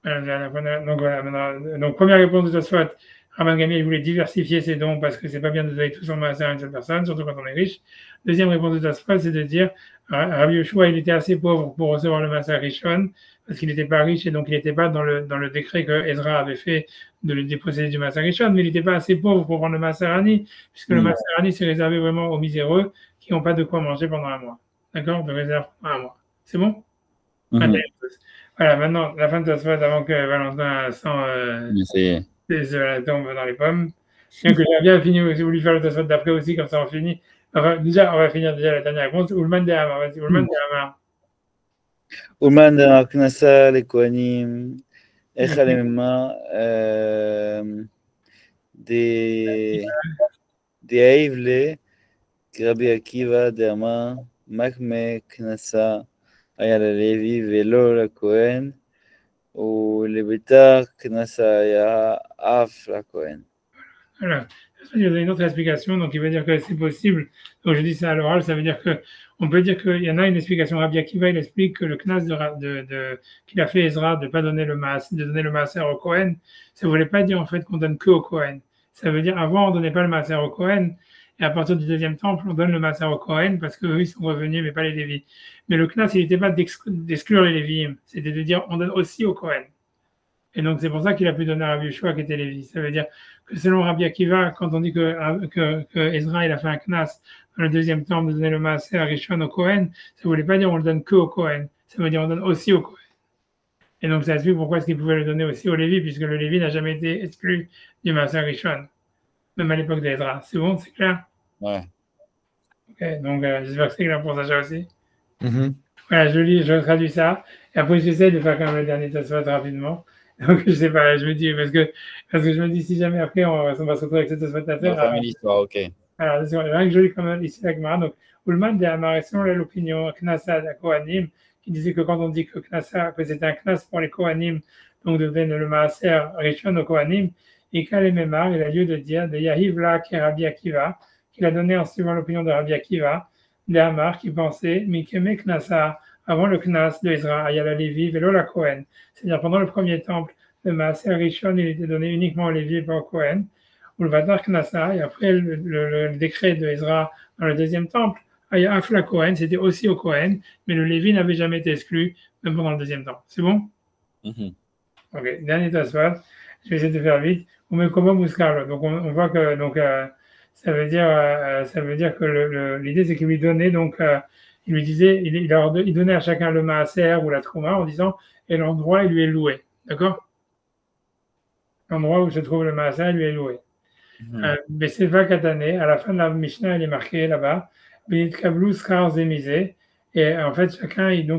voilà, maintenant, donc première réponse de Tosfot, Rabban Gamliel voulait diversifier ses dons parce que c'est pas bien de donner tout son maaser à une seule personne, surtout quand on est riche. Deuxième réponse de Tosfot, c'est de dire Rabbi Yoshua, il était assez pauvre pour recevoir le maaser Rishon parce qu'il n'était pas riche et donc il n'était pas dans le décret que Ezra avait fait de le déposséder du maaser Rishon, mais il n'était pas assez pauvre pour prendre le maaser Ani, puisque le maaser Ani c'est réservé vraiment aux miséreux qui n'ont pas de quoi manger pendant un mois. D'accord? De réserve pendant un mois. C'est bon? Voilà, maintenant, la fin de Tosfot avant que Valentin tombe dans les pommes. Bien que j'ai bien fini, j'ai voulu faire le Tosfot d'après aussi, comme ça on finit. Enfin, déjà, on va finir déjà la dernière réponse. Ulman de Hamar, vas-y, Ulman de Hamar. Ulman de Hamar, Knasa, les Kohanim, Echalemema, des Aivle, Rabbi Akiva, de Hamar, Makme, Knasa, היה ללוי ולא לכהן, ולביתר כנסה היה אף לכהן. Voilà. Il y a une autre explication, donc il veut dire que c'est possible. Donc je dis ça à l'oral, ça veut dire que on peut dire qu'il y en a une explication. Rabbi Akiva, il explique que le knas qu'il a fait Ezra de pas donner le maaser au Kohen, ça ne voulait pas dire en fait qu'on donne que au Kohen. Ça veut dire avant on donnait pas le maaser au Kohen, et à partir du deuxième temple on donne le maaser au Kohen parce qu'eux ils sont revenus mais pas les Lévis. Mais le knas il n'était pas d'exclure les Léviim, c'était de dire on donne aussi au Kohen. Et donc c'est pour ça qu'il a pu donner à Rabbi Yoshua qui était Lévi. Ça veut dire que selon Rabbi Akiva, quand on dit que Ezra il a fait un knas dans le deuxième temple de donner le maaser à Rishon au Kohen, ça ne voulait pas dire on le donne que au Kohen, ça veut dire on donne aussi au Kohen. Et donc ça explique pourquoi est-ce qu'il pouvait le donner aussi au Lévi, puisque le Lévi n'a jamais été exclu du maaser Rishon, même à l'époque d'Ezra. C'est bon, c'est clair? Ouais. Ok, donc j'espère que c'est clair pour Sacha aussi. Voilà, je traduis ça, et après j'essaie de faire quand même le dernier Tosfot rapidement. Donc, je sais pas, je me dis, parce que je me dis, si jamais après, on va se retrouver avec cette Tosfot à faire. On va faire une histoire, ok. Alors, rien que je lis quand même ici la Gemara. Donc, Ulman de Hamar, selon l'opinion Knasa de Kohanim, qui disait que quand on dit que Knasa, que c'était un Knas pour les Kohanim, donc de donner le Maaser Rishon aux Kohanim, et Kale Memar, il a lieu de dire de Yahivla qui est Rabbi Akiva, qu'il a donné en suivant l'opinion de Rabbi Akiva, de Hamar, qui pensait, Mikeme Knasa, avant le Knas de Ezra, Ayala Lévi, Velo la Kohen. C'est-à-dire, pendant le premier temple, le Maaser Rishon, il était donné uniquement au Lévi et pas au Kohen. Ou le Vadar Knasa, et après le décret de Ezra dans le deuxième temple, Aya Afla Kohen, c'était aussi au Kohen, mais le Lévi n'avait jamais été exclu, même pendant le deuxième temple. C'est bon? Ok, dernier Tosfot. Je vais essayer de faire vite. Donc, on voit que, donc, ça veut dire que l'idée, c'est qu'il lui donnait, donc, il lui disait, il donnait à chacun le maaser ou la trouma en disant, et l'endroit, il lui est loué. D'accord? L'endroit où se trouve le maaser, il lui est loué. Beseva Katane, à la fin de la Mishnah, il est marqué là-bas, Benit Kablu Skar Zemizé, et en fait, chacun, il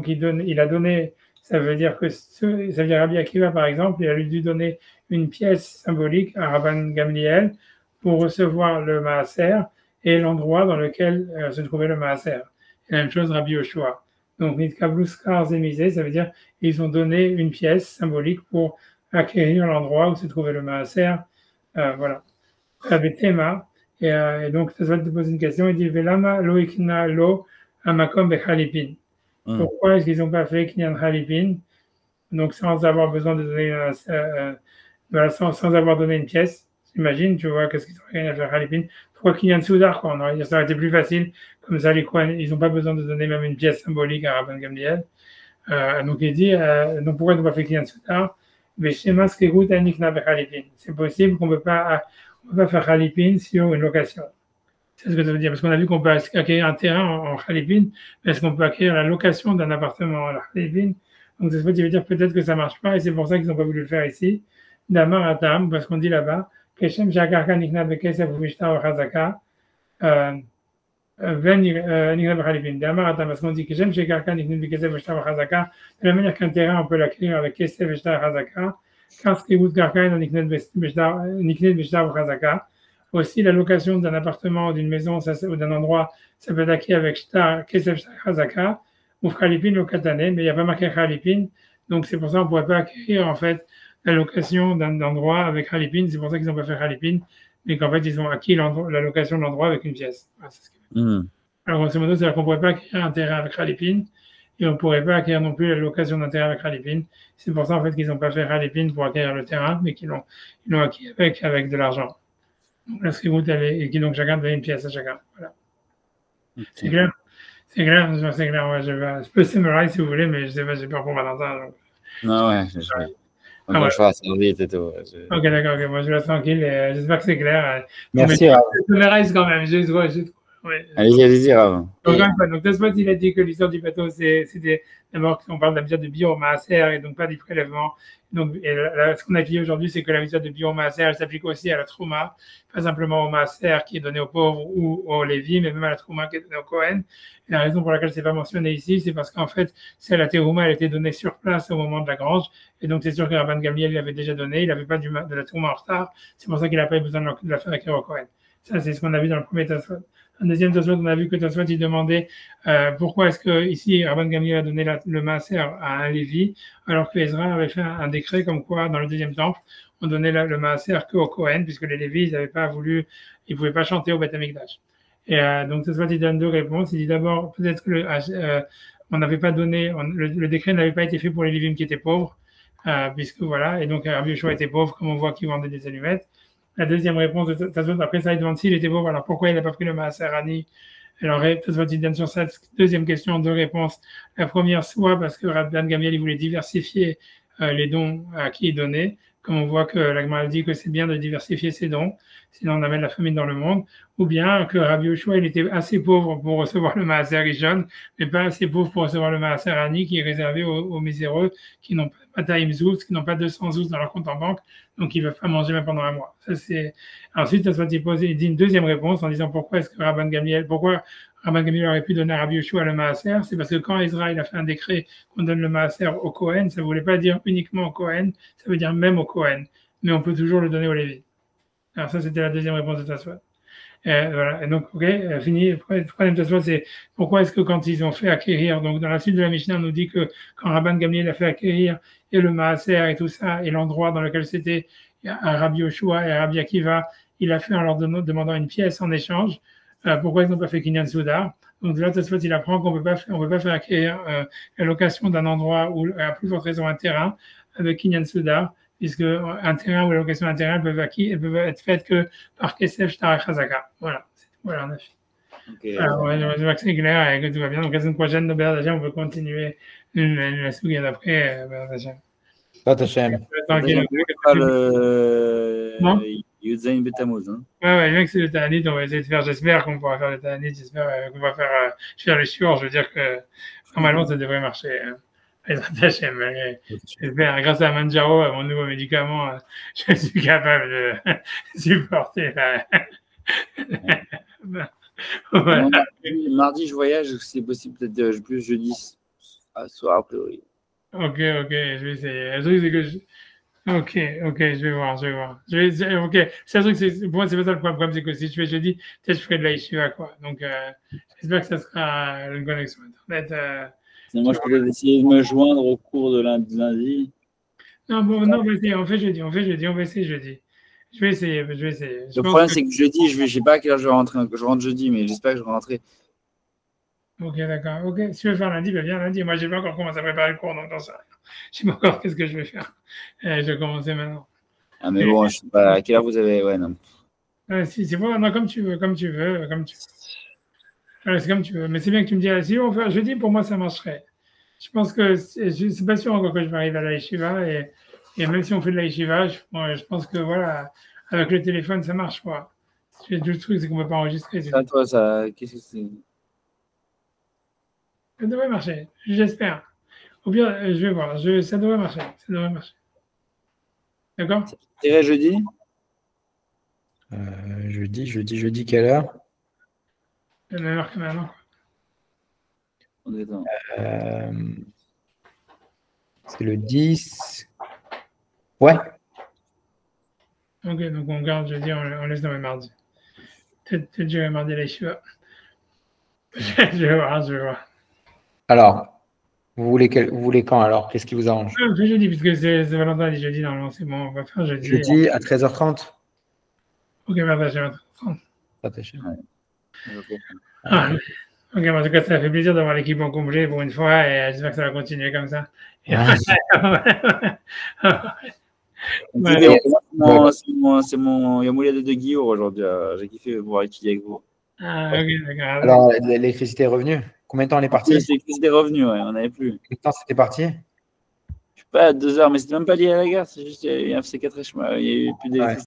a donné, ça veut dire Rabbi Akiva, par exemple, il a dû donner une pièce symbolique à Rabban Gamliel pour recevoir le maaser et l'endroit dans lequel se trouvait le maaser. Et la même chose, Rabbi Yoshua. Donc, Nitkabluskar Zemizé, ça veut dire ils ont donné une pièce symbolique pour acquérir l'endroit où se trouvait le maaser. Voilà. Avec Théma. Et donc, ça va te poser une question. Il dit Velama lo ikna lo amakom bechalipin. Pourquoi est-ce qu'ils n'ont pas fait Kinyan Khalipin? Donc, sans avoir besoin de donner, voilà, sans avoir donné une pièce. J'imagine, tu vois, qu'est-ce qu'ils ont gagné à faire Khalipin? Pourquoi Kinyan Soudar, quoi? On aurait dit ça aurait été plus facile. Comme ça, les Kohen, ils n'ont pas besoin de donner même une pièce symbolique à Rabban Gamliel. Donc, il dit, donc pourquoi ils n'ont pas fait Kinyan Soudar? Mais Shema Skegut Anikna Khalipin. C'est possible qu'on ne peut pas faire Khalipin sur une location. C'est ce que ça veut dire, parce qu'on a vu qu'on peut acquérir un terrain en Khalipin, mais est-ce qu'on peut acquérir la location d'un appartement en Khalipin? Donc, ça veut dire peut-être que ça ne marche pas, et c'est pour ça qu'ils n'ont pas voulu le faire ici. Damar Atam, parce qu'on dit là-bas, Keshem Shakarka Nikna Bekesef Vishta Ochazaka, Nikna Bekhalipin. Damar Atam, parce qu'on dit Keshem Shakarka Nikna Bekesef Vishta Ochazaka, de la manière qu'un terrain, on peut l'acquérir avec Kesef Vishta Ochazaka, quand Skegut Karka Nikna Vishta Ochazaka. Aussi, la location d'un appartement ou d'une maison ou d'un endroit, ça peut être acquis avec Shtar, Kesef Shtar Chazaka, ou Khalipin Lokatane, mais il n'y a pas marqué Khalipin. Donc, c'est pour ça qu'on ne pourrait pas acquérir, en fait, la location d'un endroit avec Khalipin. C'est pour ça qu'ils n'ont pas fait Khalipin, mais qu'en fait, ils ont acquis la location de l'endroit avec une pièce. Voilà, alors, grosso modo, c'est-à-dire qu'on ne pourrait pas acquérir un terrain avec Khalipin, et on ne pourrait pas acquérir non plus la location d'un terrain avec Khalipin. C'est pour ça, en fait, qu'ils n'ont pas fait Khalipin pour acquérir le terrain, mais qu'ils l'ont acquis avec de l'argent. La Skegut, et qui donc chacun donne une pièce à chacun. Voilà. Okay. C'est clair? C'est clair? C'est clair, ouais, je peux summarize si vous voulez, mais je sais pas, j'ai peur pour Valentin. Donc... Non, ouais, je vais. Je ferai ça vite et tout. Ok, d'accord, ok, moi je vais tranquille, j'espère que c'est clair. Merci, Rav. Je summarize quand même, ouais. Allez-y, Rav. Donc, Tosfot, il a dit que l'histoire du bateau, c'était d'abord qu'on parle de la méthode de biomaaser et donc pas du prélèvement. Donc, ce qu'on a dit aujourd'hui, c'est que la méthode de biomaaser, elle s'applique aussi à la trouma, pas simplement au maaser qui est donné aux pauvres ou aux lévis, mais même à la trouma qui est donnée au Kohen. Et la raison pour laquelle c'est pas mentionné ici, c'est parce qu'en fait, c'est la terouma, elle était donnée sur place au moment de la grange. Et donc, c'est sûr que Rabban Gamliel l'avait déjà donné, il n'avait pas de la trouma en retard. C'est pour ça qu'il n'a pas eu besoin de la faire acquérir au Kohen. Ça, c'est ce qu'on a vu dans le premier Tosfot. Un deuxième Tosfot, on a vu que Tosfot, il demandait pourquoi est-ce que ici Rabban Gamliel a donné le maaser à un lévi, alors que Ezra avait fait un décret comme quoi, dans le deuxième temple, on donnait le maaser qu'au Kohen, puisque les lévis, ils n'avaient pas voulu, ils pouvaient pas chanter au Beth Amikdash. Et donc Tosfot, il donne deux réponses. Il dit d'abord, peut-être que on n'avait pas donné, le décret n'avait pas été fait pour les lévim qui étaient pauvres, puisque voilà, et donc Rabbi Yoshua était pauvre, comme on voit qu'il vendait des allumettes. La deuxième réponse de Tosfot, après ça, il demande s'il était pauvre, alors pourquoi il n'a pas pris le maaser Ani? Alors, Tosfot, il donne sur cette deuxième question deux réponses. La première, soit parce que Rabban Gamliel, il voulait diversifier les dons à qui il donnait, comme on voit que la Gemara dit que c'est bien de diversifier ses dons, sinon on amène la famine dans le monde, ou bien que Rabbi Yoshua, il était assez pauvre pour recevoir le maaser Rishon, mais pas assez pauvre pour recevoir le maaser Ani, qui est réservé aux miséreux, qui n'ont pas Taïm Zouz, qui n'ont pas 200 Zouz dans leur compte en banque, donc ils ne peuvent pas manger même pendant un mois. Ça, c'est... Ensuite, il dit une deuxième réponse en disant pourquoi Rabban Gamliel aurait pu donner à Rabbi Yoshua le maaser. C'est parce que quand Israël a fait un décret qu'on donne le maaser au Kohen, ça ne voulait pas dire uniquement au Kohen, ça veut dire même au Kohen, mais on peut toujours le donner au Lévi. Alors ça, c'était la deuxième réponse de Tosfot. Voilà. Et donc, ok, fini. Le troisième Tosfot, c'est pourquoi est-ce que quand ils ont fait acquérir, donc dans la suite de la Mishnah, on nous dit que quand Rabban Gamliel a fait acquérir et le maaser et tout ça, et l'endroit dans lequel c'était un Rabbi Yoshua et un Rabbi Akiva, il a fait en leur demandant une pièce en échange. Pourquoi ils n'ont pas fait Kinyan Soudar? Donc là, Tosfot, il apprend qu'on ne peut pas faire acquérir la location d'un endroit ou à plus forte raison un terrain avec Kinyan Soudar, puisque un terrain ou la location d'un terrain elles peuvent être faites que par Kesef Shtar Chazaka. Voilà, on a fait. Okay. Alors, je vois que c'est clair et que tout va bien. Donc la semaine prochaine, on peut continuer la souga d'après. Pas Hachem. Yudzaïn Betamuz. Ouais, le mec, c'est le Ta'anit, on va essayer de faire, j'espère qu'on pourra faire le Ta'anit, j'espère qu'on va faire le shiur, je veux dire que normalement ça devrait marcher. J'espère, grâce à Manjaro, mon nouveau médicament, je suis capable de supporter voilà. Mardi, je voyage, c'est possible peut-être plus jeudi soir, a priori. Ok, je vais essayer. Le truc, c'est que Ok, je vais voir. Ok, c'est un truc, pour moi, c'est pas ça le problème, c'est que si je fais jeudi, peut-être je ferai de la yeshiva, quoi. Donc, j'espère que ça sera une connexion Internet. Moi, je peux essayer de me joindre au cours de lundi. Non, vas-y, on fait jeudi, on va essayer jeudi. Je vais essayer. Le problème, c'est que jeudi, je sais pas à quelle heure je vais rentrer. Je rentre jeudi, mais j'espère que je vais rentrer. Ok, d'accord. Ok, si tu veux faire lundi, ben viens lundi. Moi, j'ai pas encore commencé à préparer le cours, donc j'en sais rien. Je sais pas encore qu'est-ce que je vais faire. Je vais commencer maintenant. Ah, mais bon, je sais pas à quelle heure vous avez. Ouais, non. Si, c'est bon, non, comme tu veux, comme tu veux, comme tu veux. Ouais, c'est comme tu veux. Mais c'est bien que tu me dises, si on fait un jeudi, pour moi, ça marcherait. Je pense que je suis pas sûr encore que je vais arriver à la yeshiva et même si on fait de la yeshiva, je pense que voilà, avec le téléphone, ça marche quoi. Le truc, c'est qu'on peut pas enregistrer. Ça, toi, ça. Qu'est-ce que c'est? Ça devrait marcher, j'espère. Au pire, je vais voir. Ça devrait marcher. Ça devrait marcher. D'accord? T'irais jeudi? Jeudi, quelle heure? La même heure que maintenant. Euh, C'est le 10. Ouais. Ok, donc on garde jeudi, on laisse dans le mardi. Peut-être je vais mardi la yeshiva. Je vais voir, je vais voir. Alors, vous voulez quand alors? Qu'est-ce qui vous arrange? On fait jeudi, puisque c'est Valentin dit jeudi, normalement, c'est bon, on va faire jeudi. Jeudi à 13h30. Ok, bah, j'ai 30. Attaché. Ah, ok, en tout cas, ça fait plaisir d'avoir l'équipe en complet pour une fois et j'espère que ça va continuer comme ça. C'est mon Yamoulia de Guillaume aujourd'hui. J'ai kiffé pouvoir étudier avec vous. Ah, ok, d'accord. Alors, l'électricité est revenue. Combien de temps elle est partie? L'électricité est revenue, ouais, on n'avait plus. Combien de temps c'était parti? Je sais pas, 2 heures, mais c'était même pas lié à la guerre, c'est juste qu'il y a eu un FC4 il y a eu plus d'électricité.